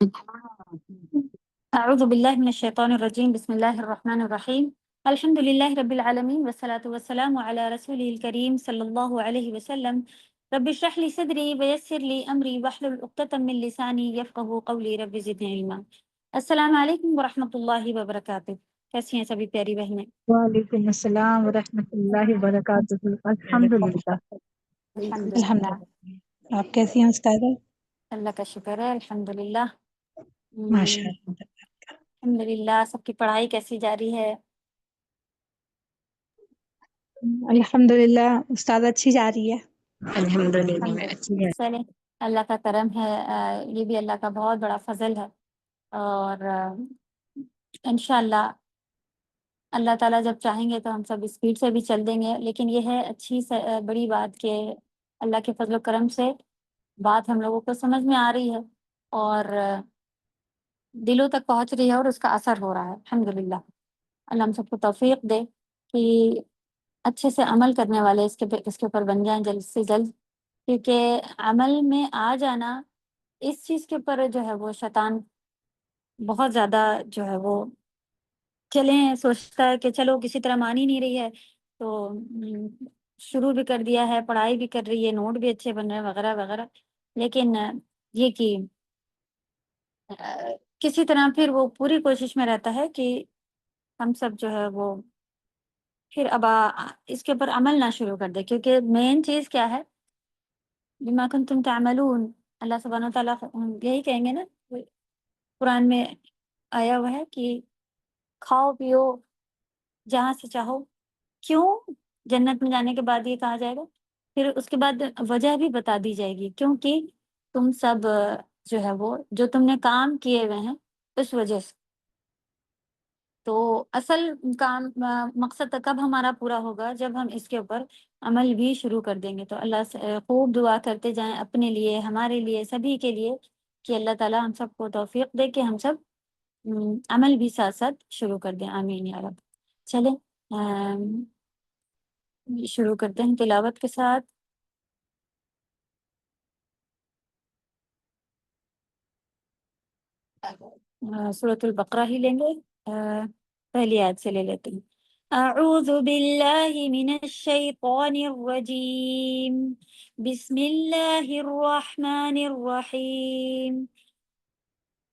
أعوذ بالله من الشيطان الرجيم بسم الله الرحمن الرحيم الحمد لله رب العالمين والصلاة والسلام على رسوله الكريم صلى الله عليه وسلم رب اشرح لي صدري ويسر لي أمري واحلل عقدة من لساني يفقهوا قولي رب زدني علما. السلام علیکم ورحمۃ اللہ وبرکاتہ. کیسی ہیں سبھی پیاری بہنیں؟ وعلیکم السلام ورحمۃ اللہ وبرکاتہ. الحمد للہ. الحمد الحمد للہ، للہ. آپ کیسی ہیں استاد؟ اللہ کا شکر ہے، الحمد للہ. ماشاء اللہ. الحمد للہ. سب کی پڑھائی کیسی جاری ہے؟ الحمد للہ استاد اچھی جا رہی ہے. الحمد للہ اچھی ہے. چلیں، اللہ کا کرم ہے، یہ بھی اللہ کا بہت بڑا فضل ہے، اور انشاءاللہ اللہ تعالیٰ جب چاہیں گے تو ہم سب اسپیڈ سے بھی چل دیں گے. لیکن یہ ہے اچھی بڑی بات کہ اللہ کے فضل و کرم سے بات ہم لوگوں کو سمجھ میں آ رہی ہے اور دلوں تک پہنچ رہی ہے اور اس کا اثر ہو رہا ہے. الحمدللہ. اللہ ہم سب کو توفیق دے کہ اچھے سے عمل کرنے والے اس کے اوپر بن جائیں جلد سے جلد، کیونکہ عمل میں آ جانا اس چیز کے اوپر جو ہے وہ شیطان بہت زیادہ جو ہے وہ چلیں سوچتا ہے کہ چلو کسی طرح مان ہی نہیں رہی ہے تو شروع بھی کر دیا ہے، پڑھائی بھی کر رہی ہے، نوٹ بھی اچھے بن رہے ہیں وغیرہ وغیرہ، لیکن یہ کہ کسی طرح پھر وہ پوری کوشش میں رہتا ہے کہ ہم سب جو ہے وہ پھر اب اس کے اوپر عمل نہ شروع کر دے. کیونکہ مین چیز کیا ہے، بما کنتم تعملون، اللہ سبحانہ وتعالیٰ یہی کہیں گے نا، قرآن میں آیا ہوا ہے کہ کھاؤ پیو جہاں سے چاہو. کیوں؟ جنت میں جانے کے بعد یہ کہا جائے گا، پھر اس کے بعد وجہ بھی بتا دی جائے گی کیونکہ تم سب جو ہے وہ جو تم نے کام کیے ہوئے ہیں اس وجہ سے. تو اصل کام مقصد کب ہمارا پورا ہوگا؟ جب ہم اس کے اوپر عمل بھی شروع کر دیں گے. تو اللہ سے خوب دعا کرتے جائیں اپنے لیے، ہمارے لیے، سبھی کے لیے، کہ اللہ تعالیٰ ہم سب کو توفیق دے کہ ہم سب عمل بھی ساتھ ساتھ شروع کر دیں. آمین یا رب. چلیں شروع کرتے ہیں تلاوت کے ساتھ. سورۃ البقرہ ہی لیں گے، پہلی آیت سے لے لیتے ہیں. اعوذ باللہ من الشیطان الرجیم بسم اللہ الرحمن الرحیم.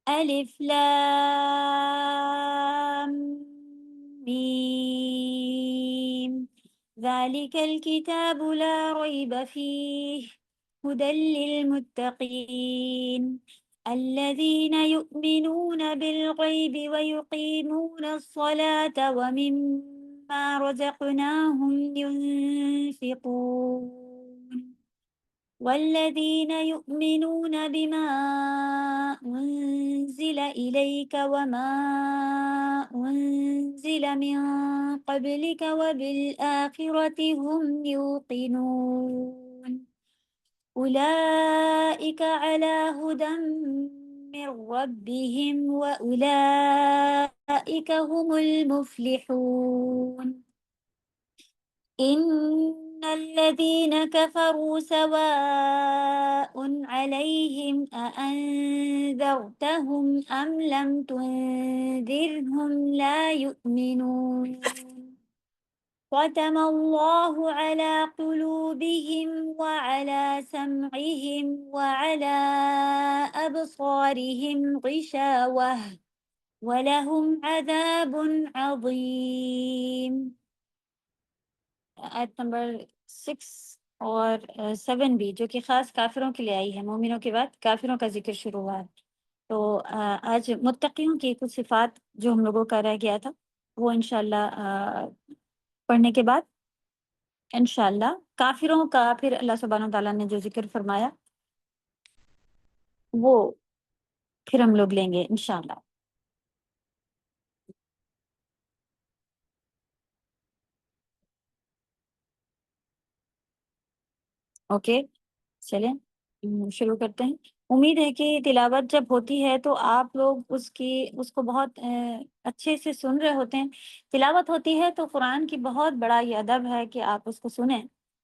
الف لام میم ذلك الكتاب لا ريب فيه هدى للمتقين الذين يؤمنون بالغيب ويقيمون الصلاة ومما رزقناهم ينفقون والذين يؤمنون بما أنزل إليك وما أنزل من قبلك وبالآخرة هم يوقنون أولئك على هدى من ربهم وأولئك هم المفلحون. إن الذين كفروا سواء عليهم أأنذرتهم أم لم تنذرهم لا يؤمنون. ختم الله على قلوبهم وعلى سمعهم وعلى أبصارهم غشاوة ولهم عذاب عظيم. آیت نمبر 6 اور 7 بھی، جو کہ خاص کافروں کے لیے آئی ہے. مومنوں کے بعد کافروں کا ذکر شروع ہوا ہے. تو آج متقیوں کی کچھ صفات جو ہم لوگوں کا رہ گیا تھا وہ انشاءاللہ پڑھنے کے بعد انشاءاللہ کافروں کا پھر اللہ سبحانہ وتعالیٰ نے جو ذکر فرمایا وہ پھر ہم لوگ لیں گے انشاءاللہ. اوکے چلیں شروع کرتے ہیں. امید ہے کہ تلاوت جب ہوتی ہے تو آپ لوگ اس کو بہت اچھے سے سن رہے ہوتے ہیں. تلاوت ہوتی ہے تو قرآن کی بہت بڑا یہ ادب ہے کہ آپ اس کو سنیں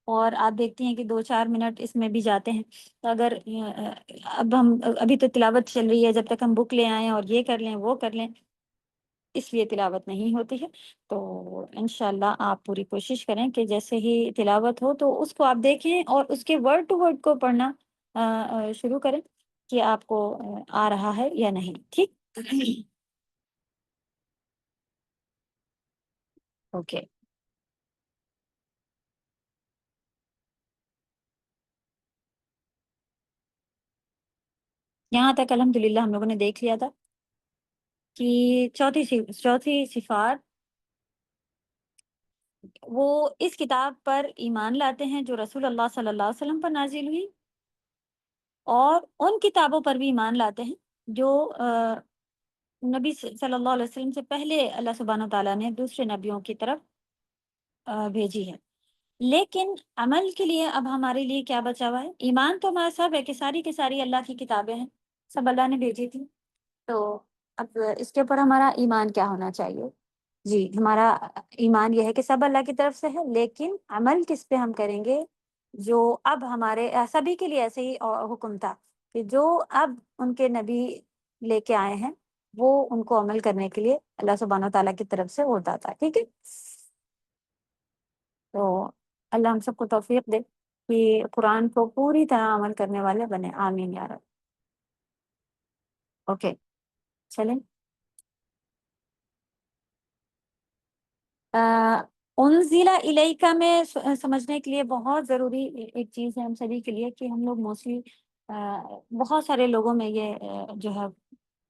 اور آپ دیکھتی ہیں کہ 2-4 منٹ اس میں بھی جاتے ہیں. تو اگر اب ہم ابھی تو تلاوت چل رہی ہے، جب تک ہم بک لے آئیں اور یہ کر لیں وہ کر لیں، اس لیے تلاوت نہیں ہوتی ہے. تو انشاءاللہ آپ پوری کوشش کریں کہ جیسے ہی تلاوت ہو تو اس کو آپ دیکھیں اور اس کے ورڈ ٹو ورڈ کو پڑھنا شروع کریں کہ آپ کو آ رہا ہے یا نہیں. ٹھیک. اوکے. یہاں تک الحمدللہ ہم لوگوں نے دیکھ لیا تھا کہ چوتھی صفات وہ اس کتاب پر ایمان لاتے ہیں جو رسول اللہ صلی اللہ علیہ وسلم پر نازل ہوئی، اور ان کتابوں پر بھی ایمان لاتے ہیں جو نبی صلی اللہ علیہ وسلم سے پہلے اللہ سبحانہ و تعالیٰ نے دوسرے نبیوں کی طرف بھیجی ہے. لیکن عمل کے لیے اب ہمارے لیے کیا بچا ہوا ہے؟ ایمان تو ہمارا سب ہے کہ ساری کی ساری اللہ کی کتابیں ہیں، سب اللہ نے بھیجی تھی. تو اب اس کے اوپر ہمارا ایمان کیا ہونا چاہیے؟ جی، ہمارا ایمان یہ ہے کہ سب اللہ کی طرف سے ہے، لیکن عمل کس پہ ہم کریں گے؟ جو اب ہمارے سبھی کے لیے ایسے ہی حکم تھا کہ جو اب ان کے نبی لے کے آئے ہیں وہ ان کو عمل کرنے کے لیے اللہ سبحانہ و تعالیٰ کی طرف سے ہوتا تھا. ٹھیک ہے. تو اللہ ہم سب کو توفیق دے کہ قرآن کو پوری طرح عمل کرنے والے بنے. آمین یا رب. اوکے چلیں. انزل الیکا میں سمجھنے کے لیے بہت ضروری ایک چیز ہے ہم سبھی کے لیے کہ ہم لوگ موسٹلی بہت سارے لوگوں میں یہ جو ہے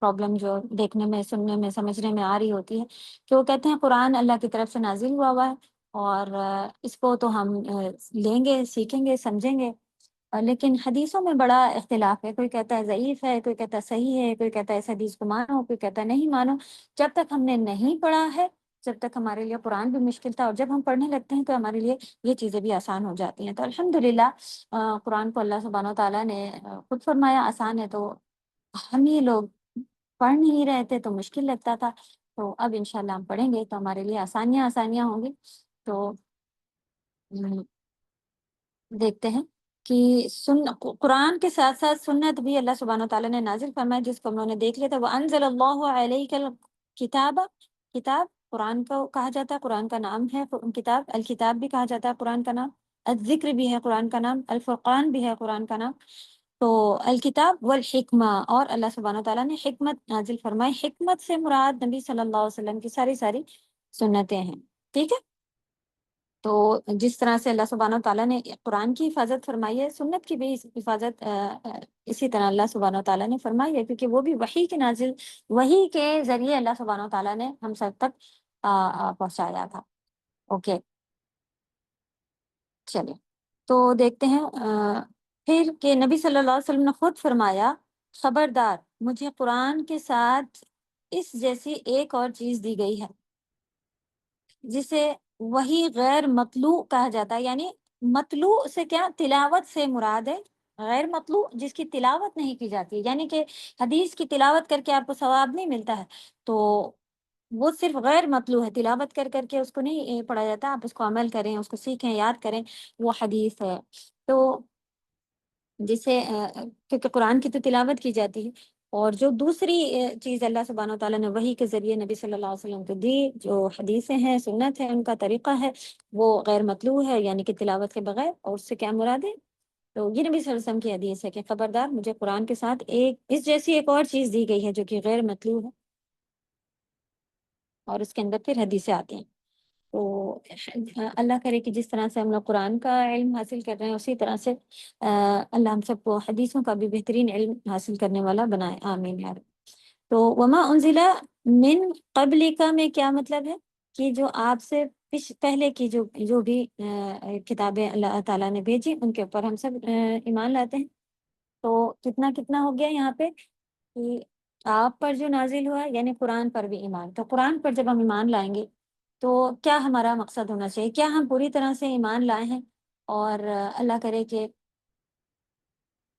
پرابلم جو دیکھنے میں، سننے میں، سمجھنے میں آ رہی ہوتی ہے کہ وہ کہتے ہیں قرآن اللہ کی طرف سے نازل ہوا ہے اور اس کو تو ہم لیں گے، سیکھیں گے، سمجھیں گے. لیکن حدیثوں میں بڑا اختلاف ہے. کوئی کہتا ہے ضعیف ہے، کوئی کہتا ہے صحیح ہے، کوئی کہتا ہے اس حدیث کو مانو، کوئی کہتا ہے نہیں مانو. جب تک ہم نے نہیں پڑھا ہے، جب تک ہمارے لیے قرآن بھی مشکل تھا، اور جب ہم پڑھنے لگتے ہیں تو ہمارے لیے یہ چیزیں بھی آسان ہو جاتی ہیں. تو الحمدللہ قرآن کو اللہ سبحانہ و تعالیٰ نے خود فرمایا آسان ہے، تو ہم یہ لوگ پڑھ نہیں رہے تھے تو مشکل لگتا تھا. تو اب انشاءاللہ ہم پڑھیں گے تو ہمارے لیے آسانیاں ہوں گی. تو دیکھتے ہیں کہ قرآن کے ساتھ ساتھ سنت بھی اللہ سبحانہ و تعالیٰ نے نازل فرمایا، جس کو ہم لوگوں نے دیکھ لیا تھا. وَأَنزَلَ اللَّهُ عَلَيْكَ الْكِتَابَ. کتاب قرآن کو کہا جاتا ہے، قرآن کا نام ہے کتاب. الکتاب بھی کہا جاتا ہے قرآن کا نام، الذکر بھی ہے قرآن کا نام، الفرقان بھی ہے قرآن کا نام. تو الکتاب والحکمہ، اور اللہ سبحانہ و تعالیٰ نے حکمت نازل فرمائی. حکمت سے مراد نبی صلی اللہ علیہ وسلم کی ساری سنتیں ہیں. ٹھیک ہے. تو جس طرح سے اللہ سبحانہ و تعالیٰ نے قرآن کی حفاظت فرمائی ہے، سنت کی بھی حفاظت اسی طرح اللہ سبحانہ و تعالیٰ نے فرمائی ہے، کیونکہ وہ بھی وحی کے ذریعے اللہ سبحانہ و تعالیٰ نے ہم سب تک پہنچایا تھا. اوکے چلیں. تو دیکھتے ہیں پھر کہ نبی صلی اللہ علیہ وسلم نے خود فرمایا خبردار، مجھے قرآن کے ساتھ اس جیسی ایک اور چیز دی گئی ہے جسے وہی غیر مطلوع کہا جاتا ہے. یعنی مطلوع سے کیا؟ تلاوت سے مراد ہے. غیر مطلوع جس کی تلاوت نہیں کی جاتی، یعنی کہ حدیث کی تلاوت کر کے آپ کو ثواب نہیں ملتا ہے، تو وہ صرف غیر مطلوع ہے. تلاوت کر کر کے اس کو نہیں پڑھا جاتا، آپ اس کو عمل کریں، اس کو سیکھیں، یاد کریں، وہ حدیث ہے. تو جسے کیونکہ قرآن کی تو تلاوت کی جاتی ہے، اور جو دوسری چیز اللہ سبحانہ و تعالیٰ نے وحی کے ذریعے نبی صلی اللہ علیہ وسلم کو دی، جو حدیثیں ہیں، سنت ہے، ان کا طریقہ ہے، وہ غیر مطلوع ہے، یعنی کہ تلاوت کے بغیر. اور اس سے کیا مراد ہے؟ تو یہ نبی صلی اللہ علیہ وسلم کی حدیث ہے کہ خبردار، مجھے قرآن کے ساتھ اس جیسی ایک اور چیز دی گئی ہے جو کہ غیر مطلوع ہے. اور اس کے اندر پھر حدیثیں آتی ہیں. تو اللہ کرے کہ جس طرح سے ہم لوگ قرآن کا علم حاصل کر رہے ہیں، اسی طرح سے اللہ ہم سب کو حدیثوں کا بھی بہترین علم حاصل کرنے والا بنائے. آمین یا رب. تو وما انزل من قبلک میں کیا مطلب ہے؟ کہ جو آپ سے پہلے کی جو بھی کتابیں اللہ تعالیٰ نے بھیجی، ان کے اوپر ہم سب ایمان لاتے ہیں. تو کتنا ہو گیا یہاں پہ کہ آپ پر جو نازل ہوا ہے، یعنی قرآن پر بھی ایمان. تو قرآن پر جب ہم ایمان لائیں گے تو کیا ہمارا مقصد ہونا چاہیے؟ کیا ہم پوری طرح سے ایمان لائے ہیں؟ اور اللہ کرے کہ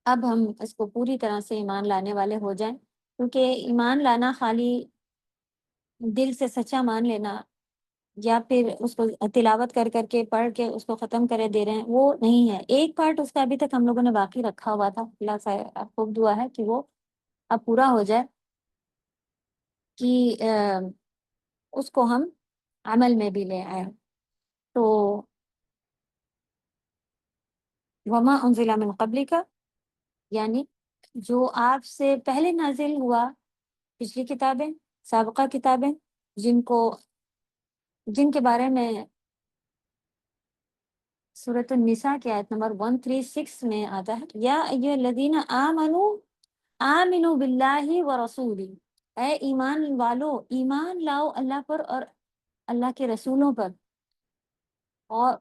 اب ہم اس کو پوری طرح سے ایمان لانے والے ہو جائیں. کیونکہ ایمان لانا خالی دل سے سچا مان لینا یا پھر اس کو تلاوت کر کر کے پڑھ کے اس کو ختم کرے دے رہے ہیں، وہ نہیں ہے۔ ایک پارٹ اس کا ابھی تک ہم لوگوں نے باقی رکھا ہوا تھا، اللہ سے خوب دعا ہے کہ وہ اب پورا ہو جائے، کہ اس کو ہم عمل میں بھی لے آئے۔ تو وما انزل من قبلک، یعنی جو آپ سے پہلے نازل ہوا، پچھلی کتابیں، سابقہ کتابیں، جن کے بارے میں سورۃ النساء کی آیت نمبر 136 میں آتا ہے، یا ایھا الذین آمنوا آمنوا باللہ ورسولہ، اے ایمان والو ایمان لاؤ اللہ پر اور اللہ کے رسولوں پر، اور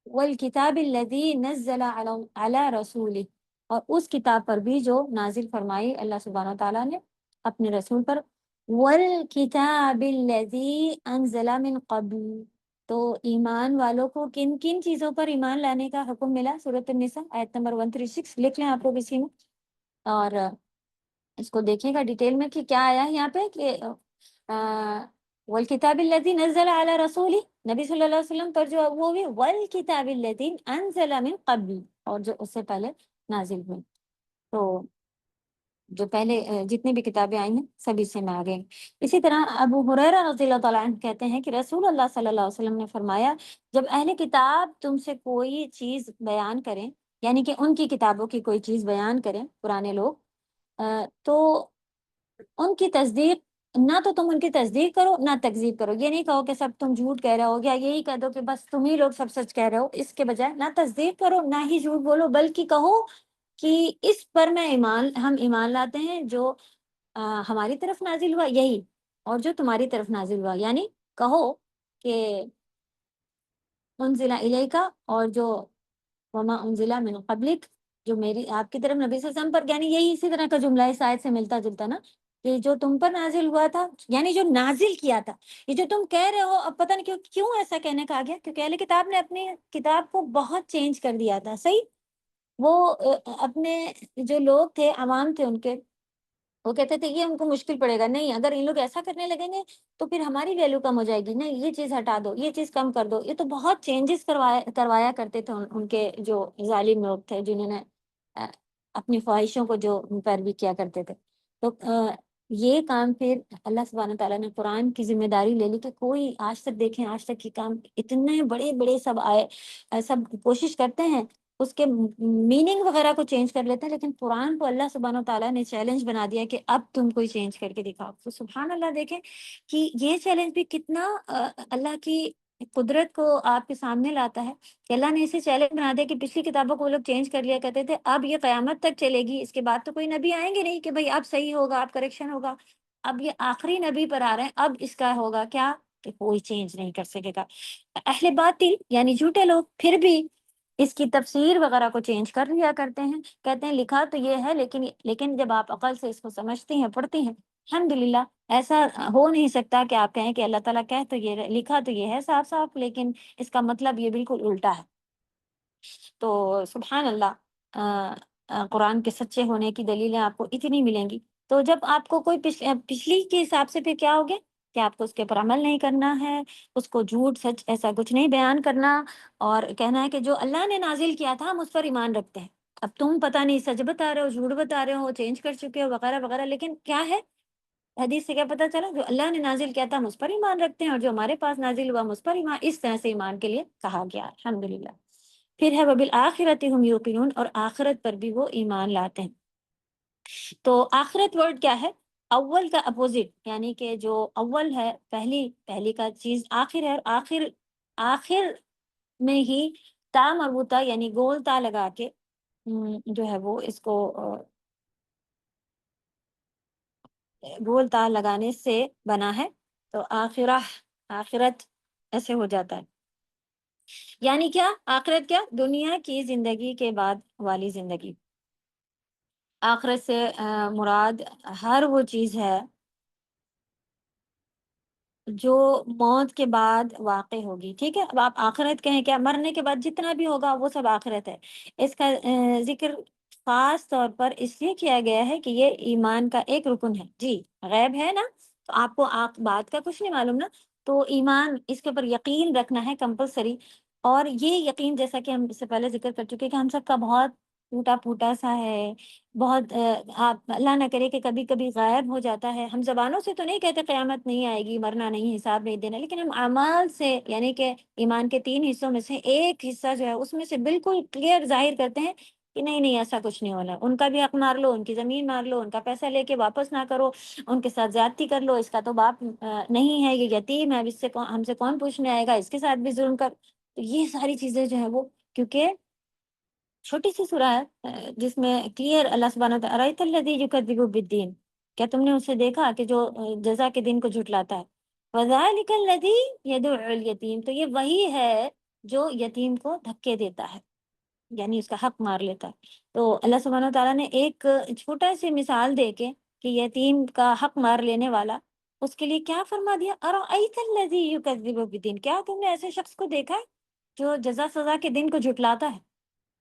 والکتاب الذی نزل علی رسولہ، اور اس کتاب پر بھی جو نازل فرمائی اللہ سبحانہ وتعالیٰ نے اپنے رسول پر، والکتاب الذی انزل من قبل۔ تو ایمان والوں کو کن کن چیزوں پر ایمان لانے کا حکم ملا؟ سورۃ النساء آیت نمبر 136 لکھ لیں آپ لوگ اسی میں، اور اس کو دیکھیں گا ڈیٹیل میں کہ کیا آیا ہے یہاں پہ، کہ والکتاب الذی نزل علی رسولہ، نبی صلی اللہ علیہ وسلم پر جو وہ بھی، والکتاب الذی انزل من قبل، اور جو اس سے پہلے نازل ہوئی۔ تو جو پہلے جتنی بھی کتابیں آئی ہیں سبھی سے میں آ گئی۔ اسی طرح ابو ہریرہ رضی اللہ تعالیٰ عنہ کہتے ہیں کہ رسول اللہ صلی اللہ علیہ وسلم نے فرمایا، جب اہل کتاب تم سے کوئی چیز بیان کریں، یعنی کہ ان کی کتابوں کی کوئی چیز بیان کریں پرانے لوگ، تو ان کی تصدیق، نہ تو تم ان کی تصدیق کرو نہ تکذیب کرو، یہ نہیں کہو کہ سب تم جھوٹ کہہ رہے ہو، یا یہی کہہ دو کہ بس تم ہی لوگ سب سچ کہہ رہے ہو۔ اس کے بجائے نہ تصدیق کرو نہ ہی جھوٹ بولو، بلکہ کہو کہ اس پر ہم ایمان لاتے ہیں جو ہماری طرف نازل ہوا یہی، اور جو تمہاری طرف نازل ہوا، یعنی کہو کہ انزل الیک، اور جو وما انزل من قبلک، جو میری آپ کی طرف نبی صلی اللہ علیہ وسلم پر، یعنی یہی اسی طرح کا جملہ اس آیت سے ملتا جلتا نا، کہ جو تم پر نازل ہوا تھا، یعنی جو نازل کیا تھا، یہ جو تم کہہ رہے ہو، اب پتہ نہیں کیوں ایسا کہنے کا آ گیا، کیونکہ اہل کتاب نے اپنی کتاب کو بہت چینج کر دیا تھا، صحیح؟ وہ اپنے جو لوگ تھے، عوام تھے ان کے، وہ کہتے تھے یہ ان کو مشکل پڑے گا، نہیں اگر ان لوگ ایسا کرنے لگیں گے تو پھر ہماری ویلو کم ہو جائے گی، نہیں یہ چیز ہٹا دو، یہ چیز کم کر دو، یہ تو بہت چینجز کروایا کرتے تھے ان کے جو ظالم لوگ تھے، جنہوں نے اپنی خواہشوں کو جو پیروی کیا کرتے تھے۔ تو یہ کام پھر اللہ سبحانہ تعالیٰ نے قرآن کی ذمہ داری لے لی کہ کوئی آج تک دیکھیں، آج تک یہ کام اتنے بڑے بڑے سب آئے، سب کوشش کرتے ہیں اس کے میننگ وغیرہ کو چینج کر لیتے ہیں، لیکن قرآن کو اللہ سبحانہ تعالیٰ نے چیلنج بنا دیا کہ اب تم کوئی چینج کر کے دکھاؤ۔ تو سبحان اللہ، دیکھیں کہ یہ چیلنج بھی کتنا اللہ کی قدرت کو آپ کے سامنے لاتا ہے، کہ اللہ نے اسے چیلنج بنا دیا کہ پچھلی کتابوں کو وہ لوگ چینج کر لیا کرتے تھے، اب یہ قیامت تک چلے گی، اس کے بعد تو کوئی نبی آئیں گے نہیں کہ بھئی اب صحیح ہوگا، اب کریکشن ہوگا، اب یہ آخری نبی پر آ رہے ہیں، اب اس کا ہوگا کیا کہ کوئی چینج نہیں کر سکے گا۔ اہل باطل یعنی جھوٹے لوگ پھر بھی اس کی تفسیر وغیرہ کو چینج کر لیا کرتے ہیں، کہتے ہیں لکھا تو یہ ہے، لیکن جب آپ عقل سے اس کو سمجھتی ہیں، پڑھتی ہیں، الحمدللہ، ایسا ہو نہیں سکتا کہ آپ کہیں کہ اللہ تعالیٰ کہہ تو یہ لکھا تو یہ ہے صاف صاف، لیکن اس کا مطلب یہ بالکل الٹا ہے۔ تو سبحان اللہ، قرآن کے سچے ہونے کی دلیلیں آپ کو اتنی ملیں گی۔ تو جب آپ کو کوئی پچھلی کے حساب سے پھر کیا ہو گیا کہ آپ کو اس کے اوپر عمل نہیں کرنا ہے، اس کو جھوٹ سچ ایسا کچھ نہیں بیان کرنا، اور کہنا ہے کہ جو اللہ نے نازل کیا تھا ہم اس پر ایمان رکھتے ہیں۔ اب تم پتہ نہیں سچ بتا رہے ہو، جھوٹ بتا رہے ہو، چینج کر چکے ہو وغیرہ وغیرہ، لیکن کیا ہے حدیث سے کیا پتہ چلا؟ جو اللہ نے نازل کیا تھا ہم اس پر ایمان رکھتے ہیں، اور جو ہمارے پاس نازل ہوا ہم اس پر ایمان، اس طرح سے ایمان کے لیے کہا گیا، الحمدللہ۔ پھر ہے وبالآخرۃ ہم یوقنون، اور آخرت پر بھی وہ ایمان لاتے ہیں۔ تو آخرت ورڈ کیا ہے؟ اول کا اپوزٹ، یعنی کہ جو اول ہے، پہلی کا چیز آخر ہے، اور آخر میں ہی تا مربوطہ یعنی گول تا لگا کے جو ہے وہ اس کو گول تا لگانے سے بنا ہے، تو آخرت ایسے ہو جاتا ہے۔ یعنی کیا آخرت؟ کیا دنیا کی زندگی کے بعد والی زندگی۔ آخرت سے مراد ہر وہ چیز ہے جو موت کے بعد واقع ہوگی، ٹھیک ہے؟ اب آپ آخرت کہیں، کیا مرنے کے بعد جتنا بھی ہوگا وہ سب آخرت ہے؟ اس کا ذکر خاص طور پر اس لیے کیا گیا ہے کہ یہ ایمان کا ایک رکن ہے۔ جی غیب ہے نا، تو آپ کو بات کا کچھ نہیں معلوم نا، تو ایمان اس کے اوپر یقین رکھنا ہے کمپلسری. اور یہ یقین جیسا کہ ہم اس سے پہلے ذکر کر چکے کہ ہم سب کا بہت ٹوٹا پھوٹا سا ہے، بہت آپ اللہ نہ کرے کہ کبھی کبھی غائب ہو جاتا ہے. ہم زبانوں سے تو نہیں کہتے قیامت نہیں آئے گی، مرنا نہیں، حساب نہیں دینا، لیکن ہم اعمال سے، یعنی کہ ایمان کے 3 حصوں میں سے ایک حصہ جو ہے اس میں سے بالکل کلیئر ظاہر کرتے ہیں کہ نہیں نہیں ایسا کچھ نہیں ہونا. ان کا بھی حق مار لو، ان کی زمین مار لو، ان کا پیسہ لے کے واپس نہ کرو، ان کے ساتھ زیادتی کر لو، اس کا تو باپ نہیں ہے، یہ یتیم ہے، اب اس سے ہم سے کون پوچھنے آئے گا، اس کے ساتھ بھی ظلم کر. تو یہ ساری چیزیں جو ہیں وہ، کیونکہ چھوٹی سی سورہ ہے جس میں کلیئر اللہ سبحانہ و تعالیٰ ارأیت الذی یکذب بالدین، کیا تم نے اسے دیکھا کہ جو جزا کے دن کو جھٹلاتا ہے. وذالک الذی یدعو الیتیم، تو یہ وہی ہے جو یتیم کو دھکے دیتا ہے، یعنی اس کا حق مار لیتا ہے. تو اللہ سبحانہ و تعالیٰ نے ایک چھوٹا سی مثال دے کے کہ یتیم کا حق مار لینے والا، اس کے لیے کیا فرما دیا، ارأیت الذی یکذب بالدین، کیا تم نے ایسے شخص کو دیکھا ہے جو جزا سزا کے دن کو جھٹلاتا ہے.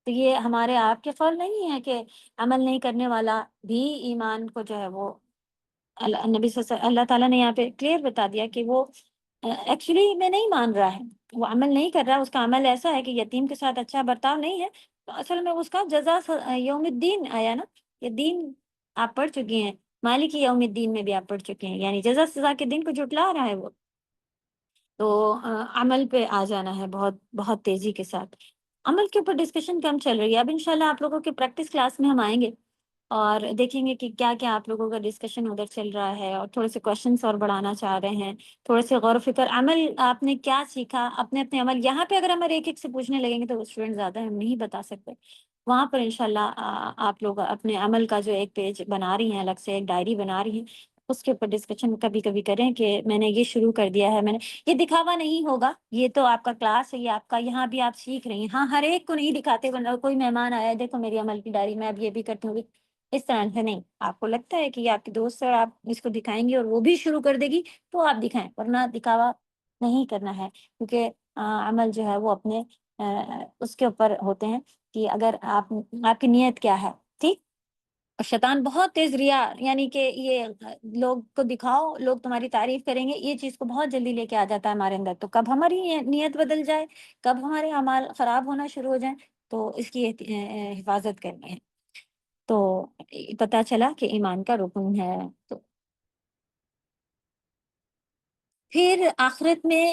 تو یہ ہمارے آپ کے قول نہیں ہے کہ عمل نہیں کرنے والا بھی ایمان کو جو ہے وہ نبی صلی اللہ تعالیٰ نے یہاں پہ کلیئر بتا دیا کہ وہ ایکچولی میں نہیں مان رہا ہے، وہ عمل نہیں کر رہا، اس کا عمل ایسا ہے کہ یتیم کے ساتھ اچھا برتاؤ نہیں ہے، تو اصل میں اس کا جزا یوم الدین آیا نا. یہ دین آپ پڑھ چکی ہیں، مالک یوم الدین میں بھی آپ پڑھ چکے ہیں، یعنی جزا سزا کے دن کو جھٹلا رہا ہے وہ. تو عمل پہ آ جانا ہے بہت بہت تیزی کے ساتھ. عمل کے اوپر ڈسکشن کم چل رہی ہے، اب انشاءاللہ آپ لوگوں کے پریکٹس کلاس میں ہم آئیں گے اور دیکھیں گے کہ کیا کیا آپ لوگوں کا ڈسکشن ادھر چل رہا ہے، اور تھوڑے سے کوشچنس اور بڑھانا چاہ رہے ہیں، تھوڑے سے غور و فکر. عمل آپ نے کیا سیکھا، اپنے اپنے عمل، یہاں پہ اگر ہم ایک ایک سے پوچھنے لگیں گے تو اسٹوڈنٹ زیادہ ہم نہیں بتا سکتے. وہاں پر انشاءاللہ آپ لوگ اپنے عمل کا جو ایک پیج بنا رہی ہیں، الگ سے ایک ڈائری بنا رہی ہیں، اس کے اوپر ڈسکشن کبھی کبھی کریں کہ میں نے یہ شروع کر دیا ہے. میں نے یہ دکھاوا نہیں ہوگا، یہ تو آپ کا کلاس ہے، یہ آپ کا، یہاں بھی آپ سیکھ رہی ہیں. ہاں ہر ایک کو نہیں دکھاتے، ورنہ کوئی مہمان آیا دیکھو میری عمل کی ڈائری میں اب یہ بھی کرتی ہوں، اس طرح سے نہیں. آپ کو لگتا ہے کہ یہ آپ کی دوست ہے اور آپ اس کو دکھائیں گے اور وہ بھی شروع کر دے گی تو آپ دکھائیں، ورنہ دکھاوا نہیں کرنا ہے. کیونکہ عمل جو ہے وہ اپنے اس کے اوپر ہوتے ہیں کہ اگر آپ کی نیت کیا ہے. ٹھیک. اور شیطان بہت تیز ریا، یعنی کہ یہ لوگ کو دکھاؤ، لوگ تمہاری تعریف کریں گے، یہ چیز کو بہت جلدی لے کے آ جاتا ہے ہمارے اندر. تو کب ہماری نیت بدل جائے، کب ہمارے اعمال خراب ہونا شروع ہو جائیں، تو اس کی حفاظت کرنی ہے. تو پتہ چلا کہ ایمان کا رکن ہے. تو پھر آخرت میں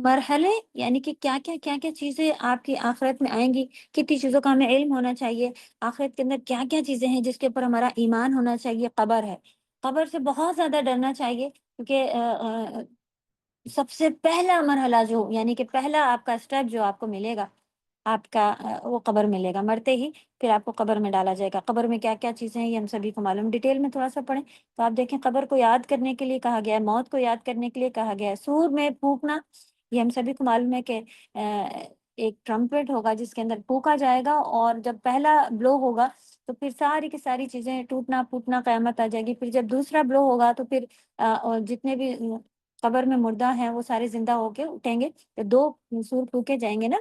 مرحلے، یعنی کہ کیا کیا کیا کیا چیزیں آپ کی آخرت میں آئیں گی، کتنی چیزوں کا ہمیں علم ہونا چاہیے. آخرت کے اندر کیا کیا چیزیں ہیں جس کے اوپر ہمارا ایمان ہونا چاہیے. قبر ہے، قبر سے بہت زیادہ ڈرنا چاہیے، کیونکہ سب سے پہلا مرحلہ جو، یعنی کہ پہلا آپ کا اسٹیپ جو آپ کو ملے گا، آپ کا وہ قبر ملے گا. مرتے ہی پھر آپ کو قبر میں ڈالا جائے گا. قبر میں کیا کیا چیزیں ہیں یہ ہم سبھی کو معلوم، ڈیٹیل میں تھوڑا سا پڑھیں تو آپ دیکھیں. قبر کو یاد کرنے کے لیے کہا گیا ہے، موت کو یاد کرنے کے لیے کہا گیا ہے. سور میں پھونکنا، یہ ہم سبھی کو معلوم ہے کہ ایک ٹرمپٹ ہوگا جس کے اندر پھونکا جائے گا، اور جب پہلا بلو ہوگا تو پھر ساری کی ساری چیزیں ٹوٹنا پھوٹنا، قیامت آ جائے گی. پھر جب دوسرا بلو ہوگا تو پھر اور جتنے بھی قبر میں مردہ ہیں وہ سارے زندہ ہو کے اٹھیں گے. تو 2 سور پھونکے جائیں گے نا،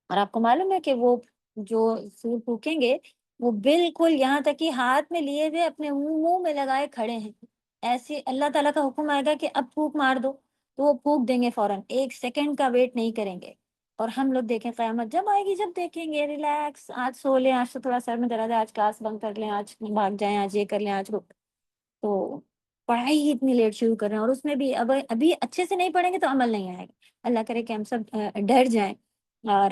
اور آپ کو معلوم ہے کہ وہ جو سور پھونکیں گے وہ بالکل یہاں تک کہ ہاتھ میں لیے ہوئے اپنے منہ میں لگائے کھڑے ہیں. ایسے اللہ تعالیٰ کا حکم آئے گا کہ اب پھونک مار دو تو وہ پھونک دیں گے فوراً، 1 سیکنڈ کا ویٹ نہیں کریں گے. اور ہم لوگ دیکھیں قیامت جب آئے گی، جب دیکھیں گے ریلیکس، آج سو لیں، آج تو تھوڑا سر میں درد ہے، آج کلاس بنک کر لیں، آج بھاگ جائیں، آج یہ کر لیں، آج رک. تو پڑھائی ہی اتنی لیٹ شروع کر رہے ہیں، اور اس میں بھی ابھی اچھے سے نہیں پڑھیں گے تو عمل نہیں آئے گا. اللہ کرے کہ ہم سب ڈر جائیں اور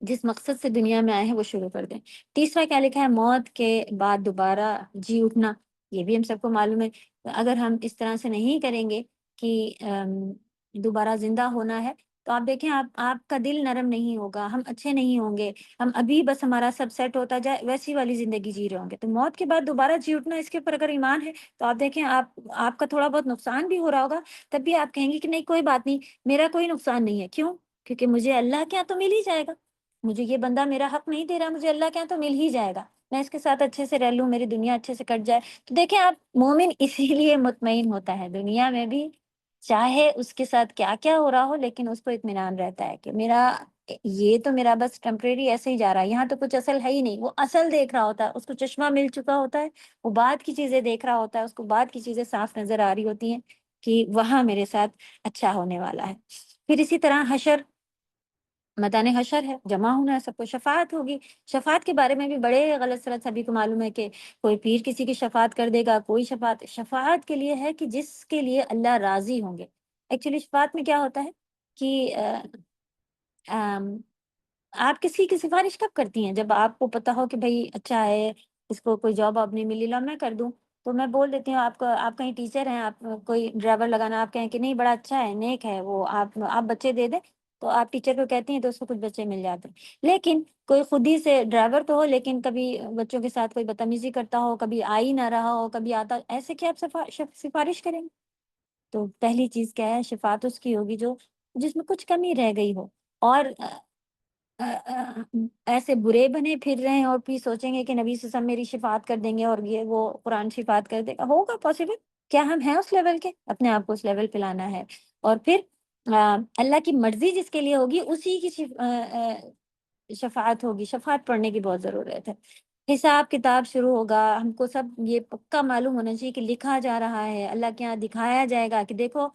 جس مقصد سے دنیا میں آئے ہیں وہ شروع کر دیں. تیسرا کیا لکھا ہے، موت کے بعد دوبارہ جی اٹھنا. یہ بھی ہم سب کو معلوم ہے. اگر ہم اس طرح سے نہیں کریں گے کہ دوبارہ زندہ ہونا ہے، تو آپ دیکھیں آپ کا دل نرم نہیں ہوگا، ہم اچھے نہیں ہوں گے، ہم ابھی بس ہمارا سب سیٹ ہوتا جائے ویسی والی زندگی جی رہے ہوں گے. تو موت کے بعد دوبارہ جی اٹھنا، اس کے اوپر اگر ایمان ہے تو آپ دیکھیں آپ کا تھوڑا بہت نقصان بھی ہو رہا ہوگا، تب بھی آپ کہیں گے کہ نہیں کوئی بات نہیں، میرا کوئی نقصان نہیں ہے. کیوں؟ کیونکہ مجھے اللہ کے یہاں تو مل ہی جائے گا. مجھے یہ بندہ میرا حق نہیں دے رہا، مجھے اللہ کے یہاں تو مل ہی جائے گا، میں اس کے ساتھ اچھے سے رہ لوں، میری دنیا اچھے سے کٹ جائے. تو دیکھیں آپ، مومن اسی لیے مطمئن ہوتا ہے دنیا میں بھی، چاہے اس کے ساتھ کیا کیا ہو رہا ہو، لیکن اس کو اطمینان رہتا ہے کہ یہ تو میرا بس ٹیمپریری ایسے ہی جا رہا ہے، یہاں تو کچھ اصل ہے ہی نہیں. وہ اصل دیکھ رہا ہوتا ہے، اس کو چشمہ مل چکا ہوتا ہے، وہ بعد کی چیزیں دیکھ رہا ہوتا ہے، اس کو بعد کی چیزیں صاف نظر آ رہی ہوتی ہیں کہ وہاں میرے ساتھ اچھا ہونے والا ہے۔ پھر اسی طرح حشر، میدان حشر ہے، جمع ہونا ہے سب کو، شفاعت ہوگی۔ شفاعت کے بارے میں بھی بڑے غلط سلط سبھی کو معلوم ہے کہ کوئی پیر کسی کی شفاعت کر دے گا، کوئی شفاعت کے لیے ہے کہ جس کے لیے اللہ راضی ہوں گے۔ ایکچولی شفاعت میں کیا ہوتا ہے کہ آپ کسی کی سفارش کب کرتی ہیں؟ جب آپ کو پتا ہو کہ بھائی اچھا ہے، اس کو کوئی جاب آپ نہیں ملی، لا میں کر دوں، تو میں بول دیتی ہوں آپ کو، آپ کہیں ٹیچر ہیں، آپ کوئی ڈرائیور لگانا، آپ کہیں کہ نہیں بڑا اچھا ہے، نیک ہے وہ، آپ بچے دے دیں، تو آپ ٹیچر کو کہتی ہیں تو اس کو کچھ بچے مل جاتے ہیں۔ لیکن کوئی خود ہی سے ڈرائیور تو ہو لیکن کبھی بچوں کے ساتھ کوئی بدتمیزی کرتا ہو، کبھی آ ہی نہ رہا ہو، کبھی آتا، ایسے کیا آپ سفارش کریں گے؟ تو پہلی چیز کیا ہے، شفاعت اس کی ہوگی جو جس میں کچھ کمی رہ گئی ہو، اور ایسے برے بنے پھر رہے ہیں اور پھر سوچیں گے کہ نبی صلی اللہ علیہ وسلم میری شفاعت کر دیں گے اور یہ وہ قرآن شفاعت کر دے گا، ہوگا پاسبل؟ کیا ہم ہیں اس لیول کے؟ اپنے آپ کو اس لیول پہ لانا ہے۔ اور پھر اللہ کی مرضی جس کے لیے ہوگی اسی کی شفاعت ہوگی۔ شفاعت پڑھنے کی بہت ضرورت ہے۔ حساب کتاب شروع ہوگا، ہم کو سب یہ پکا معلوم ہونا چاہیے کہ لکھا جا رہا ہے، اللہ کے یہاں دکھایا جائے گا کہ دیکھو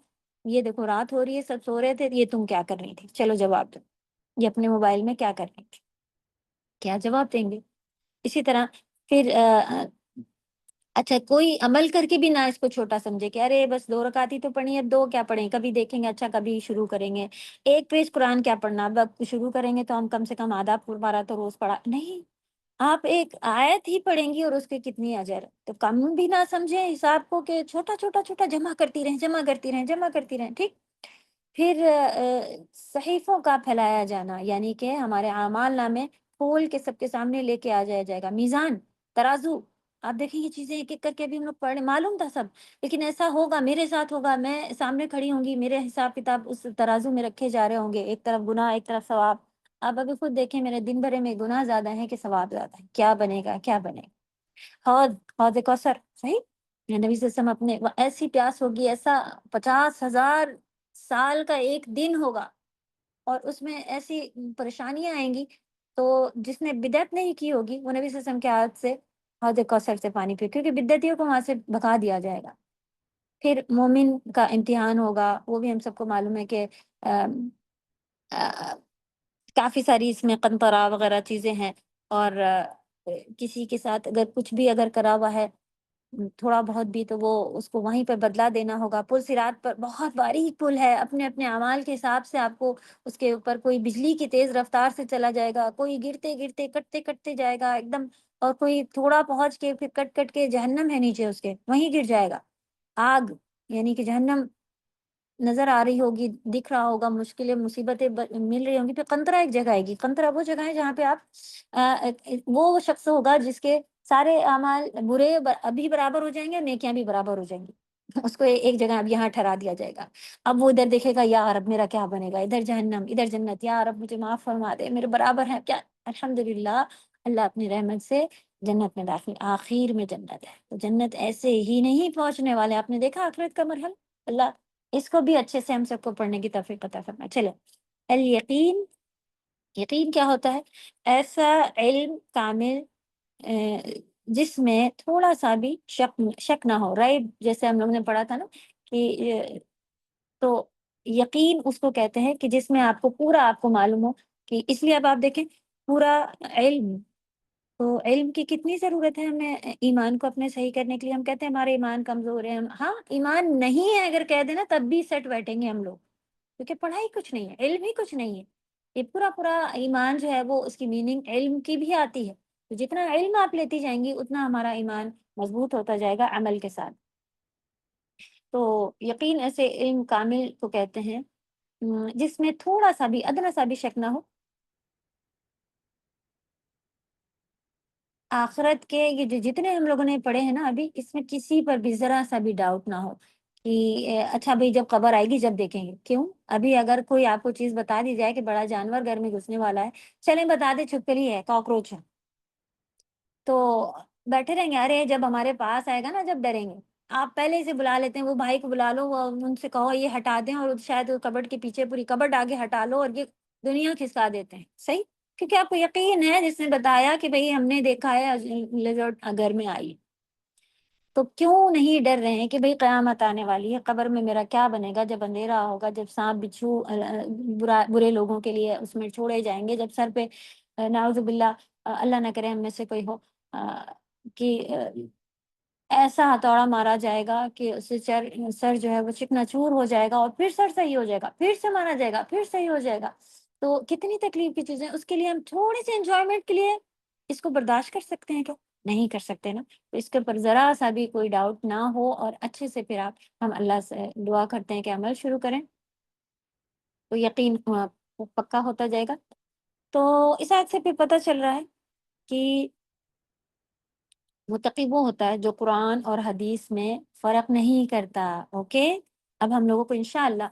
یہ دیکھو رات ہو رہی ہے، سب سو رہے تھے، یہ تم کیا کر رہی تھی، چلو جواب دو، یہ اپنے موبائل میں کیا کر رہی تھی، کیا جواب دیں گے؟ اسی طرح پھر اچھا کوئی عمل کر کے بھی نہ اس کو چھوٹا سمجھے کہ ارے بس 2 رکعت ہی تو پڑھی ہے، 2 کیا پڑھیں، کبھی دیکھیں گے، اچھا کبھی شروع کریں گے، 1 پیج قرآن کیا پڑھنا، اب شروع کریں گے تو ہم کم سے کم آدھا پارہ تو روز پڑھا نہیں، آپ ایک آیت ہی پڑھیں گی اور اس کے کتنی اجر، تو کم بھی نہ سمجھیں حساب کو کہ چھوٹا چھوٹا چھوٹا جمع کرتی رہیں، جمع کرتی رہیں، جمع کرتی رہیں، ٹھیک۔ پھر صحیفوں کا پھیلایا جانا، یعنی کہ ہمارے اعمال نامے کھول کے سب کے سامنے لے کے آ جائے گا، میزان، ترازو، آپ دیکھیں یہ چیزیں ایک ایک کر کے بھی ہم لوگ پڑھے، معلوم تھا سب، لیکن ایسا ہوگا، میرے ساتھ ہوگا، میں سامنے کھڑی ہوں گی، میرے حساب کتاب اس ترازو میں رکھے جا رہے ہوں گے، ایک طرف گناہ ایک طرف ثواب۔ آپ ابھی خود دیکھیں میرے دن بھرے میں گناہ زیادہ ہیں کہ ثواب زیادہ ہے، کیا بنے گا، کیا بنے گا؟ حوض کوثر، صحیح، نبی صلی اللہ علیہ وسلم اپنے ایسی پیاس ہوگی، ایسا 50,000 سال کا ایک دن ہوگا، اور اس میں ایسی پریشانیاں آئیں گی، تو جس نے بدعت نہیں کی ہوگی وہ نبی صلی اللہ علیہ وسلم کے ہاتھ سے حوض کوثر سے پانی پی، کیونکہ بدعتیوں کو وہاں سے بھگا دیا جائے گا۔ پھر مومن کا امتحان ہوگا، وہ بھی ہم سب کو معلوم ہے کہ کافی ساری اس میں قنطرہ وغیرہ چیزیں ہیں، اور کسی کے ساتھ اگر کچھ بھی اگر کرا ہوا ہے تھوڑا بہت بھی، تو وہ اس کو وہیں پہ بدلا دینا ہوگا۔ پل صراط پر بہت باریک پل ہے، اپنے اپنے اعمال کے حساب سے آپ کو اس کے اوپر، کوئی بجلی کی تیز رفتار سے چلا جائے گا، کوئی گرتے گرتے کٹتے کٹتے جائے گا ایک دم، اور کوئی تھوڑا پہنچ کے پھر کٹ کٹ کے جہنم ہے نیچے اس کے، وہیں گر جائے گا۔ آگ، یعنی کہ جہنم نظر آ رہی ہوگی، دکھ رہا ہوگا، مشکلیں مصیبتیں مل رہی ہوں گی۔ پھر قنطرہ ایک جگہ آئے گی، قنطرہ وہ جگہ ہے جہاں پہ آپ وہ شخص ہوگا جس کے سارے اعمال برے ابھی برابر ہو جائیں گے، نیکیاں بھی برابر ہو جائیں گی، اس کو ایک جگہ اب یہاں ٹھہرا دیا جائے گا۔ اب وہ ادھر دیکھے گا، یا رب میرا کیا بنے گا، ادھر جہنم ادھر جنت، یا رب مجھے معاف فرما دے، میرے برابر ہیں کیا، الحمدللہ اللہ اپنی رحمت سے جنت میں داخل، آخر میں جنت ہے، تو جنت ایسے ہی نہیں پہنچنے والے، آپ نے دیکھا آخرت کا مرحلہ، اللہ اس کو بھی اچھے سے ہم سب کو پڑھنے کی توفیق عطا فرمائے۔ چلو، الیقین، یقین کیا ہوتا ہے؟ ایسا علم کامل جس میں تھوڑا سا بھی شک نہ ہو، ریب، جیسے ہم لوگ نے پڑھا تھا نا کہ تو یقین اس کو کہتے ہیں کہ جس میں آپ کو پورا آپ کو معلوم ہو، کہ اس لیے اب آپ دیکھیں پورا علم، تو علم کی کتنی ضرورت ہے ہمیں ایمان کو اپنے صحیح کرنے کے لیے۔ ہم کہتے ہیں ہمارا ایمان کمزور ہے، ہاں ایمان نہیں ہے اگر کہہ دینا تب بھی سیٹ بیٹھیں گے ہم لوگ، کیونکہ پڑھائی کچھ نہیں ہے، علم ہی کچھ نہیں ہے، یہ پورا پورا ایمان جو ہے وہ اس کی میننگ علم کی بھی آتی ہے، تو جتنا علم آپ لیتی جائیں گی اتنا ہمارا ایمان مضبوط ہوتا جائے گا عمل کے ساتھ۔ تو یقین ایسے علم کامل کو کہتے ہیں جس میں تھوڑا سا بھی ادنا سا بھی شک نہ ہو، آخرت کے یہ جتنے ہم لوگوں نے پڑھے ہیں نا ابھی، اس میں کسی پر بھی ذرا سا بھی ڈاؤٹ نہ ہو کہ اچھا بھائی جب قبر آئے گی جب دیکھیں گے، کیوں؟ ابھی اگر کوئی آپ کو چیز بتا دی جائے کہ بڑا جانور گھر میں گھسنے والا ہے، چلیں بتا دے چھپکلی ہے، کاکروچ ہے، تو بیٹھے رہیں گے؟ ارے جب ہمارے پاس آئے گا نا جب ڈریں گے، آپ پہلے ہی سے بلا لیتے ہیں، وہ بھائی کو بلا لو، وہ ان سے کہو یہ ہٹا دیں، اور شاید وہ کبڈ کے پیچھے پوری کبڈ آگے ہٹا لو اور یہ دنیا کھسکا دیتے ہیں، صحیح، کیونکہ آپ کو یقین ہے جس نے بتایا کہ بھئی ہم نے دیکھا ہے لیزرڈ گھر میں آئی۔ تو کیوں نہیں ڈر رہے ہیں کہ بھئی قیامت آنے والی ہے، قبر میں میرا کیا بنے گا، جب اندھیرا ہوگا، جب سانپ بچھو برے لوگوں کے لیے اس میں چھوڑے جائیں گے، جب سر پہ نعوذ باللہ اللہ نہ کرے ہم میں سے کوئی ہو کہ ایسا ہتھوڑا مارا جائے گا کہ اس سے سر جو ہے وہ چکنا چور ہو جائے گا، اور پھر سر صحیح ہو جائے گا، پھر سے مارا جائے گا، پھر صحیح ہو جائے گا. تو کتنی تکلیف کی چیزیں، اس کے لیے ہم تھوڑی سی انجوائمنٹ کے لیے اس کو برداشت کر سکتے ہیں کیا؟ نہیں کر سکتے نا. تو اس کے اوپر ذرا سا بھی کوئی ڈاؤٹ نہ ہو، اور اچھے سے پھر ہم اللہ سے دعا کرتے ہیں کہ عمل شروع کریں تو یقین پکا ہوتا جائے گا. تو اس آیت سے پھر پتہ چل رہا ہے کہ متقی وہ ہوتا ہے جو قرآن اور حدیث میں فرق نہیں کرتا. اوکے، اب ہم لوگوں کو انشاءاللہ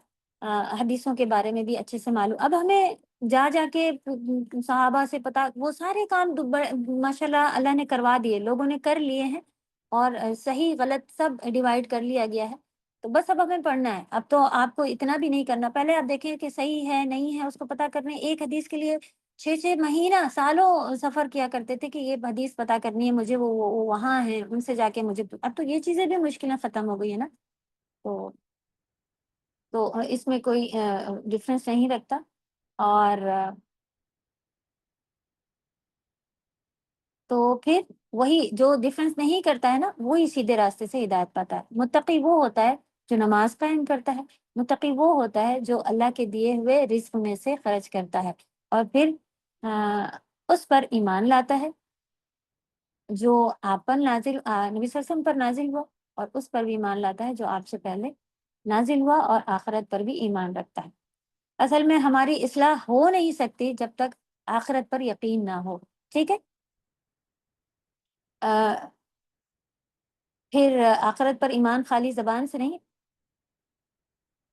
حدیثوں کے بارے میں بھی اچھے سے معلوم. اب ہمیں جا کے صحابہ سے پتا، وہ سارے کام ماشاءاللہ اللہ نے کروا دیے، لوگوں نے کر لیے ہیں، اور صحیح غلط سب ڈیوائڈ کر لیا گیا ہے. تو بس اب ہمیں پڑھنا ہے. اب تو آپ کو اتنا بھی نہیں کرنا. پہلے آپ دیکھیں کہ صحیح ہے نہیں ہے اس کو پتا کرنے ایک حدیث کے لیے 6 مہینہ سالوں سفر کیا کرتے تھے کہ یہ حدیث پتا کرنی ہے مجھے، وہ وہاں ہیں ان سے جا کے مجھے. اب تو یہ چیزیں بھی مشکلیں ختم ہو گئی ہے نا. تو اس میں کوئی ڈفرینس نہیں رکھتا. اور تو پھر وہی جو ڈفرینس نہیں کرتا ہے نا، وہی سیدھے راستے سے ہدایت پاتا ہے. متقی وہ ہوتا ہے جو نماز قائم کرتا ہے. متقی وہ ہوتا ہے جو اللہ کے دیے ہوئے رزق میں سے خرچ کرتا ہے، اور پھر اس پر ایمان لاتا ہے جو آپ پر نازل نبی صلی اللہ علیہ وسلم پر نازل ہوا، اور اس پر بھی ایمان لاتا ہے جو آپ سے پہلے نازل ہوا، اور آخرت پر بھی ایمان رکھتا ہے. اصل میں ہماری اصلاح ہو نہیں سکتی جب تک آخرت پر یقین نہ ہو. ٹھیک ہے. پھر آخرت پر ایمان خالی زبان سے نہیں،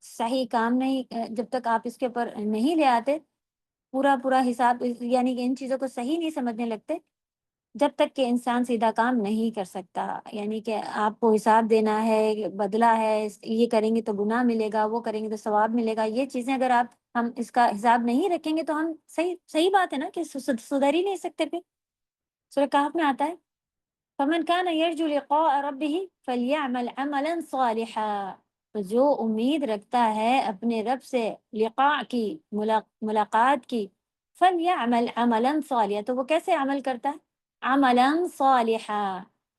صحیح کام نہیں، جب تک آپ اس کے اوپر نہیں لے آتے پورا حساب، یعنی کہ ان چیزوں کو صحیح نہیں سمجھنے لگتے، جب تک کہ انسان سیدھا کام نہیں کر سکتا. یعنی کہ آپ کو حساب دینا ہے، بدلہ ہے، یہ کریں گے تو گناہ ملے گا، وہ کریں گے تو ثواب ملے گا. یہ چیزیں اگر ہم اس کا حساب نہیں رکھیں گے تو ہم صحیح بات ہے نا کہ سدھر ہی نہیں سکتے. پھر سورہ کہف میں آتا ہے فمن كان يرجو لقاء ربه فليعمل عملا صالحا. تو جو امید رکھتا ہے اپنے رب سے لقاء کی، ملاقات کی، فليعمل عملا صالحا، تو وہ کیسے عمل کرتا ہے؟ عملا صالحا،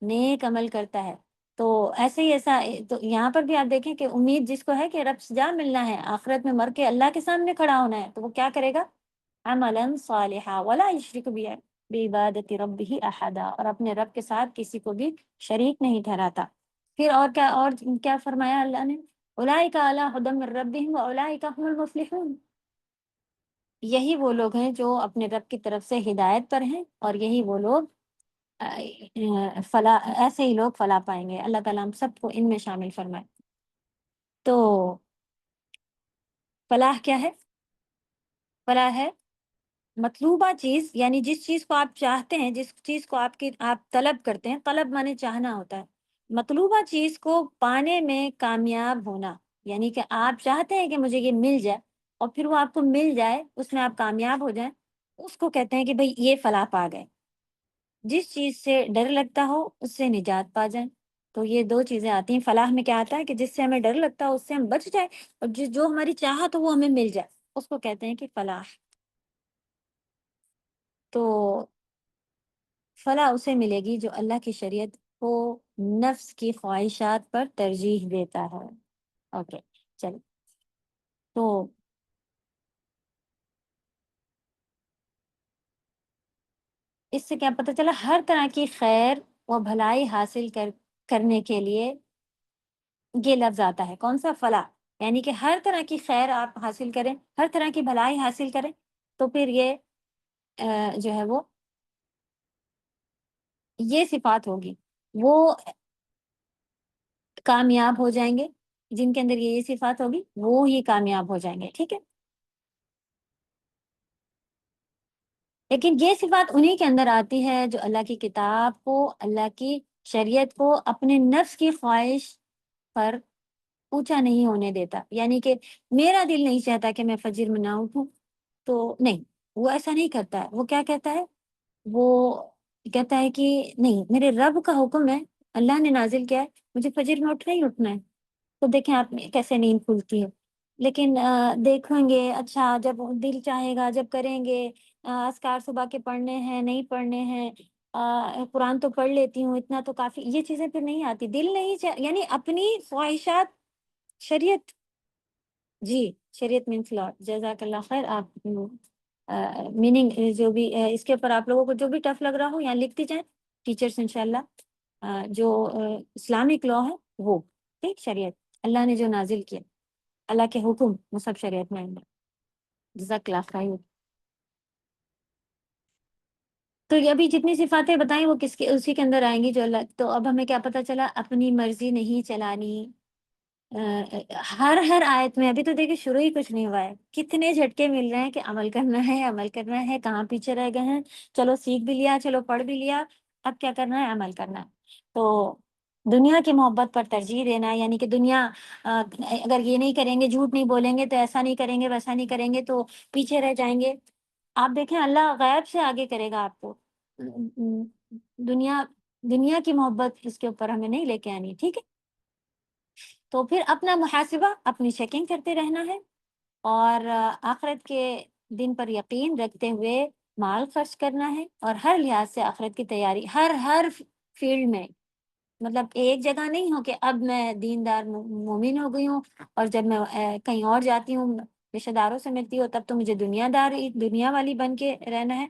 نیک عمل کرتا ہے. تو ایسے ہی ایسا، تو یہاں پر بھی آپ دیکھیں کہ امید جس کو ہے کہ رب سے جا ملنا ہے، آخرت میں مر کے اللہ کے سامنے کھڑا ہونا ہے، تو وہ کیا کرے گا؟ عملا صالحا ولا یشرک بعبادت ربہ احدا، اور اپنے رب کے ساتھ کسی کو بھی شریک نہیں ٹھہراتا. پھر اور کیا فرمایا اللہ نے؟ اولئک علی ھدی من ربہم واولئک هم المفلحون. یہی وہ لوگ ہیں جو اپنے رب کی طرف سے ہدایت پر ہیں، اور یہی وہ لوگ فلاح، ایسے ہی لوگ فلاح پائیں گے. اللہ تعالیٰ ہم سب کو ان میں شامل فرمائے. تو فلاح کیا ہے؟ فلاح ہے مطلوبہ چیز، یعنی جس چیز کو آپ چاہتے ہیں، جس چیز کو آپ طلب کرتے ہیں. طلب مانے چاہنا ہوتا ہے. مطلوبہ چیز کو پانے میں کامیاب ہونا، یعنی کہ آپ چاہتے ہیں کہ مجھے یہ مل جائے، اور پھر وہ آپ کو مل جائے، اس میں آپ کامیاب ہو جائیں، اس کو کہتے ہیں کہ بھئی یہ فلاح پا گئے. جس چیز سے ڈر لگتا ہو اس سے نجات پا جائیں. تو یہ دو چیزیں آتی ہیں. فلاح میں کیا آتا ہے کہ جس سے ہمیں ڈر لگتا ہے اس سے ہم بچ جائیں، اور جو ہماری چاہت ہو وہ ہمیں مل جائے، اس کو کہتے ہیں کہ فلاح. تو فلاح اسے ملے گی جو اللہ کی شریعت کو نفس کی خواہشات پر ترجیح دیتا ہے. اوکے چلیے. تو اس سے کیا پتہ چلا؟ ہر طرح کی خیر و بھلائی حاصل کرنے کے لیے یہ لفظ آتا ہے. کون سا؟ فلاح. یعنی کہ ہر طرح کی خیر آپ حاصل کریں، ہر طرح کی بھلائی حاصل کریں، تو پھر یہ جو ہے وہ یہ صفات ہوگی، وہ کامیاب ہو جائیں گے. جن کے اندر یہ صفات ہوگی وہ ہی کامیاب ہو جائیں گے. ٹھیک ہے. لیکن یہ صفات انہی کے اندر آتی ہے جو اللہ کی کتاب کو، اللہ کی شریعت کو اپنے نفس کی خواہش پر اونچا نہیں ہونے دیتا. یعنی کہ میرا دل نہیں چاہتا کہ میں فجر میں نہ اٹھوں، تو نہیں، وہ ایسا نہیں کرتا ہے. وہ کیا کہتا ہے؟ وہ کہتا ہے کہ نہیں، میرے رب کا حکم ہے اللہ نے نازل کیا ہے مجھے فجر میں اٹھنا ہی اٹھنا ہے، تو دیکھیں آپ میں کیسے نیند کھلتی ہے۔ لیکن دیکھیں گے اچھا جب دل چاہے گا جب کریں گے، اذکار صبح کے پڑھنے ہیں نہیں پڑھنے ہیں، قرآن تو پڑھ لیتی ہوں اتنا تو کافی، یہ چیزیں پھر نہیں آتی، دل نہیں یعنی اپنی خواہشات شریعت، جی شریعت مینس لا، جزاک اللہ خیر۔ آپ میننگ جو بھی اس کے اوپر آپ لوگوں کو جو بھی ٹف لگ رہا ہو یہاں لکھتی جائیں، ٹیچرس انشاءاللہ جو اسلامک لا ہے وہ ٹھیک، شریعت اللہ نے جو نازل کیا، اللہ کے حکم وہ سب شریعت میں آئیں گے۔ جزاک اللہ خیر۔ تو یہ ابھی جتنی صفاتیں بتائیں وہ کس کے اسی کے اندر آئیں گی جو اللہ، تو اب ہمیں کیا پتہ چلا اپنی مرضی نہیں چلانی۔ ہر آیت میں ابھی تو دیکھیں شروع ہی کچھ نہیں ہوا ہے، کتنے جھٹکے مل رہے ہیں کہ عمل کرنا ہے عمل کرنا ہے، کہاں پیچھے رہ گئے ہیں، چلو سیکھ بھی لیا چلو پڑھ بھی لیا، اب کیا کرنا ہے عمل کرنا ہے۔ تو دنیا کی محبت پر ترجیح دینا، یعنی کہ دنیا اگر یہ نہیں کریں گے، جھوٹ نہیں بولیں گے، تو ایسا نہیں کریں گے ویسا نہیں کریں گے تو پیچھے رہ جائیں گے۔ آپ دیکھیں اللہ غیب سے آگے کرے گا آپ کو، دنیا دنیا کی محبت اس کے اوپر ہمیں نہیں لے کے آنی، ٹھیک ہے۔ تو پھر اپنا محاسبہ اپنی چیکنگ کرتے رہنا ہے، اور آخرت کے دن پر یقین رکھتے ہوئے مال خرچ کرنا ہے، اور ہر لحاظ سے آخرت کی تیاری ہر فیلڈ میں، مطلب ایک جگہ نہیں ہو کہ اب میں دیندار مومن ہو گئی ہوں اور جب میں کہیں اور جاتی ہوں رشتہ داروں سے ملتی ہوں تب تو مجھے دنیا والی بن کے رہنا ہے۔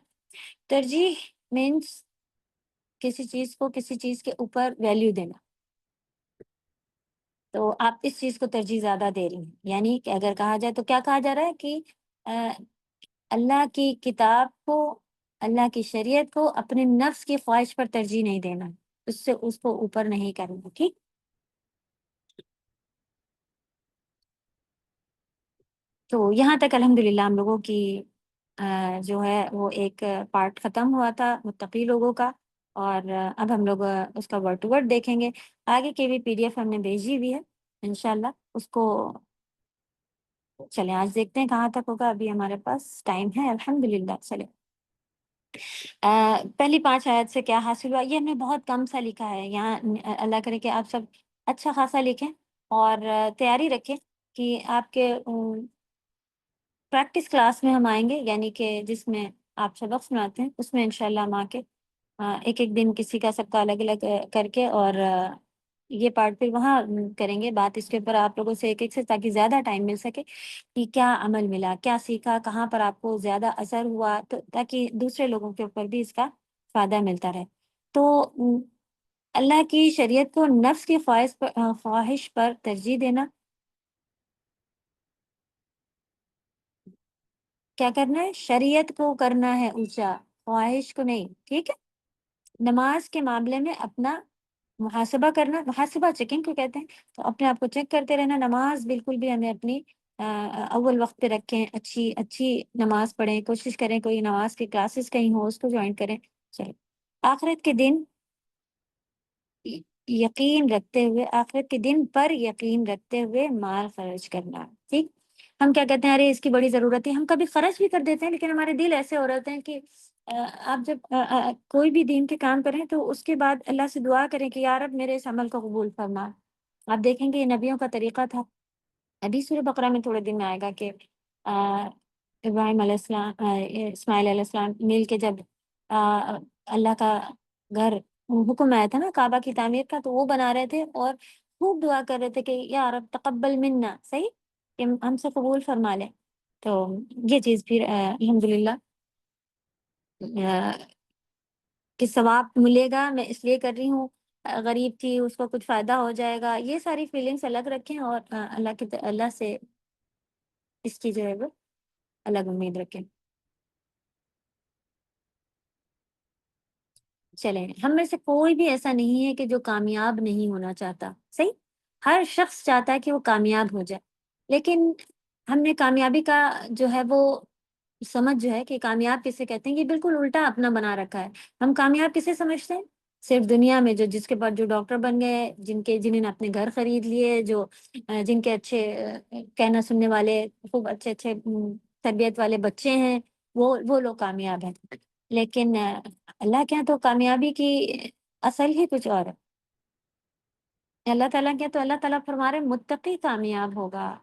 ترجیح مینس کسی چیز کو کسی چیز کے اوپر ویلیو دینا، تو آپ اس چیز کو ترجیح زیادہ دے رہی ہیں، یعنی کہ اگر کہا جائے تو کیا کہا جا رہا ہے کہ اللہ کی کتاب کو، اللہ کی شریعت کو اپنے نفس کی خواہش پر ترجیح نہیں دینا، اس کو اوپر نہیں کرنا، ٹھیک۔ تو یہاں تک الحمدللہ ہم لوگوں کی جو ہے وہ ایک پارٹ ختم ہوا تھا متقی لوگوں کا، اور اب ہم لوگ اس کا ورڈ ٹو ورڈ دیکھیں گے۔ آگے کی بھی PDF ہم نے بھیجی ہوئی ہے انشاءاللہ، اس کو چلیں آج دیکھتے ہیں کہاں تک ہوگا، ابھی ہمارے پاس ٹائم ہے الحمدللہ۔ چلیں پہلی 5 آیت سے کیا حاصل ہوا، یہ ہم نے بہت کم سا لکھا ہے یہاں، اللہ کرے کہ آپ سب اچھا خاصا لکھیں اور تیاری رکھیں کہ آپ کے پریکٹس کلاس میں ہم آئیں گے، یعنی کہ جس میں آپ سبق سناتے ہیں اس میں انشاءاللہ ہم آ کے ایک ایک دن کسی کا سب کا الگ الگ کر کے، اور یہ پارٹ پھر وہاں کریں گے بات اس کے اوپر آپ لوگوں سے ایک ایک سے، تاکہ زیادہ ٹائم مل سکے کہ کیا عمل ملا، کیا سیکھا، کہاں پر آپ کو زیادہ اثر ہوا، تو تاکہ دوسرے لوگوں کے اوپر بھی اس کا فائدہ ملتا رہے۔ تو اللہ کی شریعت کو نفس کی خواہش پر ترجیح دینا، کیا کرنا ہے، شریعت کو کرنا ہے اونچا، خواہش کو نہیں، ٹھیک ہے۔ نماز کے معاملے میں اپنا محاسبہ کرنا، محاسبہ چیکنگ کو کہتے ہیں، تو اپنے آپ کو چیک کرتے رہنا، نماز بالکل بھی ہمیں اپنی اول وقت پہ رکھیں، اچھی نماز پڑھیں، کوشش کریں کوئی نماز کی کلاسز کہیں ہو اس کو جوائن کریں۔ چلو آخرت کے دن یقین رکھتے ہوئے، آخرت کے دن پر یقین رکھتے ہوئے مال خرچ کرنا، ٹھیک۔ ہم کیا کہتے ہیں، ارے اس کی بڑی ضرورت ہے، ہم کبھی خرچ بھی کر دیتے ہیں، لیکن ہمارے دل ایسے ہو رہتے ہیں کہ آپ جب کوئی بھی دین کے کام کریں تو اس کے بعد اللہ سے دعا کریں کہ یا رب میرے اس عمل کو قبول فرما۔ آپ دیکھیں گے یہ نبیوں کا طریقہ تھا، ابھی سورہ بقرہ میں تھوڑے دن میں آئے گا کہ ابراہیم علیہ السلام اسماعیل علیہ السلام مل کے جب اللہ کا گھر حکم آیا تھا نا کعبہ کی تعمیر کا، تو وہ بنا رہے تھے اور خوب دعا کر رہے تھے کہ یا رب تقبل منا، صحیح کہ ہم سے قبول فرما لیں۔ تو یہ چیز پھر الحمدللہ کہ ثواب ملے گا، میں اس لیے کر رہی ہوں، غریب تھی اس کو کچھ فائدہ ہو جائے گا، یہ ساری فیلنگس الگ رکھیں، اور اللہ سے اس کی جو ہے وہ الگ امید رکھیں۔ چلیں ہم میں سے کوئی بھی ایسا نہیں ہے کہ جو کامیاب نہیں ہونا چاہتا، صحیح، ہر شخص چاہتا ہے کہ وہ کامیاب ہو جائے، لیکن ہم نے کامیابی کا جو ہے وہ سمجھ جو ہے کہ کامیاب کسے کہتے ہیں، یہ بالکل الٹا اپنا بنا رکھا ہے۔ ہم کامیاب کسے سمجھتے ہیں، صرف دنیا میں جس کے بعد جو ڈاکٹر بن گئے، جنہوں نے اپنے گھر خرید لیے، جو جن کے اچھے کہنا سننے والے خوب اچھے تربیت والے بچے ہیں، وہ لوگ کامیاب ہیں۔ لیکن اللہ کے یہاں تو کامیابی کی اصل ہی کچھ اور ہے۔ اللہ تعالیٰ کیا، تو اللہ تعالیٰ فرما رہے متقی کامیاب ہوگا.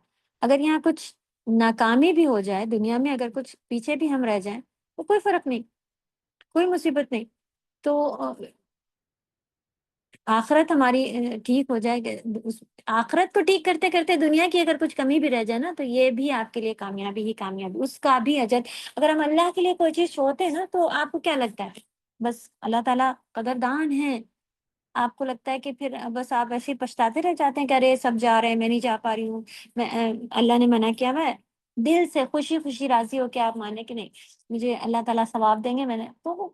اگر یہاں کچھ ناکامی بھی ہو جائے دنیا میں، اگر کچھ پیچھے بھی ہم رہ جائیں تو کوئی فرق نہیں، کوئی مصیبت نہیں. تو آخرت ہماری ٹھیک ہو جائے گی. آخرت کو ٹھیک کرتے کرتے دنیا کی اگر کچھ کمی بھی رہ جائے نا، تو یہ بھی آپ کے لیے کامیابی ہی کامیابی، اس کا بھی اجر. اگر ہم اللہ کے لیے کوئی چیز چھوڑتے ہیں نا، تو آپ کو کیا لگتا ہے؟ بس اللہ تعالیٰ قدردان ہے. آپ کو لگتا ہے کہ پھر بس آپ ایسے ہی پچھتاتے رہ جاتے ہیں کہ ارے سب جا رہے ہیں، میں نہیں جا پا رہی ہوں، میں اللہ نے منع کیا. میں دل سے خوشی خوشی راضی ہو کے آپ مانے کہ نہیں، مجھے اللہ تعالیٰ ثواب دیں گے، میں نے تو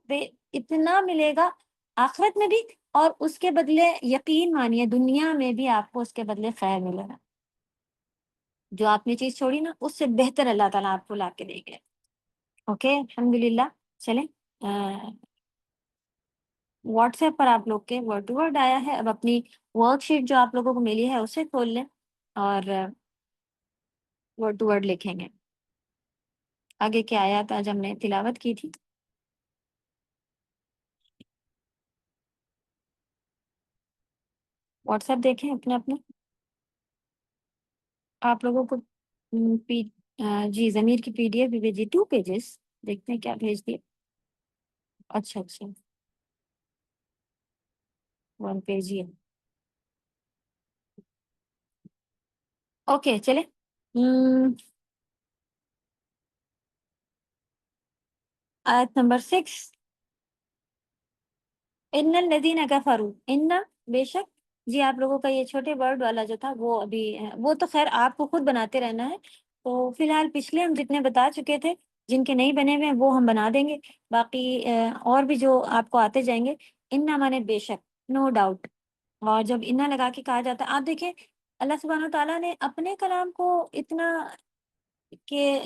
اتنا ملے گا آخرت میں بھی، اور اس کے بدلے یقین مانیے دنیا میں بھی آپ کو اس کے بدلے خیر ملے گا. جو آپ نے چیز چھوڑی نا، اس سے بہتر اللہ تعالیٰ آپ کو لا کے دیں گے. اوکے، الحمدللہ. چلیں، واٹس ایپ پر آپ لوگ کے ورڈ ٹو ورڈ آیا ہے. اب اپنی ورک شیٹ جو آپ لوگوں کو ملی ہے اسے کھول لیں اور ورڈ ٹو ورڈ لکھیں گے. آگے کیا آیا تھا جب ہم نے تلاوت کی تھی؟ واٹس ایپ دیکھیں اپنا اپنا. آپ لوگوں کو جی ضمیر کی پی ڈی ایف بھی بھیجی، 2 پیجز. دیکھتے ہیں کیا بھیج دیے. اچھا اچھا، 1 پیج ہی ہے. اوکے چلے. آیت نمبر 6. ان الذین کفروا، ان بے شک. جی آپ لوگوں کا یہ چھوٹے ورڈ والا جو تھا وہ ابھی، وہ تو خیر آپ کو خود بناتے رہنا ہے. تو فی الحال پچھلے ہم جتنے بتا چکے تھے، جن کے نہیں بنے ہوئے ہیں وہ ہم بنا دیں گے. باقی اور بھی جو آپ کو آتے جائیں گے. ان مانے بے شک، نو ڈاؤٹ. اور جب انا لگا کے کہا جاتا ہے، آپ دیکھیں اللہ سبحانہ تعالیٰ نے اپنے کلام کو اتنا کہ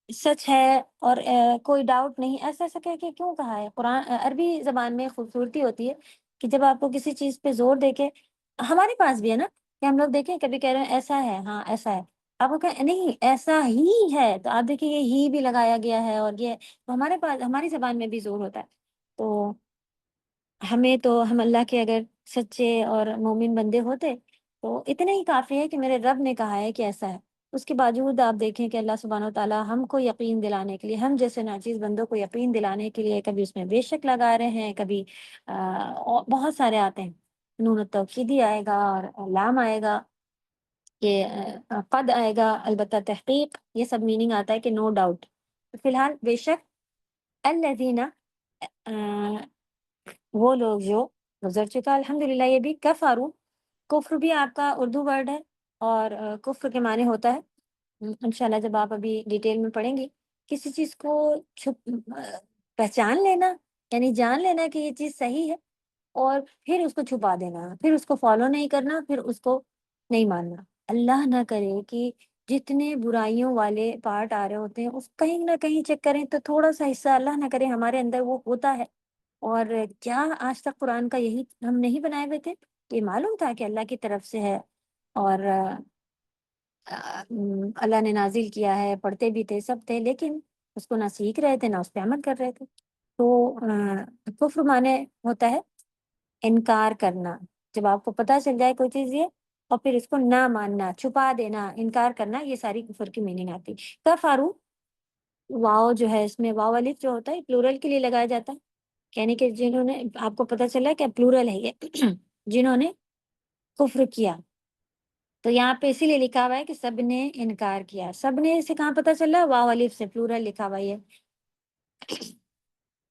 سچ ہے اور کوئی ڈاؤٹ نہیں، ایسا ایسا کہہ کے کیوں کہا ہے؟ قرآن عربی زبان میں خوبصورتی ہوتی ہے کہ جب آپ کو کسی چیز پہ زور دے کے، ہمارے پاس بھی ہے نا کہ ہم لوگ دیکھیں کبھی کہہ رہے ہیں ایسا ہے، ہاں ایسا ہے، آپ کو کہ نہیں ایسا ہی ہے، تو آپ دیکھیں یہ ہی بھی لگایا گیا ہے، اور یہ تو ہمارے پاس ہماری زبان میں بھی زور ہوتا ہے. تو ہم اللہ کے اگر سچے اور مومن بندے ہوتے تو اتنا ہی کافی ہے کہ میرے رب نے کہا ہے کہ ایسا ہے. اس کے باوجود آپ دیکھیں کہ اللہ سبحانہ و تعالیٰ ہم کو یقین دلانے کے لیے، ہم جیسے ناچیز بندوں کو یقین دلانے کے لیے کبھی اس میں بے شک لگا رہے ہیں، کبھی بہت سارے آتے ہیں. نون التوکیدی آئے گا اور لام آئے گا، یہ قد آئے گا، البتہ تحقیق، یہ سب میننگ آتا ہے کہ نو ڈاؤٹ. فی الحال بے شک الذین، وہ لوگ جو گزر چکا. الحمدللہ یہ بھی کفارو، کفر بھی آپ کا اردو ورڈ ہے اور کفر کے معنی ہوتا ہے. انشاءاللہ جب آپ ابھی ڈیٹیل میں پڑھیں گی، کسی چیز کو پہچان لینا یعنی جان لینا کہ یہ چیز صحیح ہے، اور پھر اس کو چھپا دینا، پھر اس کو فالو نہیں کرنا، پھر اس کو نہیں ماننا. اللہ نہ کرے کہ جتنے برائیوں والے پارٹ آ رہے ہوتے ہیں اس کہیں نہ کہیں چیک کریں تو تھوڑا سا حصہ اللہ نہ کرے ہمارے اندر وہ ہوتا ہے. اور کیا آج تک قرآن کا یہی ہم نہیں بنائے ہوئے تھے؟ یہ معلوم تھا کہ اللہ کی طرف سے ہے، اور اللہ نے نازل کیا ہے، پڑھتے بھی تھے، سب تھے، لیکن اس کو نہ سیکھ رہے تھے نہ اس پہ عمل کر رہے تھے. تو کفر مانے ہوتا ہے انکار کرنا. جب آپ کو پتہ چل جائے کوئی چیز یہ، اور پھر اس کو نہ ماننا، چھپا دینا، انکار کرنا، یہ ساری کفر کی میننگ آتی. کفارو، واو جو ہے اس میں واو الف جو ہوتا ہے پلورل کے لیے لگایا جاتا ہے، یعنی کہ جنہوں نے، آپ کو پتہ چلا کہ پلورل ہے یہ جنہوں نے کفر کیا. تو یہاں پہ اسی لیے لکھا ہوا ہے کہ سب نے انکار کیا. سب نے سے کہاں پتہ چلا؟ واو الف سے، پلورل لکھا ہوا ہے.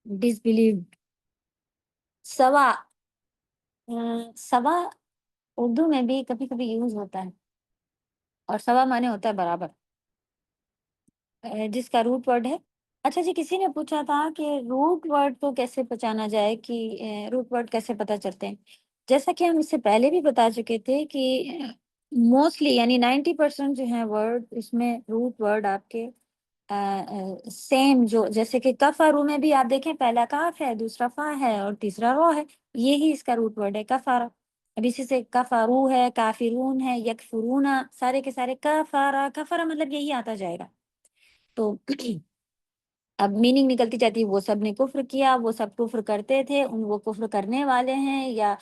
ڈس بلیو. سوا، سوا اردو میں بھی کبھی کبھی یوز ہوتا ہے، اور سوا معنی ہوتا ہے برابر، جس کا روٹ ورڈ ہے. اچھا جی، کسی نے پوچھا تھا کہ روٹ ورڈ کو کیسے پہچانا جائے، کہ روٹ ورڈ کیسے پتہ چلتے ہیں. جیسا کہ ہم اس سے پہلے بھی بتا چکے تھے کہ موسٹلی یعنی 90% جو ہیں ورڈ، اس میں روٹ ورڈ آپ کے سیم، جو جیسے کہ کفارو میں بھی آپ دیکھیں پہلا کاف ہے، دوسرا فا ہے اور تیسرا رو ہے، یہی اس کا روٹ ورڈ ہے کفارا. اب اسی سے کفارو ہے، کافرون ہے، یکفرونا، سارے کے سارے کفارا. کفارا مطلب یہی آتا جائے گا. تو اب میننگ نکلتی جاتی ہے، وہ سب نے کفر کیا، وہ سب کفر کرتے تھے، وہ کفر کرنے والے ہیں، یا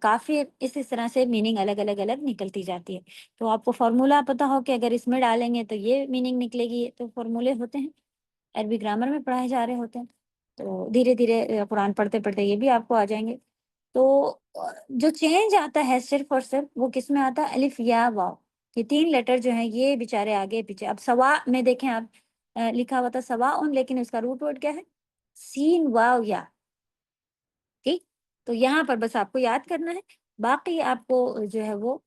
کافر، اس طرح سے میننگ الگ الگ نکلتی جاتی ہے. تو آپ کو فارمولا پتہ ہو کہ اگر اس میں ڈالیں گے تو یہ میننگ نکلے گی. تو فارمولے ہوتے ہیں، عربی گرامر میں پڑھائے جا رہے ہوتے ہیں. تو دھیرے دھیرے قرآن پڑھتے پڑھتے یہ بھی آپ کو آ جائیں گے. تو جو چینج آتا ہے صرف اور صرف وہ کس میں آتا ہے؟ الف یا واو. یہ 3 لیٹر جو ہیں یہ بیچارے آگے پیچھے. اب سوا میں دیکھیں آپ لکھا ہوا تھا سوا ان، لیکن اس کا روٹ ورڈ کیا ہے؟ سین واو یا. ٹھیک، تو یہاں پر بس آپ کو یاد کرنا ہے. باقی آپ کو جو ہے وہ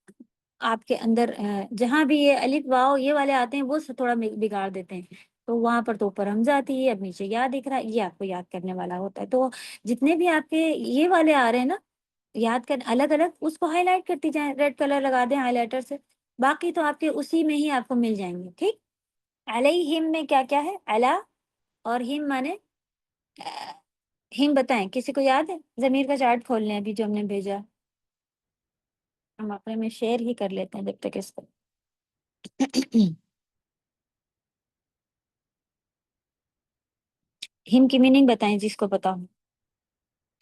آپ کے اندر جہاں بھی یہ الف واو یہ والے آتے ہیں وہ تھوڑا بگاڑ دیتے ہیں. تو وہاں پر تو اوپر حمزہ آتی ہے، اب نیچے یا دکھ رہا ہے، یہ آپ کو یاد کرنے والا ہوتا ہے. تو جتنے بھی آپ کے یہ والے آ رہے ہیں نا یاد کر الگ الگ، اس کو ہائی لائٹ کرتی جائیں، ریڈ کلر لگا دیں ہائی لائٹر سے. باقی تو آپ کے اسی میں ہی آپ کو مل جائیں گے. ٹھیک، علیہم میں کیا کیا ہے؟ علا اور ہم مانے ہم بتائیں، کسی کو یاد ہے؟ ضمیر کا چارٹ کھول لیں ابھی جو ہم نے بھیجا. ہم اپنے میں شیئر ہی کر لیتے ہیں جب تک اس کو. ہم کی میننگ بتائیں جس کو پتا ہو.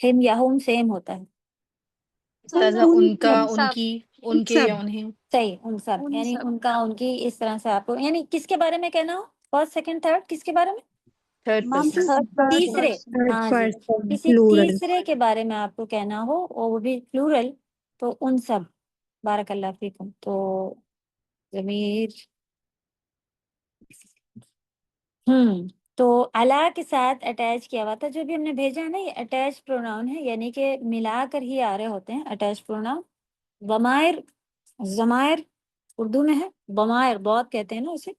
ہم یا ہوم سیم ہوتا ہے. استاذہ ان کا، ان کی، ان کے سب یا انہیں. صحیح، ان سب، یعنی ان کا ان کی، اس طرح سے آپ کو یعنی کس کے بارے میں کہنا ہو؟ فرسٹ سیکنڈ تھرڈ کس کے بارے میں؟ Third person. تیسرے. ہاں جی، کسی پلورل. تیسرے کے بارے میں آپ کو کہنا ہو اور وہ بھی پلورل، تو ان سب. بارک اللہ فیکم. تو ضمیر تو علا کے ساتھ اٹیچ کیا ہوا تھا. جو بھی ہم نے بھیجا ہے نا یہ اٹیچ پروناؤن ہے، یعنی کہ ملا کر ہی آ رہے ہوتے ہیں اٹیچ پروناؤن. ضمائر، ضمائر اردو میں ہے ضمائر، بہت کہتے ہیں نا اسے،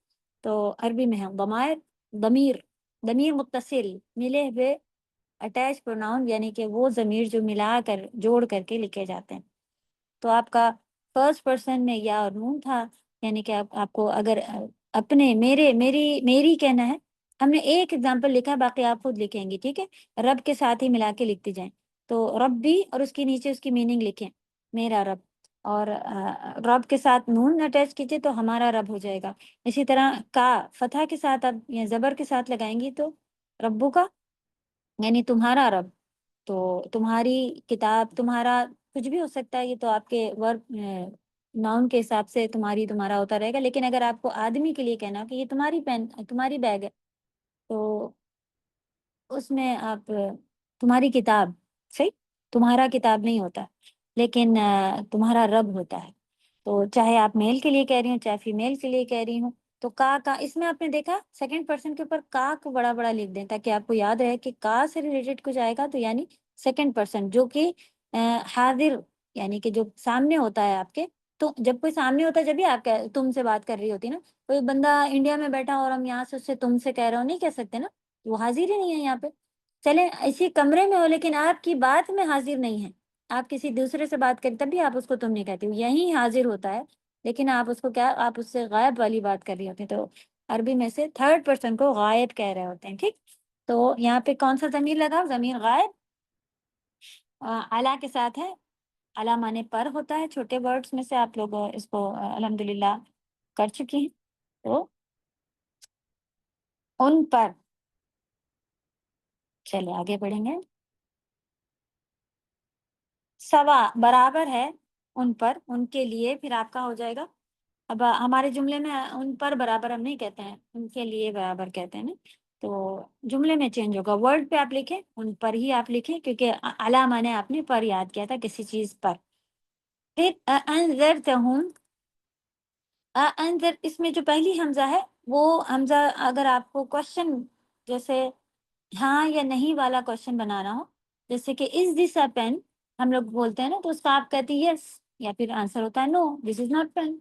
تو عربی میں ہے ضمائر. ضمیر، ضمیر متصل ملے ہوئے اٹیچ پروناؤن، یعنی کہ وہ ضمیر جو ملا کر جوڑ کر کے لکھے جاتے ہیں. تو آپ کا فرسٹ پرسن میں یا اور نون تھا، یعنی کہ آپ کو اگر اپنے میرے میری کہنا ہے. ہم نے ایک ایگزامپل لکھا ہے، باقی آپ خود لکھیں گی. ٹھیک ہے، رب کے ساتھ ہی ملا کے لکھتی جائیں. تو رب بھی اور اس کے نیچے اس کی میننگ لکھیں، میرا رب. اور رب کے ساتھ نون اٹیچ کیجیے تو ہمارا رب ہو جائے گا. اسی طرح کا فتح کے ساتھ آپ یا زبر کے ساتھ لگائیں گی تو ربو کا یعنی تمہارا رب. تو تمہاری کتاب، تمہارا کچھ بھی ہو سکتا ہے. یہ تو آپ کے ورب ناؤن کے حساب سے تمہاری تمہارا ہوتا رہے گا. لیکن اگر آپ کو آدمی کے لیے کہنا کہ یہ تمہاری پین، تمہاری بیگ ہے، تو اس میں آپ تمہاری کتاب. صحیح، تمہارا کتاب نہیں ہوتا، لیکن تمہارا رب ہوتا ہے. تو چاہے آپ میل کے لیے کہہ رہی ہوں چاہے فیمیل کے لیے کہہ رہی ہوں. تو کا اس میں آپ نے دیکھا سیکنڈ پرسن کے اوپر کا کو بڑا بڑا لکھ دیں تاکہ آپ کو یاد رہے کہ کا سے ریلیٹڈ کچھ آئے گا تو یعنی سیکنڈ پرسن جو کہ حاضر، یعنی کہ جو سامنے ہوتا ہے آپ کے. تو جب کوئی سامنے ہوتا ہے جب بھی آپ تم سے بات کر رہی ہوتی نا، کوئی بندہ انڈیا میں بیٹھا اور ہم یہاں سے اس سے تم سے کہہ رہے ہو نہیں کہہ سکتے نا، وہ حاضر ہی نہیں ہے یہاں پہ. چلیں اسی کمرے میں ہو لیکن آپ کی بات میں حاضر نہیں ہے، آپ کسی دوسرے سے بات کریں تب بھی آپ اس کو تم نہیں کہتے ہو، یہی حاضر ہوتا ہے. لیکن آپ اس کو کیا، آپ اس سے غائب والی بات کر رہی ہوتی ہیں. تو عربی میں سے تھرڈ پرسن کو غائب کہہ رہے ہوتے ہیں. ٹھیک، تو یہاں پہ کون سا ضمیر لگا؟ ضمیر غائب. علا کے ساتھ ہے. علا مانے پر ہوتا ہے. چھوٹے ورڈز میں سے آپ لوگ اس کو الحمدللہ کر چکی ہیں. تو ان پر، چلے آگے بڑھیں گے. سوا برابر ہے ان پر، ان کے لیے، پھر آپ کا ہو جائے گا. اب ہمارے جملے میں ان پر برابر ہم نہیں کہتے ہیں، ان کے لیے برابر کہتے ہیں نا. تو جملے میں چینج ہوگا، ورڈ پہ آپ لکھیں ان پر ہی آپ لکھیں، کیونکہ علا مانے آپ نے پر یاد کیا تھا کسی چیز پر. پھر انذرتہم، انذر اس میں جو پہلی حمزہ ہے وہ حمزہ اگر آپ کو کوشچن جیسے ہاں یا نہیں والا کوشچن بنانا ہو، جیسے کہ از دس اے پین ہم لوگ بولتے ہیں نا، تو اس کا آپ کہتے ہیں یس، یا پھر آنسر ہوتا ہے no this is not pen,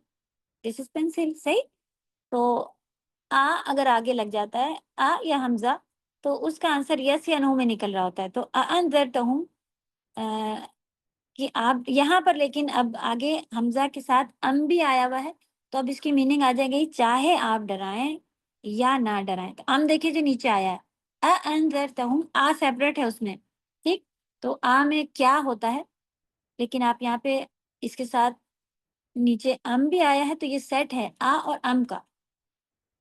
this is pencil. صحیح، تو اگر آگے لگ جاتا ہے یا حمزہ تو اس کا آنسر یس یا نو میں نکل رہا ہوتا ہے. تو انذرتہم کہ آپ یہاں پر، لیکن اب آگے حمزہ کے ساتھ ام بھی آیا ہوا ہے تو اب اس کی میننگ آ جائے گی چاہے آپ ڈرائیں یا نہ ڈرائیں. تو ام دیکھیے جو نیچے آیا ہے انذرتہم، سیپریٹ ہے اس میں. ٹھیک، تو میں کیا ہوتا ہے، لیکن آپ یہاں پہ اس کے ساتھ نیچے ام بھی آیا ہے تو یہ سیٹ ہے اور ام کا.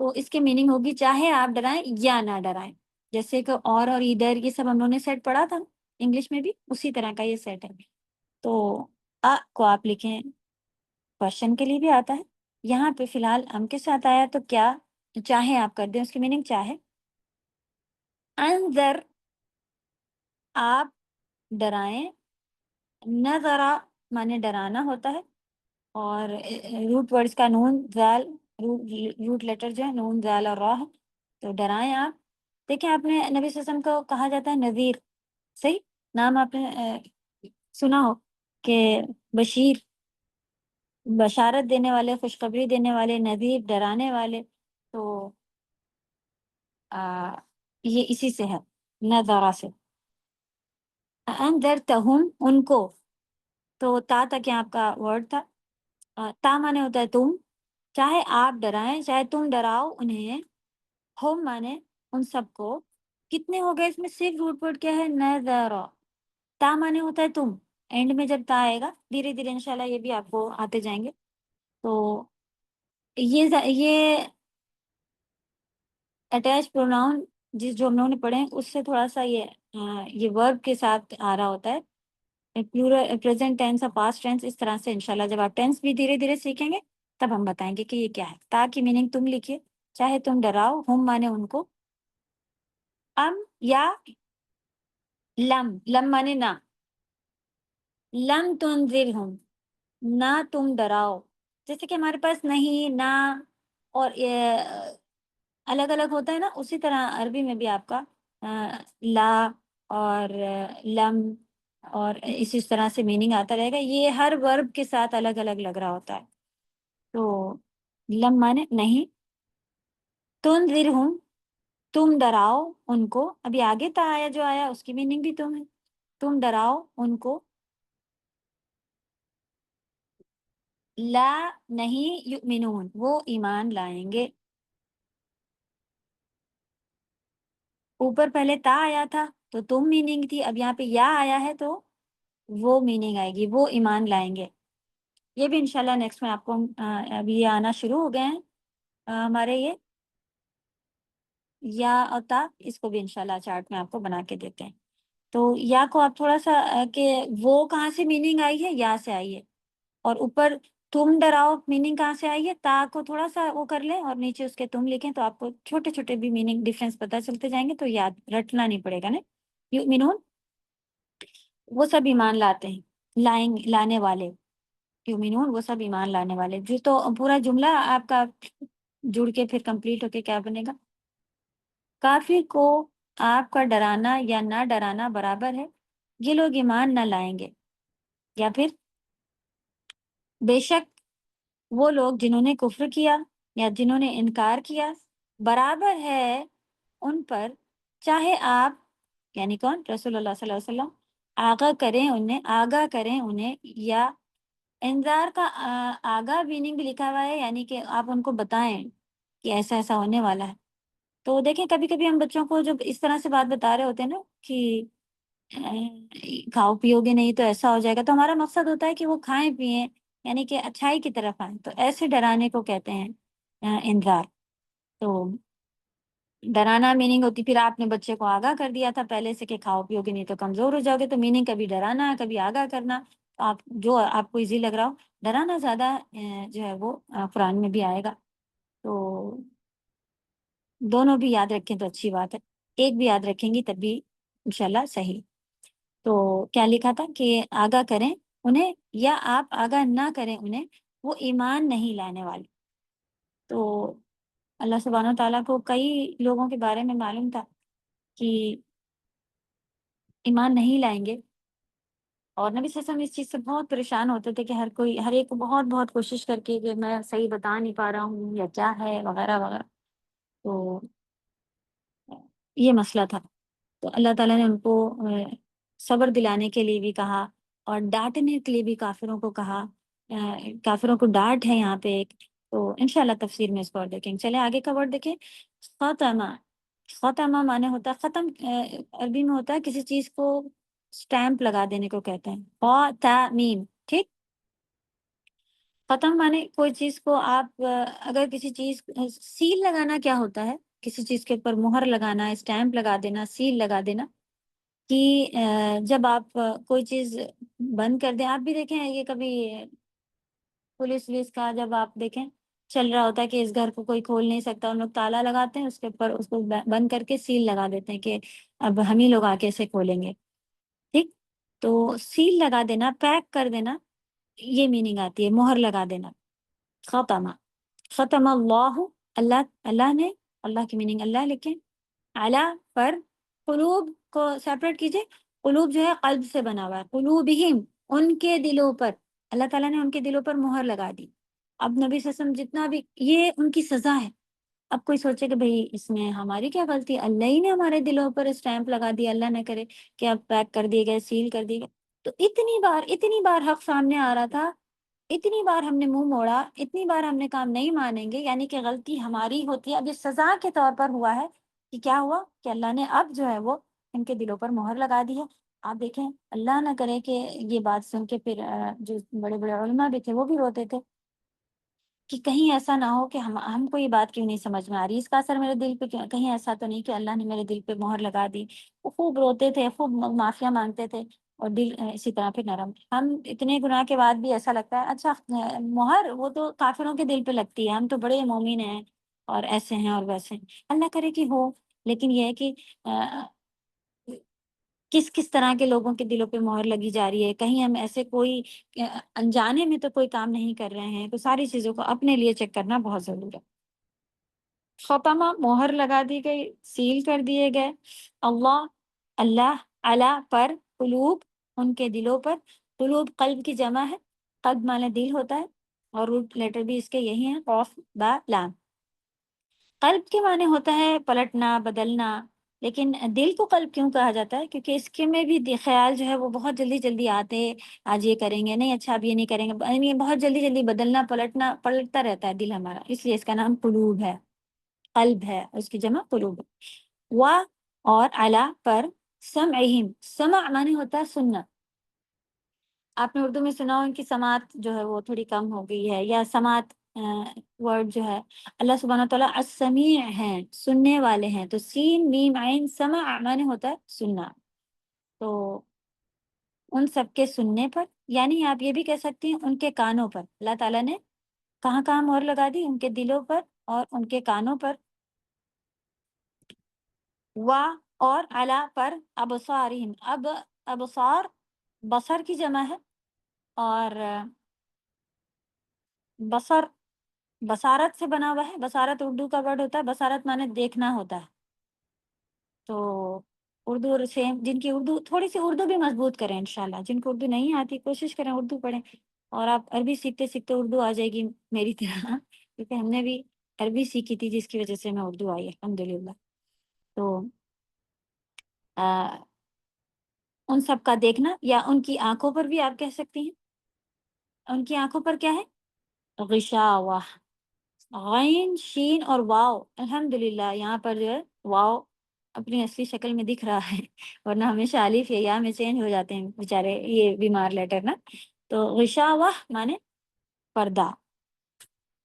تو اس کی میننگ ہوگی چاہے آپ ڈرائیں یا نہ ڈرائیں. جیسے کہ اور ادھر یہ سب ہم لوگوں نے سیٹ پڑھا تھا انگلش میں بھی، اسی طرح کا یہ سیٹ ہے. تو کو آپ لکھیں، کوشچن کے لیے بھی آتا ہے، یہاں پہ فی الحال ام کے ساتھ آیا تو کیا چاہے آپ کر دیں، اس کی میننگ چاہے. انذر آپ ڈرائیں، نذرا مانے ڈرانا ہوتا ہے، اور روٹ ورڈز کا نون زال، روٹ لیٹر جو ہے نون زال اور را ہے، تو ڈرائیں آپ. دیکھیں آپ نے نبی صلی اللہ علیہ وسلم کو کہا جاتا ہے نذیر، صحیح نام آپ نے سنا ہو کہ بشیر بشارت دینے والے، خوشخبری دینے والے، نذیر ڈرانے والے، تو یہ اسی سے ہے، نذرا سے. انذرتہم ان کو، تو تا تک آپ کا ورڈ تھا. تا مانے ہوتا ہے تم، چاہے آپ ڈرائیں چاہے تم ڈراؤ انہیں. ہم مانے ان سب کو. کتنے ہو گئے اس میں؟ صرف روٹ ورڈ کیا ہے؟ نذرا. تا مانے ہوتا ہے تم، اینڈ میں جب تا آئے گا دھیرے دھیرے انشاءاللہ یہ بھی آپ کو آتے جائیں گے. تو یہ اٹیچ پروناؤن جو ہم لوگوں نے پڑھے ہیں اس سے تھوڑا سا یہ ورب کے ساتھ آ رہا ہوتا ہے. پلورل، پریزنٹ ٹینس اور پاسٹ ٹینس، اس طرح سے انشاءاللہ جب آپ ٹینس بھی دھیرے دھیرے سیکھیں گے تب ہم بتائیں گے کہ یہ کیا ہے. تا کی میننگ تم لکھیے، چاہے تم ڈراؤ، ہم مانے ان کو، ام یا لم مانے نہ، لم تنذرہم نہ تم ڈراؤ. جیسے کہ ہمارے پاس نہیں، نہ اور الگ الگ ہوتا ہے نا، اسی طرح عربی میں بھی آپ کا لا اور لم اور اسی طرح سے میننگ آتا رہے گا. یہ ہر ورب کے ساتھ الگ الگ لگ رہا ہوتا ہے. تو لم مانے نہیں، تنذرہم تم ڈراؤ ان کو. ابھی آگے تا آیا جو آیا اس کی میننگ بھی تم ہے، تم ڈراؤ ان کو. لا نہیں، یؤمنون وہ ایمان لائیں گے. اوپر پہلے تا آیا تھا تو تم میننگ تھی، اب یہاں پہ یا آیا ہے تو وہ میننگ آئے گی، وہ ایمان لائیں گے. یہ بھی انشاءاللہ نیکسٹ میں آپ کو ابھی یہ آنا شروع ہو گئے ہیں ہمارے یہ یا اور تا، اس کو بھی انشاءاللہ چارٹ میں آپ کو بنا کے دیتے ہیں. تو یا کو آپ تھوڑا سا کہ وہ کہاں سے میننگ آئی ہے؟ یا سے آئی ہے. اور اوپر تم ڈراؤ میننگ کہاں سے آئی ہے؟ تا کو تھوڑا سا وہ کر لیں اور نیچے اس کے تم لکھیں تو آپ کو چھوٹے چھوٹے بھی میننگ ڈفرینس پتہ چلتے جائیں گے، تو یاد رٹنا نہیں پڑے گا نا. یؤمنون وہ سب ایمان لاتے ہیں، لانے والے. یؤمنون وہ سب ایمان لانے والے. جو تو پورا جملہ آپ کا جڑ کے پھر کمپلیٹ ہو کے کیا بنے گا؟ کافر کو آپ کا ڈرانا یا نہ ڈرانا برابر ہے، یہ لوگ ایمان نہ لائیں گے. یا پھر بے شک وہ لوگ جنہوں نے کفر کیا یا جنہوں نے انکار کیا، برابر ہے ان پر، چاہے آپ یعنی کون؟ رسول اللہ صلی اللہ علیہ وسلم آگاہ کریں انہیں یا انذار کا آگاہ میننگ بھی لکھا ہوا ہے، یعنی کہ آپ ان کو بتائیں کہ ایسا ایسا ہونے والا ہے. تو دیکھیں کبھی کبھی ہم بچوں کو جب اس طرح سے بات بتا رہے ہوتے ہیں نا کہ کھاؤ پیو گے نہیں تو ایسا ہو جائے گا، تو ہمارا مقصد ہوتا ہے کہ وہ کھائیں پئیں، یعنی کہ اچھائی کی طرف آئیں. تو ایسے ڈرانے کو کہتے ہیں انذار. تو ڈرانا میننگ ہوتی، پھر آپ نے بچے کو آگاہ کر دیا تھا پہلے سے کہ کھاؤ پیو گے نہیں تو کمزور ہو جاؤ گے، تو میننگ کبھی ڈرانا ہے کبھی آگاہ کرنا. آپ جو آپ کو ایزی لگ رہا ہو، ڈرانا زیادہ جو ہے وہ قرآن میں بھی آئے گا. تو دونوں بھی یاد رکھیں تو اچھی بات ہے، ایک بھی یاد رکھیں گی تب بھی انشاءاللہ صحیح. تو کیا لکھا تھا کہ آگاہ کریں انہیں یا آپ آگاہ نہ کریں انہیں، وہ ایمان نہیں لانے والے. تو اللہ سبحانہ و تعالیٰ کو کئی لوگوں کے بارے میں معلوم تھا کہ ایمان نہیں لائیں گے، اور نبی صلی اللہ علیہ وسلم اس چیز سے بہت پریشان ہوتے تھے کہ ہر ایک کو بہت بہت کوشش کر کے کہ میں صحیح بتا نہیں پا رہا ہوں یا کیا ہے وغیرہ وغیرہ. تو یہ مسئلہ تھا. تو اللہ تعالیٰ نے ان کو صبر دلانے کے لیے بھی کہا اور ڈانٹنے کے لیے بھی کافروں کو کہا. کافروں کو ڈانٹ ہے یہاں پہ ایک. تو انشاءاللہ تفسیر میں اس کو اور دیکھیں گے. چلے آگے کا ورڈ دیکھیں. خاتمہ. خاتمہ معنی ہوتا ہے ختم، عربی میں ہوتا ہے کسی چیز کو سٹیمپ لگا دینے کو کہتے ہیں. خاتمیم، ٹھیک. ختم معنی کوئی چیز کو آپ اگر کسی چیز سیل لگانا کیا ہوتا ہے؟ کسی چیز کے اوپر مہر لگانا، اسٹیمپ لگا دینا، سیل لگا دینا، کہ جب آپ کوئی چیز بند کر دیں، آپ بھی دیکھیں یہ کبھی پولیس ولیس کا جب آپ دیکھیں چل رہا ہوتا ہے کہ اس گھر کو کوئی کھول نہیں سکتا، ان لوگ تالا لگاتے ہیں، اس کے اوپر اس کو بند کر کے سیل لگا دیتے ہیں کہ اب ہم ہی لوگ آ کے اسے کھولیں گے، ٹھیک؟ تو سیل لگا دینا، پیک کر دینا، یہ میننگ آتی ہے مہر لگا دینا. ختم، ختم اللہ، اللہ نے، اللہ کی میننگ اللہ لکھیں، علی پر، قلوب کو سیپریٹ کیجئے، قلوب جو ہے قلب سے بنا ہوا ہے، قلوبہم ان کے دلوں پر، اللہ تعالیٰ نے ان کے دلوں پر مہر لگا دی. اب نبی صلی اللہ علیہ وسلم جتنا بھی، یہ ان کی سزا ہے. اب کوئی سوچے کہ بھئی اس میں ہماری کیا غلطی، اللہ ہی نے ہمارے دلوں پر اسٹیمپ لگا دی، اللہ نہ کرے کہ اب پیک کر دیے گئے، سیل کر دیے گئے. تو اتنی بار حق سامنے آ رہا تھا، اتنی بار ہم نے منہ موڑا، اتنی بار ہم نے کام نہیں مانیں گے، یعنی کہ غلطی ہماری ہوتی ہے. اب یہ سزا کے طور پر ہوا ہے کہ کیا ہوا کہ اللہ نے اب جو ہے وہ ان کے دلوں پر مہر لگا دی ہے. آپ دیکھیں اللہ نہ کرے کہ یہ بات سن کے پھر جو بڑے بڑے علماء بھی تھے وہ بھی روتے تھے کہ کہیں ایسا نہ ہو کہ ہم کو یہ بات کیوں نہیں سمجھ میں آ رہی، اس کا اثر میرے دل پہ کہیں ایسا تو نہیں کہ اللہ نے میرے دل پہ مہر لگا دی. وہ خوب روتے تھے، خوب معافیا مانگتے تھے، اور دل اسی طرح پہ نرم. ہم اتنے گناہ کے بعد بھی ایسا لگتا ہے اچھا مہر وہ تو کافروں کے دل پہ لگتی ہے، ہم تو بڑے مومن ہیں اور ایسے ہیں اور ویسے ہیں. اللہ کرے کہ ہو، لیکن یہ ہے کہ کس کس طرح کے لوگوں کے دلوں پہ مہر لگی جا رہی ہے، کہیں ہم ایسے کوئی انجانے میں تو کوئی کام نہیں کر رہے ہیں. تو ساری چیزوں کو اپنے لیے چیک کرنا بہت ضروری ہے. ختمہ مہر لگا دی گئی، سیل کر دیے گئے. اللہ، اللہ، علی پر، قلوب ان کے دلوں پر. قلوب قلب کی جمع ہے، قلب معنی دل ہوتا ہے، اور روٹ لیٹر بھی اس کے یہی ہیں، قاف با لام. قلب کے معنی ہوتا ہے پلٹنا، بدلنا. لیکن دل کو قلب کیوں کہا جاتا ہے؟ کیونکہ اس کے میں بھی خیال جو ہے وہ بہت جلدی جلدی آتے، آج یہ کریں گے نہیں، اچھا اب یہ نہیں کریں گے، یعنی بہت جلدی جلدی بدلنا پلٹنا پلٹتا رہتا ہے دل ہمارا، اس لیے اس کا نام قلوب ہے، قلب ہے، اس کی جمع قلوب. و اور علا پر، سمعہم، سمع معنی ہوتا ہے سننا. آپ نے اردو میں سنا ہو کہ سماعت جو ہے وہ تھوڑی کم ہو گئی ہے، یا سماعت ورڈ جو ہے، اللہ سبحانہ تعالیٰ السمیع ہیں، سننے والے ہیں. تو سین میم عین سمع معنی ہوتا ہے سننا. تو ان سب کے سننے پر، یعنی آپ یہ بھی کہہ سکتی ہیں ان کے کانوں پر. اللہ تعالیٰ نے کہاں کہاں مہر لگا دی؟ ان کے دلوں پر اور ان کے کانوں پر. و اور علا پر، ابصارہم، اب ابصار بصر کی جمع ہے، اور بصر بصارت سے بنا ہوا ہے. بصارت اردو کا ورڈ ہوتا ہے، بصارت معنی دیکھنا ہوتا ہے. تو اردو اور سیم، جن کی اردو تھوڑی سی اردو بھی مضبوط کریں انشاءاللہ، جن کو اردو نہیں آتی کوشش کریں اردو پڑھیں، اور آپ عربی سیکھتے سیکھتے اردو آ جائے گی میری طرح، کیونکہ ہم نے بھی عربی سیکھی تھی جس کی وجہ سے میں اردو آئی الحمدللہ. تو ان سب کا دیکھنا، یا ان کی آنکھوں پر بھی آپ کہہ سکتی ہیں. ان کی آنکھوں پر کیا ہے؟ غشاوہ، غین شین اور واو. الحمدللہ یہاں پر جو ہے واو اپنی اصلی شکل میں دکھ رہا ہے، ورنہ ہمیشہ الف یا یا میں چینج ہو جاتے ہیں بیچارے یہ بیمار لیٹر نا. تو غشاوہ مانے پردہ.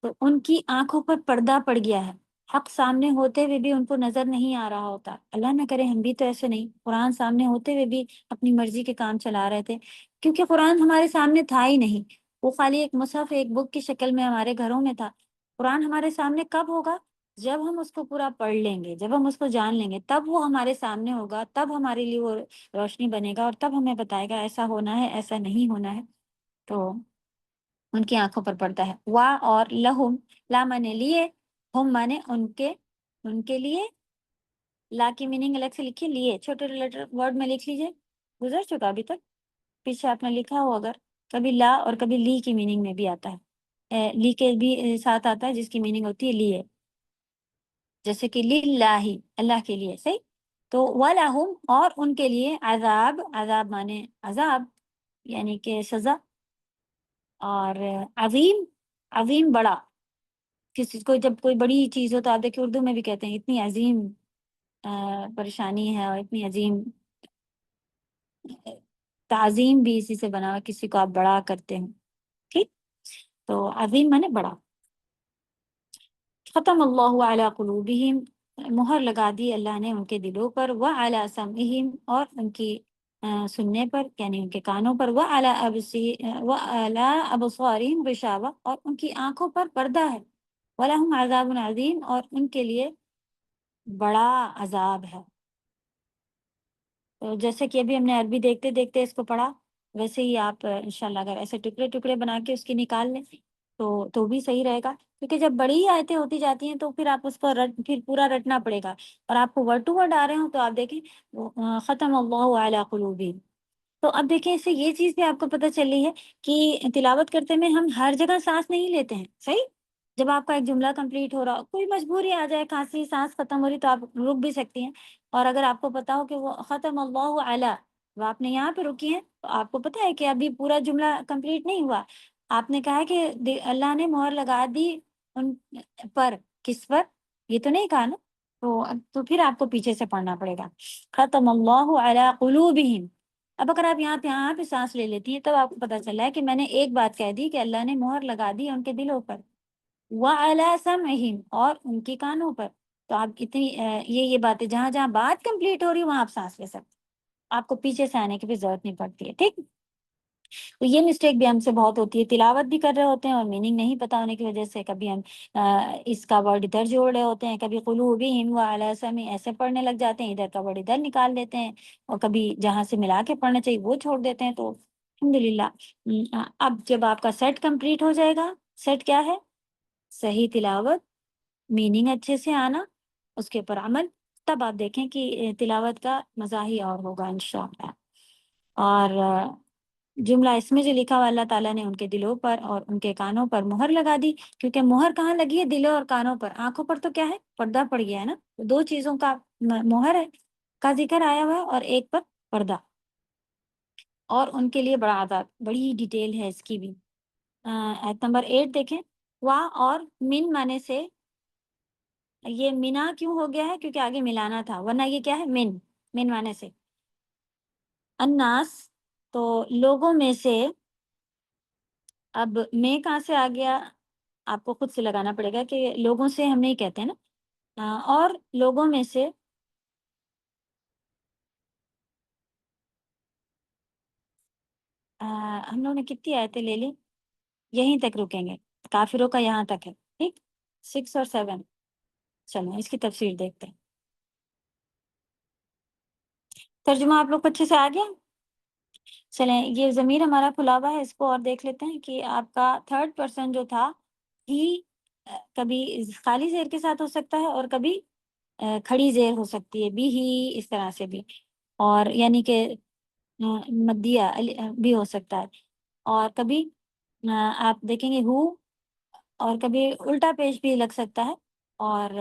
تو ان کی آنکھوں پر پردہ پڑ گیا ہے، حق سامنے ہوتے ہوئے بھی ان کو نظر نہیں آ رہا ہوتا. اللہ نہ کرے ہم بھی تو ایسے نہیں، قرآن سامنے ہوتے ہوئے بھی اپنی مرضی کے کام چلا رہے تھے، کیونکہ قرآن ہمارے سامنے تھا ہی نہیں. وہ خالی ایک مصحف، ایک بک کی شکل میں ہمارے گھروں میں تھا. قرآن ہمارے سامنے کب ہوگا؟ جب ہم اس کو پورا پڑھ لیں گے، جب ہم اس کو جان لیں گے، تب وہ ہمارے سامنے ہوگا، تب ہمارے لیے وہ روشنی بنے گا، اور تب ہمیں بتائے گا ایسا ہونا ہے، ایسا نہیں ہونا ہے. تو ان کی آنکھوں پر پڑتا ہے. وا اور لہم، لا مانے لیے، ہم مانے ان کے لیے. لا کی میننگ الگ سے لکھیے، لیے چھوٹے لیٹر ورڈ میں لکھ لیجیے، گزر چکا ابھی تک، پیچھے آپ نے لکھا ہو اگر. کبھی لا اور کبھی لی کی میننگ میں بھی آتا ہے، لی کے بھی ساتھ آتا ہے جس کی میننگ ہوتی ہے لیے، جیسے کہ للہ، اللہ کے لیے. صحیح. تو وَلَهُمْ اور ان کے لیے، عذاب، عذاب مانے عذاب یعنی کہ سزا. اور عظیم، عظیم بڑا. کسی کو جب کوئی بڑی چیز ہو تو آپ دیکھیں اردو میں بھی کہتے ہیں اتنی عظیم پریشانی ہے، اور اتنی عظیم تعظیم بھی اسی سے بنا ہوا، کسی کو آپ بڑا کرتے ہیں. ٹھیک. تو عظیم مانے بڑا. ختم اللہ علی قلوبہم، مہر لگا دی اللہ نے ان کے دلوں پر، وعلی سمعہم، اور ان کی سننے پر یعنی ان کے کانوں پر، وعلی ابصارہم غشاوہ، اور ان کی آنکھوں پر پردہ ہے، وَلَهُمْ عَذَابٌ عَظِيمٌ، اور ان کے لیے بڑا عذاب ہے۔ تو جیسے کہ ابھی ہم نے عربی دیکھتے دیکھتے اس کو پڑھا، ویسے ہی آپ انشاءاللہ اگر ایسے ٹکڑے ٹکڑے بنا کے اس کی نکال لیں تو بھی صحیح رہے گا، کیونکہ جب بڑی آیتیں ہوتی جاتی ہیں تو پھر آپ اس کو پھر پورا رٹنا پڑے گا، اور آپ کو ورڈ ٹو ورڈ آ رہے ہوں تو آپ دیکھیں ختم اللہ علی قلوبہم۔ تو اب دیکھیں اس سے یہ چیز بھی آپ کو پتہ چل رہی ہے کہ تلاوت کرتے میں ہم ہر جگہ سانس نہیں لیتے ہیں، صحیح؟ جب آپ کا ایک جملہ کمپلیٹ ہو رہا، کوئی مجبوری آ جائے، کھانسی، سانس ختم ہو رہی، تو آپ رک بھی سکتی ہیں، اور اگر آپ کو پتا ہو کہ وہ ختم اللہ علی، وہ آپ نے یہاں پہ رکی ہیں، تو آپ کو پتا ہے کہ ابھی پورا جملہ کمپلیٹ نہیں ہوا، آپ نے کہا کہ اللہ نے مہر لگا دی ان پر، کس پر؟ یہ تو نہیں کہا نا، تو پھر آپ کو پیچھے سے پڑھنا پڑے گا، ختم اللہ علی قلوبہم۔ اب اگر آپ یہاں پہ سانس لے لیتی ہیں، تب آپ کو پتا چلا ہے کہ میں نے ایک بات کہہ دی کہ اللہ نے مہر لگا دی ان کے دلوں پر، وَعَلَىٰ سَمْعِهِمْ، اور ان کے کانوں پر، تو آپ اتنی یہ باتیں جہاں جہاں بات کمپلیٹ ہو رہی ہے وہاں آپ سانس لے سکتے، آپ کو پیچھے سے آنے کی بھی ضرورت نہیں پڑتی ہے، ٹھیک؟ تو یہ مسٹیک بھی ہم سے بہت ہوتی ہے، تلاوت بھی کر رہے ہوتے ہیں اور میننگ نہیں پتا ہونے کی وجہ سے کبھی ہم اس کا ورڈ ادھر جوڑ رہے ہوتے ہیں، کبھی قلوبہم وعلی سمع ایسے پڑھنے لگ جاتے ہیں، ادھر کا ورڈ ادھر نکال دیتے ہیں، اور کبھی جہاں سے ملا کے پڑھنا چاہیے وہ چھوڑ دیتے ہیں۔ تو الحمدللہ اب جب آپ کا سیٹ کمپلیٹ ہو جائے گا، سیٹ کیا ہے؟ صحیح تلاوت، میننگ اچھے سے آنا، اس کے اوپر عمل، تب آپ دیکھیں کہ تلاوت کا مزہ ہی اور ہوگا انشاءاللہ۔ اور جملہ اس میں جو لکھا ہوا اللہ تعالیٰ نے ان کے دلوں پر اور ان کے کانوں پر مہر لگا دی، کیونکہ مہر کہاں لگی ہے؟ دلوں اور کانوں پر، آنکھوں پر تو کیا ہے؟ پردہ پڑ گیا ہے نا، دو چیزوں کا مہر ہے کا ذکر آیا ہوا ہے، اور ایک پر پردہ، اور ان کے لیے بڑا عذاب، بڑی ڈیٹیل ہے اس کی بھی۔ آیت نمبر 8 دیکھیں، وا اور من مانے سے، یہ منا کیوں ہو گیا ہے؟ کیونکہ آگے ملانا تھا، ورنہ یہ کیا ہے؟ من مانے سے الناس، تو لوگوں میں سے، اب میں کہاں سے آ گیا؟ آپ کو خود سے لگانا پڑے گا کہ لوگوں سے ہم نہیں کہتے ہیں نا، اور لوگوں میں سے، ہم لوگوں نے کتنی آیتیں لے لی؟ یہیں تک رکیں گے، کافروں کا یہاں تک ہے، ٹھیک، 6 اور 7، چلیں اس کی تفسیر دیکھتے ہیں۔ ترجمہ آپ لوگ کو اچھے سے آ گیا؟ چلیں یہ ضمیر ہمارا کھلا ہوا ہے، اس کو اور دیکھ لیتے ہیں کہ آپ کا تھرڈ پرسن جو تھا، ہی کبھی خالی زیر کے ساتھ ہو سکتا ہے، اور کبھی کھڑی زیر ہو سکتی ہے، بھی ہی اس طرح سے بھی، اور یعنی کہ مدیہ بھی ہو سکتا ہے، اور کبھی آپ دیکھیں گے ہو، اور کبھی الٹا پیش بھی لگ سکتا ہے، اور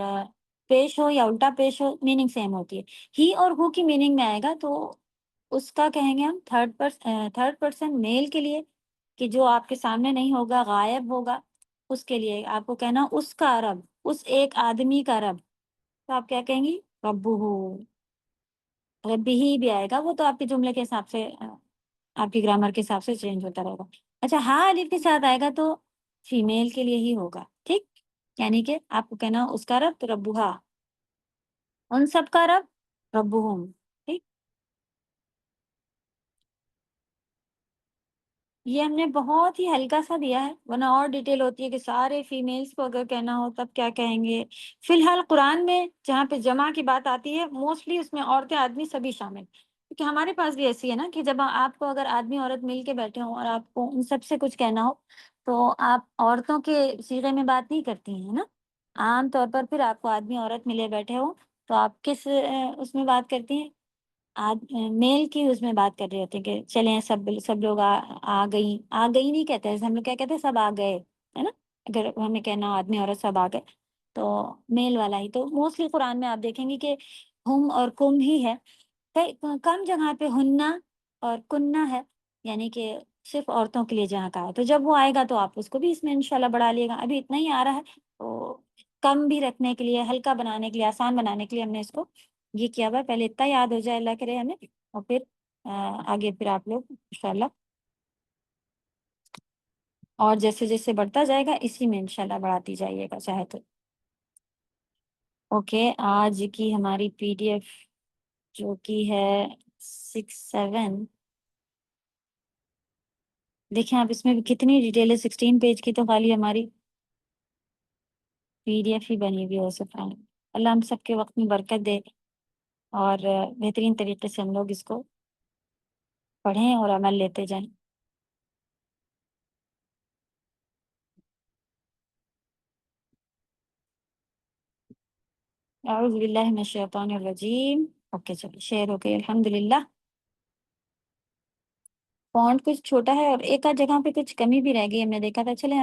پیش ہو یا الٹا پیش ہو میننگ سیم ہوتی ہے، ہی اور ہو کی میننگ میں آئے گا تو اس کا کہیں گے ہم تھرڈ پرسن میل کے لیے، کہ جو آپ کے سامنے نہیں ہوگا، غائب ہوگا، اس کے لیے آپ کو کہنا اس کا رب، اس ایک آدمی کا رب، تو آپ کیا کہیں گی؟ ربہ، ربی ہی بھی آئے گا، وہ تو آپ کے جملے کے حساب سے آپ کی گرامر کے حساب سے چینج ہوتا رہے گا۔ اچھا ہاں الف کے ساتھ آئے گا تو فیمیل کے لیے ہی ہوگا، ٹھیک، یعنی کہ آپ کو کہنا اس کا رب تو ربوہا، ان سب کا رب ربہم، ٹھیک۔ یہ ہم نے بہت ہی ہلکا سا دیا ہے، ورنہ اور ڈیٹیل ہوتی ہے کہ سارے فیمیلز کو اگر کہنا ہو تب کیا کہیں گے۔ فی الحال قرآن میں جہاں پہ جمع کی بات آتی ہے موسٹلی اس میں عورتیں آدمی سبھی شامل، کیونکہ ہمارے پاس بھی ایسی ہے نا کہ جب آپ کو اگر آدمی عورت مل کے بیٹھے ہوں اور آپ کو ان سب سے کچھ کہنا ہو تو آپ عورتوں کے صیغے میں بات نہیں کرتی ہیں نا، عام طور پر پھر آپ کو آدمی عورت ملے بیٹھے ہوں تو آپ کس اس میں بات کرتی ہیں؟ میل کی اس میں بات کر رہے ہوتے ہیں کہ چلیں سب لوگ آ گئی نہیں کہتے، ہم لوگ کیا کہتے ہیں؟ سب آ گئے، ہے نا، اگر ہمیں کہنا ہو آدمی عورت سب آ گئے تو میل والا ہی، تو موسٹلی قرآن میں آپ دیکھیں گے کہ ہم اور کم ہی ہے، کم جگہ پہ ہننا اور کننا ہے، یعنی کہ صرف عورتوں کے لیے جہاں کا ہے، تو جب وہ آئے گا تو آپ اس کو بھی اس میں انشاءاللہ بڑھا لیے گا، ابھی اتنا ہی آ رہا ہے تو کم بھی رکھنے کے لیے، ہلکا بنانے کے لیے، آسان بنانے کے لیے ہم نے اس کو یہ کیا ہوا ہے، پہلے اتنا یاد ہو جائے اللہ کرے ہمیں، اور پھر آگے پھر آپ لوگ انشاءاللہ، اور جیسے جیسے بڑھتا جائے گا اسی میں انشاءاللہ بڑھاتی جائیے گا چاہے تو۔ اوکے، آج کی ہماری پی ڈی ایف جو کی ہے 6-7، دیکھیں آپ اس میں بھی کتنی ڈیٹیل ہے، 16 پیج کی تو خالی ہماری پی ڈی ایف ہی بنی ہوئی ہے۔ سبحان اللہ، ہم سب کے وقت میں برکت دے اور بہترین طریقے سے ہم لوگ اس کو پڑھیں اور عمل لیتے جائیں۔ اعوذ باللہ من الشیطان الرجیم۔ اوکے چلیے، شیئر ہو گئی الحمدللہ۔ فونٹ کچھ چھوٹا ہے اور ایک آدھ جگہ پہ کچھ کمی بھی رہ گئی، ہم نے دیکھا تھا۔ چلیں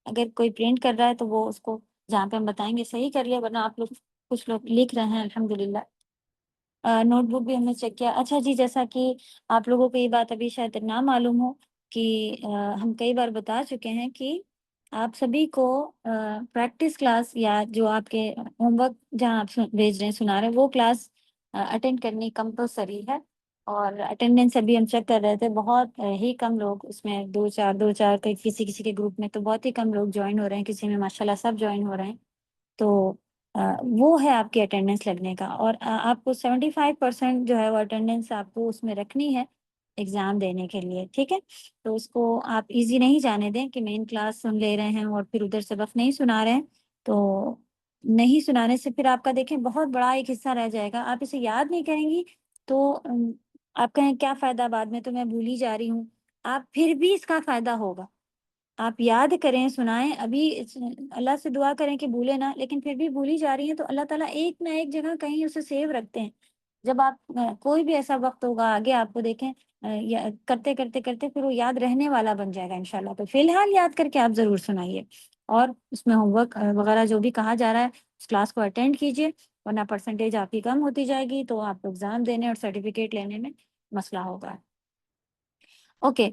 اگر کوئی پرنٹ کر رہا ہے تو وہ اس کو جہاں پہ ہم بتائیں گے صحیح کر لیا، ورنہ آپ لوگ کچھ لوگ لکھ رہے ہیں الحمدللہ۔ نوٹ بک بھی ہم نے چیک کیا۔ اچھا جی، جیسا کہ آپ لوگوں کو یہ بات ابھی شاید نہ معلوم ہو کہ ہم کئی بار بتا چکے ہیں کہ آپ سبھی کو پریکٹس کلاس یا جو آپ کے ہوم ورک جہاں آپ بھیج رہے ہیں سنا رہے ہیں وہ کلاس اٹینڈ کرنی کمپلسری ہے۔ اور اٹینڈنس ابھی ہم چیک کر رہے تھے، بہت ہی کم لوگ اس میں، دو چار کسی کسی کے گروپ میں تو بہت ہی کم لوگ جوائن ہو رہے ہیں، کسی میں ماشاءاللہ سب جوائن ہو رہے ہیں۔ تو وہ ہے آپ کی اٹینڈنس لگنے کا، اور آپ کو 75% جو ہے وہ اٹینڈنس آپ کو اس میں رکھنی ہے ایگزام دینے کے لیے، ٹھیک ہے؟ تو اس کو آپ ایزی نہیں جانے دیں کہ مین کلاس سن لے رہے ہیں اور پھر ادھر سبق نہیں سنا رہے ہیں، تو نہیں سنانے سے پھر آپ کا دیکھیں بہت بڑا ایک حصہ رہ جائے گا، آپ اسے یاد نہیں کریں گی تو آپ کہیں کیا فائدہ، بعد میں تو میں بھولی جا رہی ہوں۔ آپ پھر بھی اس کا فائدہ ہوگا، آپ یاد کریں، سنائیں، ابھی اللہ سے دعا کریں کہ بھولے نہ، لیکن پھر بھی بھولی جا رہی ہیں تو اللہ تعالیٰ ایک نہ ایک جگہ کہیں اسے سیو رکھتے ہیں۔ جب آپ کوئی بھی ایسا وقت ہوگا آگے آپ کو دیکھیں کرتے کرتے کرتے پھر وہ یاد رہنے والا بن جائے گا انشاءاللہ۔ تو فی الحال یاد کر کے آپ ضرور سنائیے، اور اس میں ہوم ورک وغیرہ جو بھی کہا جا رہا ہے اس کلاس کو اٹینڈ کیجیے، ورنہ پرسنٹیج آپ کی کم ہوتی جائے گی تو آپ کو ایگزام دینے اور سرٹیفکیٹ لینے میں مسئلہ ہوگا۔ اوکے،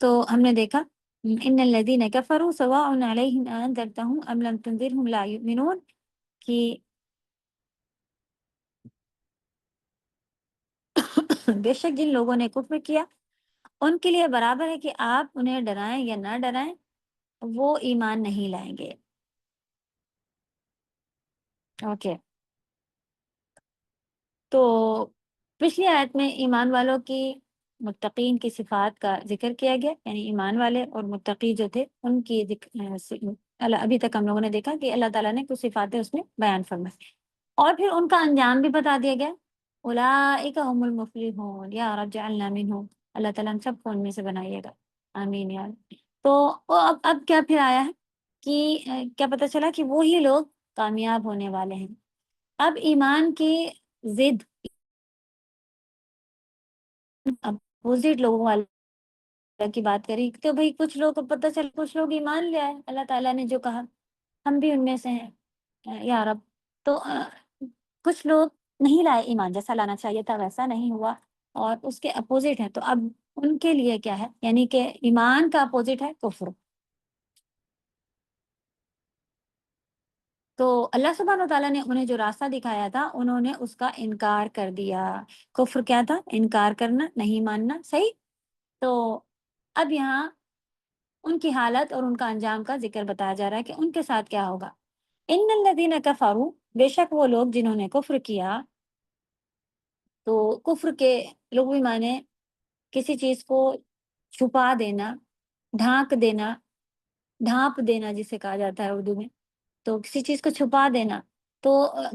تو ہم نے دیکھا ان الذین کفروا سواء علیہم انذرتہم ام لم تنذرہم لا یؤمنون، کہ بے شک جن لوگوں نے کفر کیا ان کے لیے برابر ہے کہ آپ انہیں ڈرائیں یا نہ ڈرائیں، وہ ایمان نہیں لائیں گے۔ اوکے، تو پچھلی آیت میں ایمان والوں کی، متقین کی صفات کا ذکر کیا گیا، یعنی ایمان والے اور متقی جو تھے ان کی ابھی تک ہم لوگوں نے دیکھا کہ اللہ تعالیٰ نے کچھ صفاتیں اس میں بیان فرمائی، اور پھر ان کا انجام بھی بتا دیا گیا۔ اولئک هم المفلحون یا رب جعلنا منهم، اللہ تعالیٰ ہم سب کو ان میں سے بنائیے گا، آمین یا رب۔ تو وہ اب کیا پھر آیا ہے کہ کیا پتہ چلا کہ وہی لوگ کامیاب ہونے والے ہیں۔ اب ایمان کی ضد اپوزٹ لوگوں والا کی بات کری تو بھئی کچھ لوگ کو پتہ چل، کچھ لوگ ایمان لے آئے، اللہ تعالیٰ نے جو کہا ہم بھی ان میں سے ہیں یا رب۔ تو کچھ لوگ نہیں لائے ایمان، جیسا لانا چاہیے تھا ویسا نہیں ہوا، اور اس کے اپوزٹ ہیں، تو اب ان کے لیے کیا ہے، یعنی کہ ایمان کا اپوزٹ ہے کفر۔ تو اللہ سبحانہ وتعالیٰ نے انہیں جو راستہ دکھایا تھا انہوں نے اس کا انکار کر دیا۔ کفر کیا تھا؟ انکار کرنا، نہیں ماننا، صحیح؟ تو اب یہاں ان کی حالت اور ان کا انجام کا ذکر بتایا جا رہا ہے کہ ان کے ساتھ کیا ہوگا۔ ان الذین کفروا، بے شک وہ لوگ جنہوں نے کفر کیا، تو کفر کے لغوی معنی کسی چیز کو چھپا دینا، ڈھانک دینا، ڈھانپ دینا جسے کہا جاتا ہے اردو میں، تو کسی چیز کو چھپا دینا۔ تو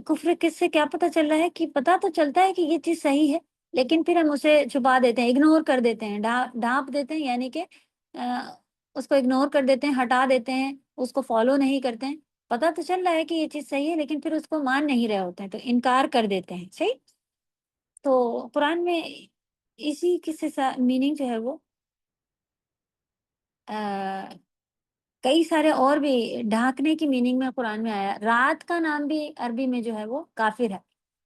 کفر کس سے کیا پتہ چل رہا ہے کہ پتہ تو چلتا ہے کہ یہ چیز صحیح ہے، لیکن پھر ہم اسے چھپا دیتے ہیں، اگنور کر دیتے ہیں، ڈھانپ دیتے ہیں، یعنی کہ اس کو اگنور کر دیتے ہیں، ہٹا دیتے ہیں، اس کو فالو نہیں کرتے ہیں۔ پتہ تو چل رہا ہے کہ یہ چیز صحیح ہے لیکن پھر اس کو مان نہیں رہے ہوتے ہیں، تو انکار کر دیتے ہیں، صحیح؟ تو قرآن میں اسی کی میننگ جو ہے وہ کئی سارے اور بھی ڈھانکنے کی میننگ میں قرآن میں آیا۔ رات کا نام بھی عربی میں جو ہے وہ کافر ہے،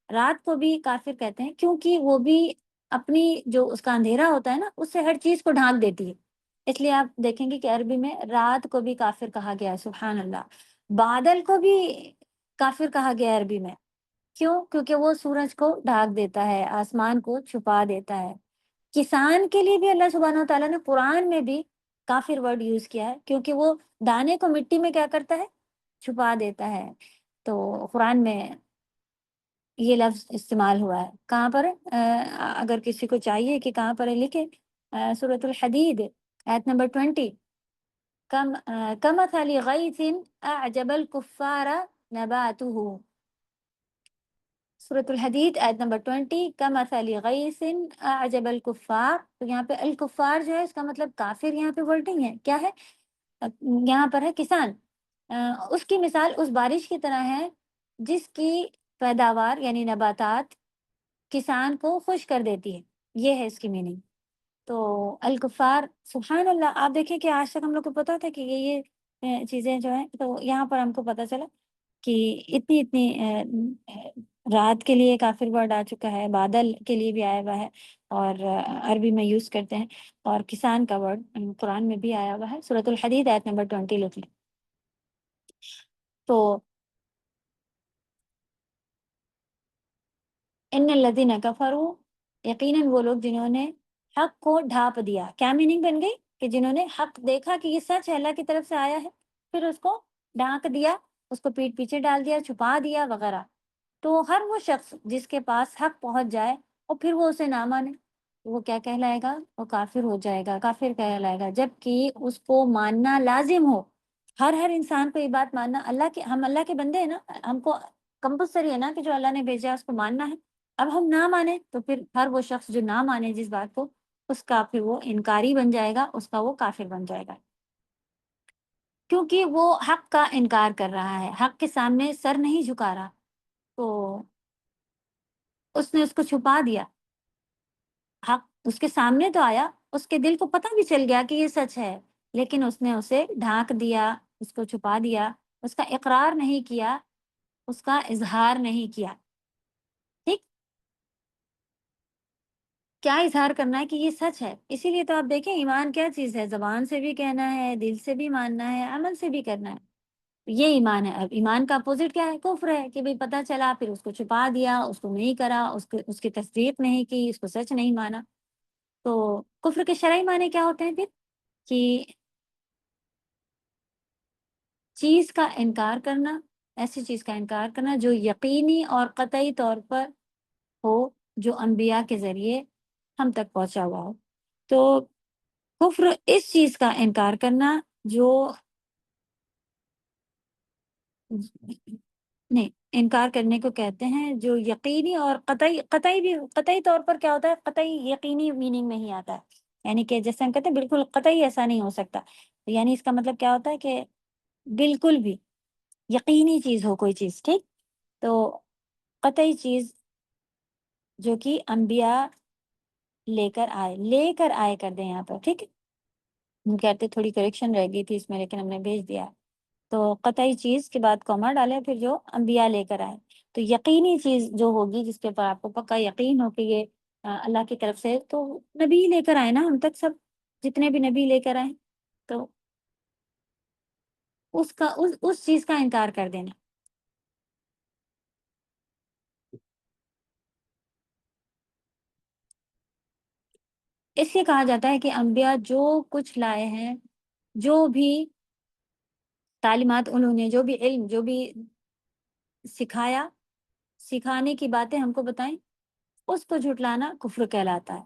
رات کو بھی کافر کہتے ہیں کیونکہ وہ بھی اپنی جو اس کا اندھیرا ہوتا ہے نا اس سے ہر چیز کو ڈھانک دیتی ہے، اس لیے آپ دیکھیں گے کہ عربی میں رات کو بھی کافر کہا گیا ہے، سبحان اللہ۔ بادل کو بھی کافر کہا گیا ہے عربی میں، کیوں؟ کیونکہ وہ سورج کو ڈھانک دیتا ہے، آسمان کو چھپا دیتا ہے۔ کسان کے لیے بھی اللہ سبحانہ تعالیٰ نے قرآن میں بھی کافر ورڈ یوز کیا ہے، کیونکہ وہ دانے کو مٹی میں کیا کرتا ہے؟ چھپا دیتا ہے۔ تو قرآن میں یہ لفظ استعمال ہوا ہے. کہاں پر ہے؟ اگر کسی کو چاہیے کہ کہاں پر ہے لکھے. سورۃ الحدید آیت نمبر 20. کمثل غیث اعجب الکفار نباتہ. سورۃ الحدید آیت نمبر 20. کمثل غیث اعجب الکفار. تو یہاں پہ الکفار جو ہے اس کا مطلب کافر یہاں پہ ورڈنگ ہے. کیا ہے یہاں پر ہے کسان. اس کی مثال اس بارش کی طرح ہے جس کی پیداوار یعنی نباتات کسان کو خوش کر دیتی ہے. یہ ہے اس کی میننگ. تو الکفار سبحان اللہ. آپ دیکھیں کہ آج تک ہم لوگ کو پتا تھا کہ یہ چیزیں جو ہیں، تو یہاں پر ہم کو پتا چلا کہ اتنی رات کے لیے کافر ورڈ آ چکا ہے، بادل کے لیے بھی آیا ہوا ہے اور عربی میں یوز کرتے ہیں، اور کسان کا ورڈ قرآن میں بھی آیا ہوا ہے. سورۃ الحدید آیت نمبر 20 لکھ لیں. تو ان الذین کفروا، یقیناً وہ لوگ جنہوں نے حق کو ڈھانپ دیا. کیا میننگ بن گئی؟ کہ جنہوں نے حق دیکھا کہ یہ سچ ہے، اللہ کی طرف سے آیا ہے، پھر اس کو ڈھانک دیا، اس کو پیٹ پیچھے ڈال دیا، چھپا دیا وغیرہ. تو ہر وہ شخص جس کے پاس حق پہنچ جائے اور پھر وہ اسے نہ مانے، وہ کیا کہلائے گا؟ وہ کافر ہو جائے گا، کافر کہلائے گا، جبکہ اس کو ماننا لازم ہو. ہر انسان کو یہ بات ماننا، ہم اللہ کے بندے ہیں نا، ہم کو کمپلسری ہے نا کہ جو اللہ نے بھیجا اس کو ماننا ہے. اب ہم نہ مانیں تو پھر ہر وہ شخص جو نہ مانے جس بات کو، اس کا پھر وہ انکاری بن جائے گا، اس کا وہ کافر بن جائے گا، کیونکہ وہ حق کا انکار کر رہا ہے، حق کے سامنے سر نہیں جھکا رہا. تو اس نے اس کو چھپا دیا. حق اس کے سامنے تو آیا، اس کے دل کو پتہ بھی چل گیا کہ یہ سچ ہے، لیکن اس نے اسے ڈھانک دیا، اس کو چھپا دیا، اس کا اقرار نہیں کیا، اس کا اظہار نہیں کیا. ٹھیک، کیا اظہار کرنا ہے کہ یہ سچ ہے. اسی لیے تو آپ دیکھیں ایمان کیا چیز ہے، زبان سے بھی کہنا ہے، دل سے بھی ماننا ہے، عمل سے بھی کرنا ہے. یہ ایمان ہے. اب ایمان کا اپوزٹ کیا ہے؟ کفر ہے، کہ بھئی پتہ چلا پھر اس کو چھپا دیا، اس کو نہیں کرا، اس کی تصدیق نہیں کی، اس کو سچ نہیں مانا. تو کفر کے شرعی معنی کیا ہوتے ہیں پھر؟ کہ چیز کا انکار کرنا، ایسی چیز کا انکار کرنا جو یقینی اور قطعی طور پر ہو، جو انبیاء کے ذریعے ہم تک پہنچا ہوا ہو. تو کفر اس چیز کا انکار کرنا جو نہیں، انکار کرنے کو کہتے ہیں جو یقینی اور قطعی بھی. قطعی طور پر کیا ہوتا ہے؟ قطعی یقینی میننگ میں ہی آتا ہے، یعنی کہ جیسے ہم کہتے ہیں بالکل قطعی ایسا نہیں ہو سکتا. یعنی اس کا مطلب کیا ہوتا ہے کہ بالکل بھی یقینی چیز ہو کوئی چیز. ٹھیک، تو قطعی چیز جو کہ انبیاء لے کر آئے کر دیں یہاں پر. ٹھیک ہے، ہم کہتے تھوڑی کریکشن رہ گئی تھی اس میں، لیکن ہم نے بھیج دیا. تو قطعی چیز کے بعد کوما ڈالے، پھر جو انبیاء لے کر آئے. تو یقینی چیز جو ہوگی جس کے اوپر آپ کو پکا یقین ہو کہ یہ اللہ کی طرف سے، تو نبی لے کر آئے نا ہم تک، سب جتنے بھی نبی لے کر آئے. تو اس چیز کا انکار کر دینا. اس لیے کہا جاتا ہے کہ انبیاء جو کچھ لائے ہیں، جو بھی تعلیمات انہوں نے، جو بھی علم، جو بھی سکھایا، سکھانے کی باتیں ہم کو بتائیں، اس کو جھٹلانا کفر کہلاتا ہے.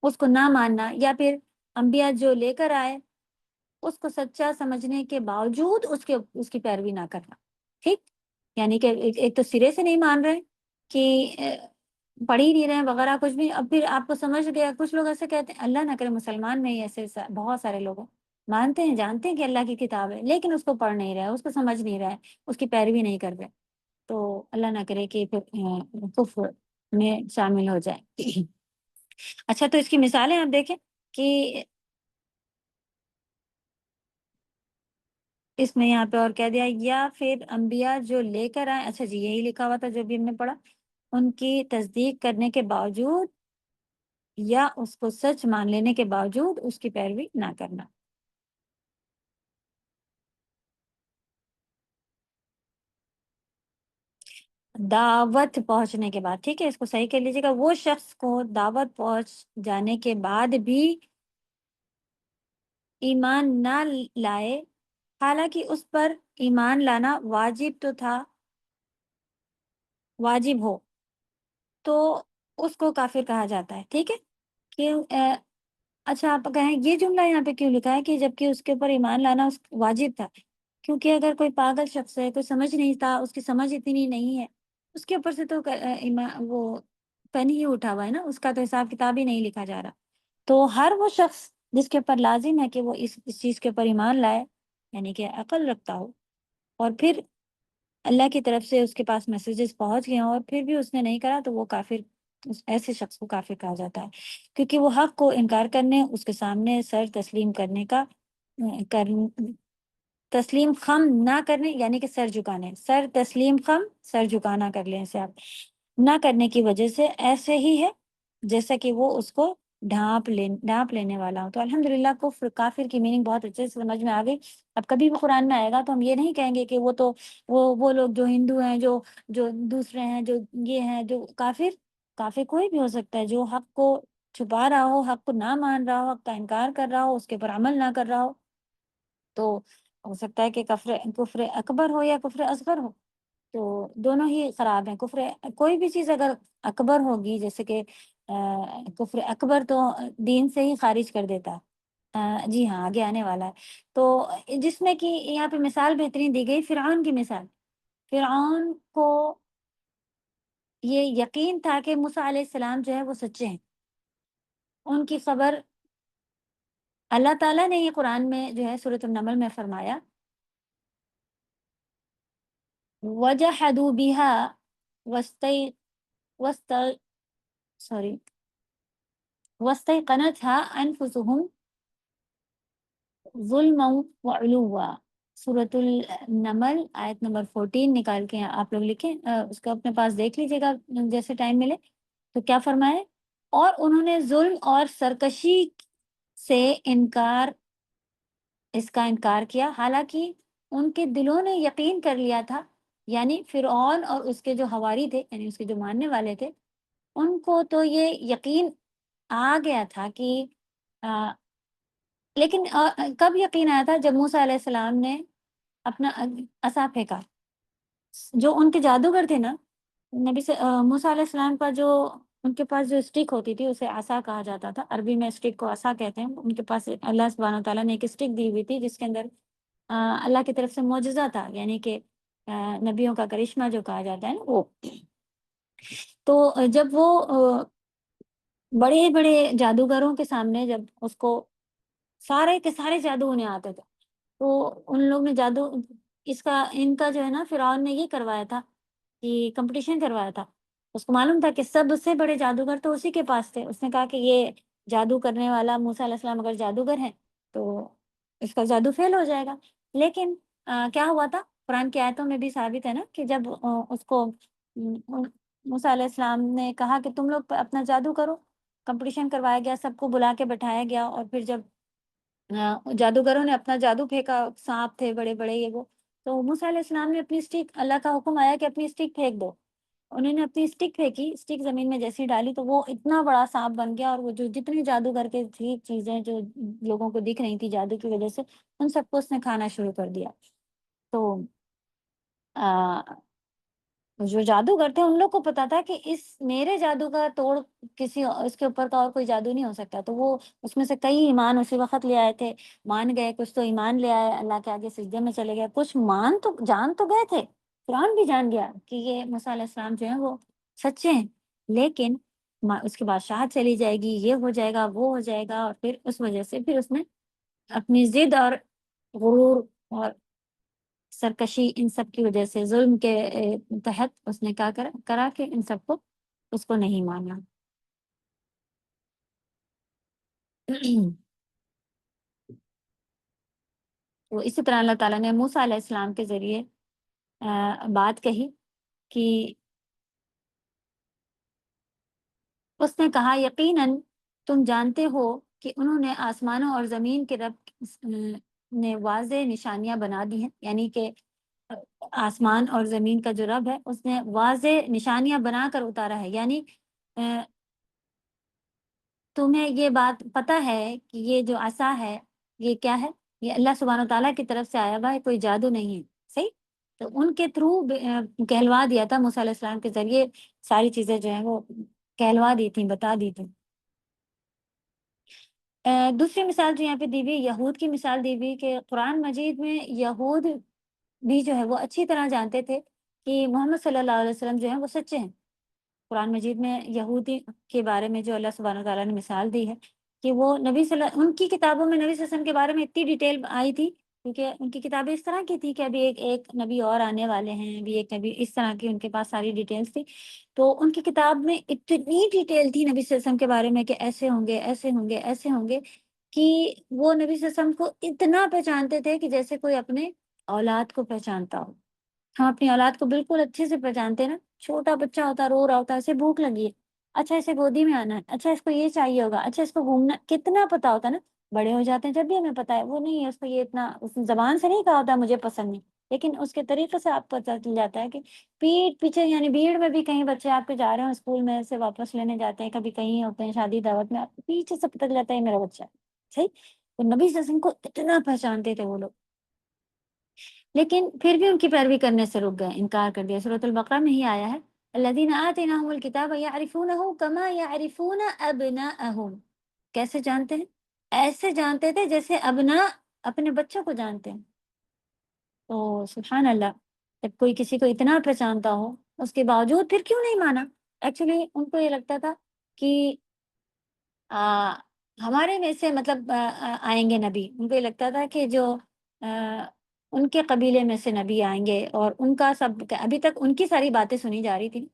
اس کو نہ ماننا، یا پھر انبیاء جو لے کر آئے اس کو سچا سمجھنے کے باوجود اس کی پیروی نہ کرنا. ٹھیک، یعنی کہ ایک تو سرے سے نہیں مان رہے کہ پڑھ ہی نہیں رہے وغیرہ کچھ بھی. اب پھر آپ کو سمجھ گیا، کچھ لوگ ایسے کہتے ہیں، اللہ نہ کرے مسلمان میں ہی ایسے بہت سارے لوگ مانتے ہیں، جانتے ہیں کہ اللہ کی کتاب ہے، لیکن اس کو پڑھ نہیں رہے، اس کو سمجھ نہیں رہے، اس کی پیروی نہیں کر رہے. تو اللہ نہ کرے کہ پھر کفر میں شامل ہو جائے. اچھا، تو اس کی مثالیں آپ دیکھیں کہ اس میں یہاں پہ اور کہہ دیا، یا پھر انبیاء جو لے کر آئے. اچھا جی، یہی لکھا ہوا تھا جو بھی ہم نے پڑھا، ان کی تصدیق کرنے کے باوجود یا اس کو سچ مان لینے کے باوجود اس کی پیروی نہ کرنا. دعوت پہنچنے کے بعد، ٹھیک ہے، اس کو صحیح کر لیجیے گا، وہ شخص کو دعوت پہنچ جانے کے بعد بھی ایمان نہ لائے، حالانکہ اس پر ایمان لانا واجب تو تھا، واجب ہو تو اس کو کافر کہا جاتا ہے. ٹھیک ہے کہ اچھا آپ کہیں یہ جملہ یہاں پہ کیوں لکھا ہے کہ جبکہ اس کے اوپر ایمان لانا واجب تھا؟ کیونکہ اگر کوئی پاگل شخص ہے، کوئی سمجھ نہیں تھا، اس کی سمجھ اتنی نہیں ہے، اس کے اوپر سے تو وہ پین ہی اٹھا ہوا ہے نا، اس کا تو حساب کتاب ہی نہیں لکھا جا رہا. تو ہر وہ شخص جس کے اوپر لازم ہے کہ وہ اس چیز کے اوپر ایمان لائے، یعنی کہ عقل رکھتا ہو، اور پھر اللہ کی طرف سے اس کے پاس میسیجز پہنچ گئے ہوں اور پھر بھی اس نے نہیں کرا، تو وہ کافر، ایسے شخص کو کافر کہا جاتا ہے. کیونکہ وہ حق کو انکار کرنے، اس کے سامنے سر تسلیم کرنے کا تسلیم خم نہ کرنے، یعنی کہ سر جھکانے، سر تسلیم خم، سر جھکانا کر لیں اسے آپ، نہ کرنے کی وجہ سے ایسے ہی ہے جیسا کہ وہ اس کو ڈھانپ لینے والا ہو. تو الحمدللہ کفر، کافر کی میننگ بہت اچھے سے سمجھ میں آ گئی. اب کبھی بھی قرآن میں آئے گا تو ہم یہ نہیں کہیں گے کہ وہ تو وہ لوگ جو ہندو ہیں، جو دوسرے ہیں، جو یہ ہیں، جو کافر کوئی بھی ہو سکتا ہے جو حق کو چھپا رہا ہو، حق کو نہ مان رہا ہو، حق کا انکار کر رہا ہو، اس کے اوپر عمل نہ کر رہا ہو. تو ہو سکتا ہے کہ کفر اکبر ہو یا کفر اصغر ہو، تو دونوں ہی خراب ہیں. کوئی بھی چیز اگر اکبر ہوگی، جیسے کہ کفر اکبر تو دین سے ہی خارج کر دیتا ہے. جی ہاں، آگے آنے والا ہے. تو جس میں کہ یہاں پہ مثال بہترین دی گئی، فرعون کی مثال. فرعون کو یہ یقین تھا کہ موسیٰ علیہ السلام جو ہے وہ سچے ہیں. ان کی خبر اللہ تعالیٰ نے یہ قرآن میں جو ہے سورۃ النمل میں فرمایا، وَجَحَدُوا بِهَا وَاسْتَيْقَنَتْهَا أَنفُسُهُمْ ظُلْمًا وَعُلُوًّا. سورۃ النمل آیت نمبر 14 نکال کے آپ لوگ لکھیں، اس کو اپنے پاس دیکھ لیجیے گا جیسے ٹائم ملے. تو کیا فرمائے؟ اور انہوں نے ظلم اور سرکشی سے اس کا انکار کیا، حالانکہ ان کے دلوں نے یقین کر لیا تھا. یعنی فرعون اور اس کے جو حواری تھے، یعنی اس کے جو ماننے والے تھے، ان کو تو یہ یقین آ گیا تھا کہ لیکن کب یقین آیا تھا؟ جب موسیٰ علیہ السلام نے اپنا عصا پھینکا. جو ان کے جادوگر تھے نا، نبی سے موسیٰ علیہ السلام کا جو ان کے پاس جو اسٹک ہوتی تھی اسے عصا کہا جاتا تھا. عربی میں اسٹک کو عصا کہتے ہیں. ان کے پاس اللہ سبحانہ تعالیٰ نے ایک اسٹک دی ہوئی تھی جس کے اندر اللہ کی طرف سے معجزہ تھا، یعنی کہ نبیوں کا کرشمہ جو کہا جاتا ہے نا وہ. تو جب وہ بڑے بڑے جادوگروں کے سامنے جب اس کو سارے کے سارے جادو انہیں آتے تھے، تو ان لوگ نے ان کا جو ہے نا فرعون نے یہ کروایا تھا کہ کمپٹیشن کروایا تھا. اس کو معلوم تھا کہ سب سے بڑے جادوگر تو اسی کے پاس تھے. اس نے کہا کہ یہ جادو کرنے والا موسیٰ علیہ السلام اگر جادوگر ہیں تو اس کا جادو فیل ہو جائے گا. لیکن کیا ہوا تھا؟ قرآن کی آیتوں میں بھی ثابت ہے نا کہ جب اس کو موسیٰ علیہ السلام نے کہا کہ تم لوگ اپنا جادو کرو، کمپٹیشن کروایا گیا، سب کو بلا کے بٹھایا گیا، اور پھر جب جادوگروں نے اپنا جادو پھینکا، سانپ تھے بڑے بڑے یہ وہ، تو موسیٰ علیہ السلام نے اپنی اسٹک، اللہ کا حکم آیا کہ اپنی اسٹک پھینک دو. انہوں نے اپنی اسٹک پھینکی، اسٹک زمین میں جیسی ڈالی تو وہ اتنا بڑا سانپ بن گیا، اور وہ جو جتنے جادوگر کے تھی چیزیں جو لوگوں کو دکھ رہی تھی جادو کی وجہ سے، ان سب کو اس نے کھانا شروع کر دیا. تو جو جادوگر تھے ان لوگ کو پتا تھا کہ اس میرے جادو کا توڑ اس کے اوپر کا اور کوئی جادو نہیں ہو سکتا. تو وہ اس میں سے کئی ایمان اسی وقت لے آئے تھے، مان گئے. کچھ تو ایمان لے آئے، اللہ کے آگے سجدے میں چلے گئے. کچھ جان تو گئے تھے، فرعون بھی جان گیا کہ یہ موسیٰ علیہ السلام جو ہیں وہ سچے ہیں. لیکن اس کے بعد شاہد چلی جائے گی، یہ ہو جائے گا، وہ ہو جائے گا، اور پھر اس وجہ سے پھر اس نے اپنی ضد اور غرور اور سرکشی، ان سب کی وجہ سے، ظلم کے تحت اس نے کیا کرا کہ ان سب کو اس کو نہیں مانا. تو اسی طرح اللہ تعالیٰ نے موسیٰ علیہ السلام کے ذریعے بات کہی کہ اس نے کہا یقیناً تم جانتے ہو کہ انہوں نے آسمانوں اور زمین کے رب نے واضح نشانیاں بنا دی ہیں. یعنی کہ آسمان اور زمین کا جو رب ہے اس نے واضح نشانیاں بنا کر اتارا ہے. یعنی تمہیں یہ بات پتہ ہے کہ یہ جو عصا ہے یہ کیا ہے؟ یہ اللہ سبحانہ تعالیٰ کی طرف سے آیا ہوا ہے، کوئی جادو نہیں ہے. صحیح؟ تو ان کے تھرو کہلوا دیا تھا، موسیٰ علیہ السلام کے ذریعے ساری چیزیں جو ہیں وہ کہلوا دی تھیں، بتا دی تھیں۔ دوسری مثال جو یہاں پہ دی ہوئی، یہود کی مثال دی ہوئی کہ قرآن مجید میں یہود بھی جو ہے وہ اچھی طرح جانتے تھے کہ محمد صلی اللہ علیہ وسلم جو ہیں وہ سچے ہیں۔ قرآن مجید میں یہودی کے بارے میں جو اللہ سبحانہ وتعالیٰ نے مثال دی ہے کہ وہ نبی ان کی کتابوں میں نبی صلی اللہ علیہ وسلم کے بارے میں اتنی ڈیٹیل آئی تھی، کیونکہ ان کی کتابیں اس طرح کی تھی کہ ابھی ایک نبی اور آنے والے ہیں، ابھی ایک نبی، اس طرح کی ان کے پاس ساری ڈیٹیلز تھی۔ تو ان کی کتاب میں اتنی ڈیٹیل تھی نبی صلی اللہ علیہ وسلم کے بارے میں کہ ایسے ہوں گے، ایسے ہوں گے، ایسے ہوں گے، کہ وہ نبی صلی اللہ علیہ وسلم کو اتنا پہچانتے تھے کہ جیسے کوئی اپنے اولاد کو پہچانتا ہو۔ ہم اپنی اولاد کو بالکل اچھے سے پہچانتے ہیں نا، چھوٹا بچہ ہوتا رو رہا ہوتا ہے، اسے بھوک لگی ہے، اچھا اسے گودی میں آنا ہے، اچھا اس کو یہ چاہیے ہوگا، اچھا اس کو گھومنا، کتنا پتا ہوتا ہے نا۔ بڑے ہو جاتے ہیں جب بھی ہمیں پتا ہے، وہ نہیں ہے اس کو یہ اتنا، اس نے زبان سے نہیں کہا ہوتا مجھے پسند نہیں، لیکن اس کے طریقے سے آپ کو پتہ چل جاتا ہے کہ پیٹ پیچھے، یعنی بھیڑ میں بھی کہیں بچے آپ کے جا رہے ہوں اسکول میں سے واپس لینے جاتے ہیں، کبھی کہیں ہوتے ہیں شادی دعوت میں، آپ کو پیچھے سے پتہ چل جاتا ہے یہ میرا بچہ ہے، صحیح۔ تو نبی صلی اللہ علیہ وسلم کو اتنا پہچانتے تھے وہ لوگ، لیکن پھر بھی ان کی پیروی کرنے سے رک گئے، انکار کر دیا۔ سورۃ البقرہ میں ہی آیا ہے، الذین آتیناہم الکتاب یعرفونہ کما یعرفون ابناءہم۔ کیسے جانتے ہیں؟ ایسے جانتے تھے جیسے ابناء اپنے بچوں کو جانتے ہیں۔ تو سبحان اللہ، جب کوئی کسی کو اتنا پہچانتا ہو اس کے باوجود پھر کیوں نہیں مانا؟ ایکچولی ان کو یہ لگتا تھا کہ آ, ہمارے میں سے مطلب آئیں گے نبی، ان کو یہ لگتا تھا کہ جو ان کے قبیلے میں سے نبی آئیں گے، اور ان کا سب، ابھی تک ان کی ساری باتیں سنی جا رہی تھی،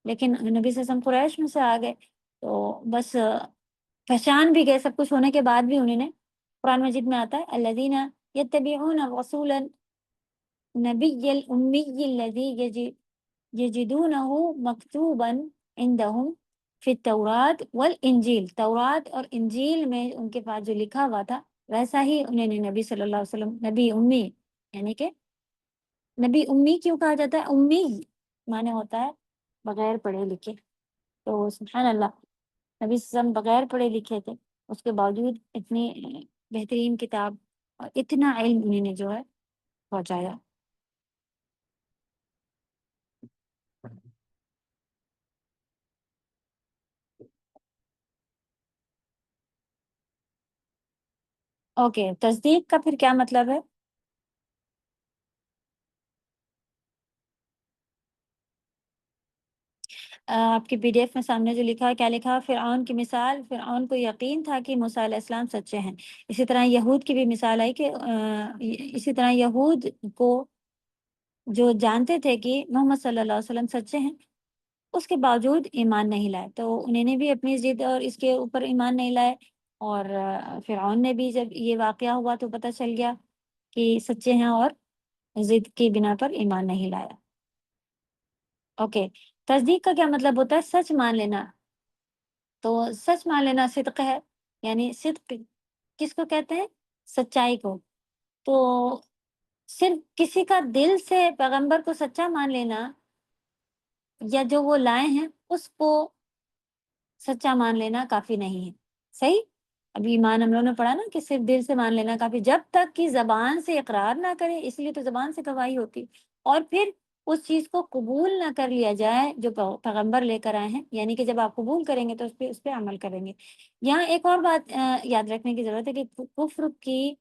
لیکن نبی صلی اللہ علیہ وسلم قریش میں سے آ گئے تو بس پہچان بھی گئے سب کچھ ہونے کے بعد بھی انہوں نے، قرآن مجید میں آتا ہے الذین یتبعون الرسول النبی الامی الذی یجدونہ مکتوبا عندہم فی التورات والانجیل۔ تورات اور انجیل میں ان کے پاس جو لکھا ہوا تھا ویسا ہی انہوں نے نبی صلی اللہ علیہ وسلم، نبی امی، یعنی کہ نبی امی کیوں کہا جاتا ہے؟ امی معنی ہوتا ہے بغیر پڑھے لکھے۔ تو سبحان اللہ، نبی صلی اللہ علیہ وسلم بغیر پڑھے لکھے تھے، اس کے باوجود اتنی بہترین کتاب اور اتنا علم انہوں نے جو ہے پہنچایا۔ اوکے، تصدیق کا پھر کیا مطلب ہے؟ آپ کی پی ڈی ایف میں سامنے جو لکھا ہے، کیا لکھا؟ فرعون کی مثال، فرعون کو یقین تھا کہ موسیٰ علیہ السلام سچے ہیں۔ اسی طرح یہود کی بھی مثال آئی کہ اسی طرح یہود کو جو جانتے تھے کہ محمد صلی اللہ علیہ وسلم سچے ہیں، اس کے باوجود ایمان نہیں لائے، تو انہوں نے بھی اپنی ضد اور اس کے اوپر ایمان نہیں لائے، اور فرعون نے بھی جب یہ واقعہ ہوا تو پتہ چل گیا کہ سچے ہیں، اور ضد کی بنا پر ایمان نہیں لایا۔ اوکے، تصدیق کا کیا مطلب ہوتا ہے؟ سچ مان لینا۔ تو سچ مان لینا صدق ہے، یعنی صدق کس کو کہتے ہیں؟ سچائی کو۔ تو صرف کسی کا دل سے پیغمبر کو سچا مان لینا، یا جو وہ لائے ہیں اس کو سچا مان لینا کافی نہیں ہے، صحیح؟ ابھی ایمان ہم لوگوں نے پڑھا نا کہ صرف دل سے مان لینا کافی، جب تک کہ زبان سے اقرار نہ کرے، اس لیے تو زبان سے گواہی ہوتی، اور پھر اس چیز کو قبول نہ کر لیا جائے جو پیغمبر لے کر آئے ہیں، یعنی کہ جب آپ قبول کریں گے تو اس پہ عمل کریں گے۔ یہاں ایک اور بات یاد رکھنے کی ضرورت ہے کہ کفر کی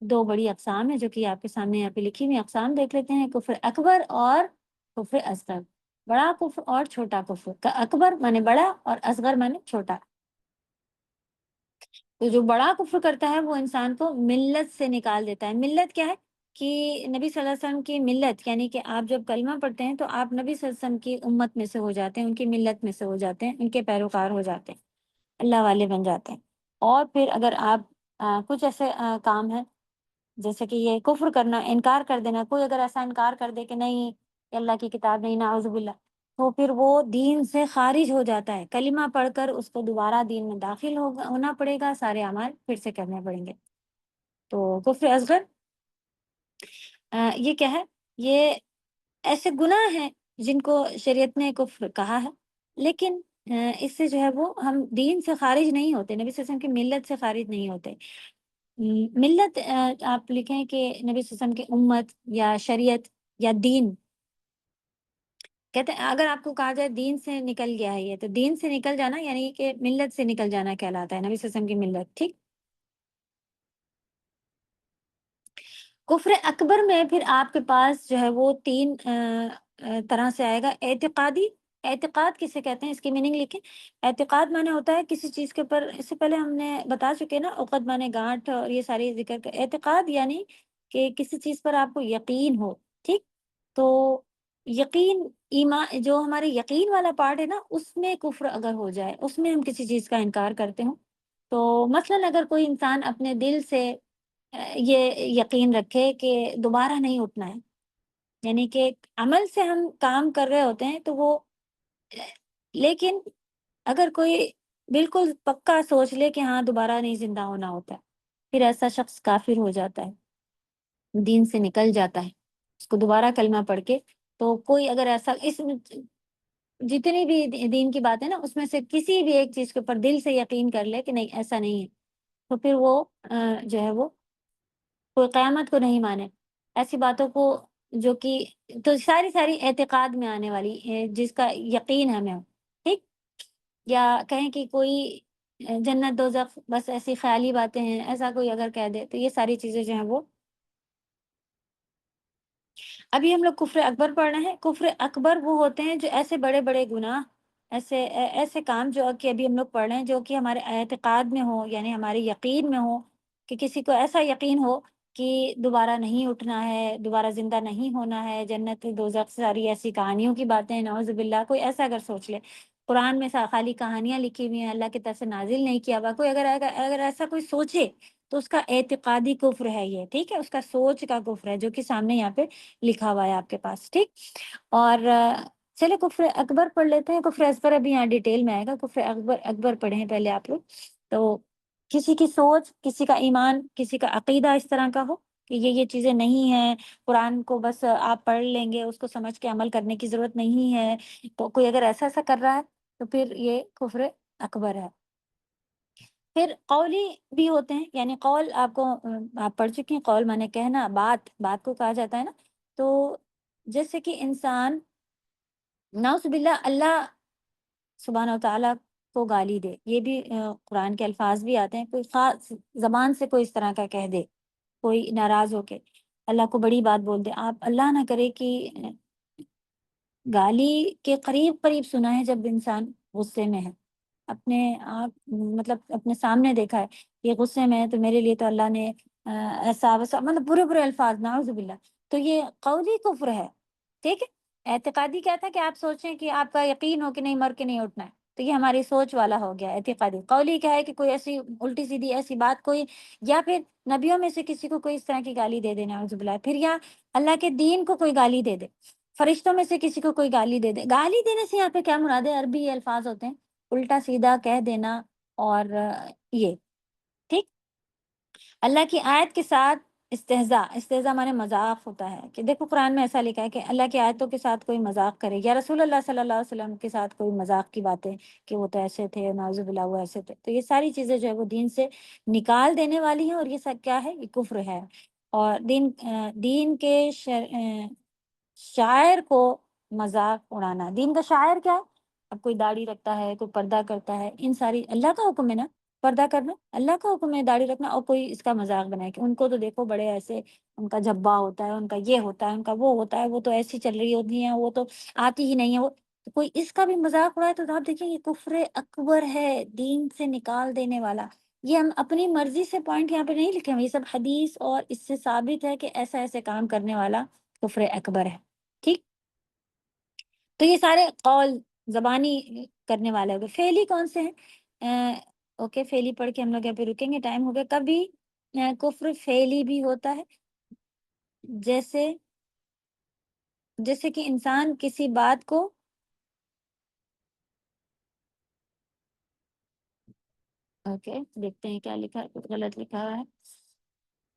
دو بڑی اقسام ہیں، جو کہ آپ کے سامنے یہاں پہ لکھی ہوئی اقسام دیکھ لیتے ہیں، کفر اکبر اور کفر اصغر۔ بڑا کفر اور چھوٹا کفر، اکبر مانے بڑا اور اصغر مانے چھوٹا۔ تو جو بڑا کفر کرتا ہے وہ انسان کو ملت سے نکال دیتا ہے۔ ملت کیا ہے؟ کہ نبی صلی اللہ علیہ وسلم کی ملت، یعنی کہ آپ جب کلمہ پڑھتے ہیں تو آپ نبی صلی اللہ علیہ وسلم کی امت میں سے ہو جاتے ہیں، ان کی ملت میں سے ہو جاتے ہیں، ان کے پیروکار ہو جاتے ہیں، اللہ والے بن جاتے ہیں۔ اور پھر اگر آپ کچھ ایسے کام ہیں جیسے کہ یہ کفر کرنا، انکار کر دینا، کوئی اگر ایسا انکار کر دے کہ نہیں یہ اللہ کی کتاب نہیں، نعوذ باللہ، تو پھر وہ دین سے خارج ہو جاتا ہے۔ کلمہ پڑھ کر اس کو دوبارہ دین میں داخل ہونا پڑے گا، سارے اعمال پھر سے کرنے پڑیں گے۔ تو کفر اصغر یہ کیا ہے؟ یہ ایسے گناہ ہیں جن کو شریعت نے کفر کہا ہے، لیکن اس سے جو ہے وہ ہم دین سے خارج نہیں ہوتے، نبی صلی اللہ علیہ وسلم کی ملت سے خارج نہیں ہوتے۔ ملت آپ لکھیں کہ نبی صلی اللہ علیہ وسلم کی امت یا شریعت یا دین. کہتے ہیں اگر آپ کو کہا جائے دین سے نکل گیا ہے یہ، تو دین سے نکل جانا یعنی کہ ملت سے نکل جانا کہلاتا ہے، نبی صلی اللہ علیہ وسلم کی ملت. ٹھیک. کفر اکبر میں پھر آپ کے پاس جو ہے وہ 3 طرح سے آئے گا. اعتقادی، اعتقاد کسے کہتے ہیں اس کی میننگ لکھیں. اعتقاد معنی ہوتا ہے کسی چیز کے اوپر، اس سے پہلے ہم نے بتا چکے نا، عقد معنی گانٹھ اور یہ ساری ذکر کا. اعتقاد یعنی کہ کسی چیز پر آپ کو یقین ہو. ٹھیک. تو یقین، ایمان، جو ہمارے یقین والا پارٹ ہے نا، اس میں کفر اگر ہو جائے، اس میں ہم کسی چیز کا انکار کرتے ہوں. تو مثلاً اگر کوئی انسان اپنے دل سے یہ یقین رکھے کہ دوبارہ نہیں اٹھنا ہے، یعنی کہ عمل سے ہم کام کر رہے ہوتے ہیں تو وہ، لیکن اگر کوئی بالکل پکا سوچ لے کہ ہاں دوبارہ نہیں زندہ ہونا ہوتا ہے، پھر ایسا شخص کافر ہو جاتا ہے، دین سے نکل جاتا ہے. اس کو دوبارہ کلمہ پڑھ کے، تو کوئی اگر ایسا، اس جتنی بھی دین کی بات ہے نا، اس میں سے کسی بھی ایک چیز کے اوپر دل سے یقین کر لے کہ نہیں ایسا نہیں ہے، تو پھر وہ جو ہے وہ کوئی قیامت کو نہیں مانے. ایسی باتوں کو جو کہ، تو ساری اعتقاد میں آنے والی جس کا یقین ہمیں ہو. ٹھیک. یا کہیں کہ کوئی جنت دوزخ بس ایسی خیالی باتیں ہیں، ایسا کوئی اگر کہہ دے، تو یہ ساری چیزیں جو ہیں وہ. ابھی ہم لوگ کفر اکبر پڑھ رہے ہیں. کفر اکبر وہ ہوتے ہیں جو ایسے بڑے بڑے گناہ، ایسے کام جو کہ ابھی ہم لوگ پڑھ رہے ہیں، جو کہ ہمارے اعتقاد میں ہو، یعنی ہمارے یقین میں ہو، کہ کسی کو ایسا یقین ہو کہ دوبارہ نہیں اٹھنا ہے، دوبارہ زندہ نہیں ہونا ہے، جنت دوزخ، ساری ایسی کہانیوں کی باتیں، نعوذ باللہ. کوئی ایسا اگر سوچ لے، قرآن میں خالی کہانیاں لکھی ہوئی ہیں، اللہ کی طرف سے نازل نہیں کیا ہوا، کوئی اگر ایسا کوئی سوچے تو اس کا اعتقادی کفر ہے یہ. ٹھیک ہے. اس کا سوچ کا کفر ہے، جو کہ سامنے یہاں پہ لکھا ہوا ہے آپ کے پاس. ٹھیک. اور چلے کفر اکبر پڑھ لیتے ہیں. کفر اصغر ابھی یہاں ڈیٹیل میں آئے گا. کفر اکبر پڑھیں پہلے آپ لوگ. تو کسی کی سوچ، کسی کا ایمان، کسی کا عقیدہ اس طرح کا ہو کہ یہ چیزیں نہیں ہیں، قرآن کو بس آپ پڑھ لیں گے، اس کو سمجھ کے عمل کرنے کی ضرورت نہیں ہے، تو کوئی اگر ایسا کر رہا ہے تو پھر یہ کفر اکبر ہے. پھر قولی بھی ہوتے ہیں، یعنی قول آپ کو، آپ پڑھ چکے ہیں، قول مانے کہنا، بات کو کہا جاتا ہے نا. تو جیسے کہ انسان نعوذ باللہ اللہ سبحانہ و تعالیٰ کو گالی دے، یہ بھی قرآن کے الفاظ بھی آتے ہیں. کوئی خاص زبان سے کوئی اس طرح کا کہہ دے، کوئی ناراض ہو کے اللہ کو بڑی بات بول دے. آپ اللہ نہ کرے کہ گالی کے قریب سنا ہے جب انسان غصے میں ہے، اپنے آپ مطلب اپنے سامنے دیکھا ہے یہ غصے میں ہے، تو میرے لیے تو اللہ نے ایسا ویسا، مطلب برے الفاظ، نعوذ باللہ. تو یہ قولی کفر ہے. ٹھیک ہے. اعتقادی کیا تھا کہ آپ سوچیں کہ آپ کا یقین ہو کہ نہیں مر کے نہیں اٹھنا ہے، تو یہ ہماری سوچ والا ہو گیا اعتقادی. قولی کیا ہے کہ کوئی ایسی الٹی سیدھی ایسی بات کوئی، یا پھر نبیوں میں سے کسی کو کوئی اس طرح کی گالی دے دے، نعوذ باللہ. پھر یا اللہ کے دین کو کوئی گالی دے دے، فرشتوں میں سے کسی کو کوئی گالی دے دے. گالی دینے سے یہاں پہ کیا مراد ہے؟ عربی الفاظ ہوتے ہیں، الٹا سیدھا کہہ دینا. اور یہ ٹھیک. اللہ کی آیت کے ساتھ استہزاء مانے مذاق ہوتا ہے، کہ دیکھو قرآن میں ایسا لکھا ہے کہ اللہ کی آیتوں کے ساتھ کوئی مذاق کرے، یا رسول اللہ صلی اللہ علیہ وسلم کے ساتھ کوئی مذاق کی باتیں کہ وہ تو ایسے تھے، نعوذ باللہ وہ ایسے تھے. تو یہ ساری چیزیں جو ہے وہ دین سے نکال دینے والی ہیں، اور یہ سب کیا ہے؟ یہ کفر ہے. اور دین کے شاعر کو مذاق اڑانا. دین کا شاعر کیا ہے؟ اب کوئی داڑھی رکھتا ہے، کوئی پردہ کرتا ہے، ان ساری، اللہ کا حکم ہے نا پردہ کرنا، اللہ کا حکم ہے داڑھی رکھنا، اور کوئی اس کا مذاق بنائے کہ ان کو تو دیکھو بڑے ایسے، ان کا جھبا ہوتا ہے، ان کا یہ ہوتا ہے، ان کا وہ ہوتا ہے، وہ تو ایسی چل رہی ہوتی ہیں، وہ تو آتی ہی نہیں ہے وہ. تو کوئی اس کا بھی مذاق اڑائے تو آپ دیکھیں یہ کفر اکبر ہے، دین سے نکال دینے والا. یہ ہم اپنی مرضی سے پوائنٹ یہاں پہ نہیں لکھے ہوئے، یہ سب حدیث اور اس سے ثابت ہے کہ ایسے کام کرنے والا کفر اکبر ہے. ٹھیک. تو یہ سارے قول زبانی کرنے والے ہو گئے. فعلی کون سے ہیں؟ اوکے، فعلی پڑھ کے ہم لوگ یہاں پہ رکیں گے، ٹائم ہو گیا. کبھی کفر فعلی بھی ہوتا ہے، جیسے کہ انسان کسی بات کو، اوکے دیکھتے ہیں کیا لکھا ہے، کچھ غلط لکھا ہوا ہے.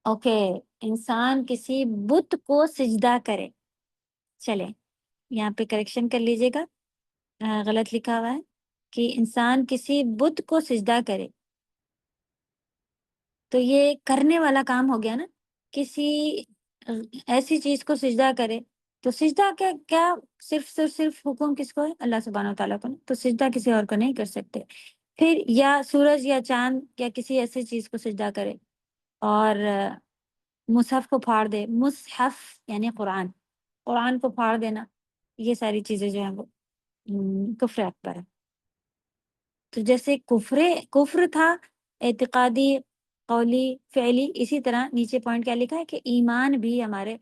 اوکے، انسان کسی بت کو سجدہ کرے. چلے یہاں پہ کریکشن کر لیجیے گا، غلط لکھا ہوا ہے کہ انسان کسی بت کو سجدہ کرے. تو یہ کرنے والا کام ہو گیا نا، کسی ایسی چیز کو سجدہ کرے. تو سجدہ کیا صرف حکم کس کو ہے؟ اللہ سبحانہ وتعالیٰ کو. تو سجدہ کسی اور کو نہیں کر سکتے. پھر یا سورج یا چاند یا کسی ایسی چیز کو سجدہ کرے اور مصحف کو پھاڑ دے. مصحف یعنی قرآن کو پھاڑ دینا، یہ ساری چیزیں جو ہیں وہ کفر اکبر ہے. تو جیسے کفر تھا اعتقادی، قولی، فعلی، اسی طرح نیچے پوائنٹ کیا لکھا ہے کہ ایمان بھی ہمارے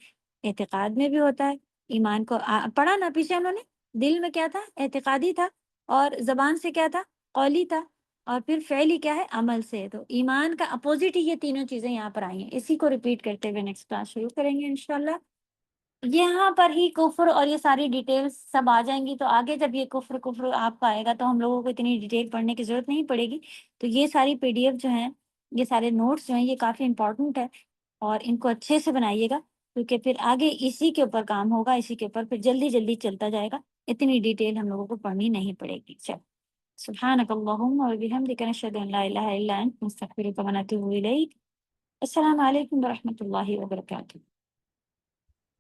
اعتقاد میں بھی ہوتا ہے. ایمان کو پڑھا نا پیچھے انہوں نے، دل میں کیا تھا؟ اعتقادی تھا، اور زبان سے کیا تھا؟ قولی تھا، اور پھر فعلی کیا ہے؟ عمل سے. تو ایمان کا اپوزٹ ہی یہ تینوں چیزیں یہاں پر آئی ہیں. اسی کو ریپیٹ کرتے ہوئے نیکسٹ کلاس شروع کریں گے انشاءاللہ. یہاں پر ہی کفر اور یہ ساری ڈیٹیلز سب آ جائیں گی. تو آگے جب یہ کفر آپ کا آئے گا تو ہم لوگوں کو اتنی ڈیٹیل پڑھنے کی ضرورت نہیں پڑے گی. تو یہ ساری PDF جو ہیں، یہ سارے نوٹس جو ہیں، یہ کافی امپورٹنٹ ہے، اور ان کو اچھے سے بنائیے گا، کیونکہ پھر آگے اسی کے اوپر کام ہوگا، اسی کے اوپر پھر جلدی چلتا جائے گا. اتنی ڈیٹیل ہم لوگوں کو پڑھنی نہیں پڑے گی. چل سبحانک اللہم وبحمدک نشہد ان لا الہ الا انت نستغفرک ونتوب الیک. السلام علیکم ورحمۃ اللہ وبرکاتہ.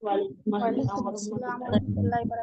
وعلیکم السلام ورحمۃ اللہ.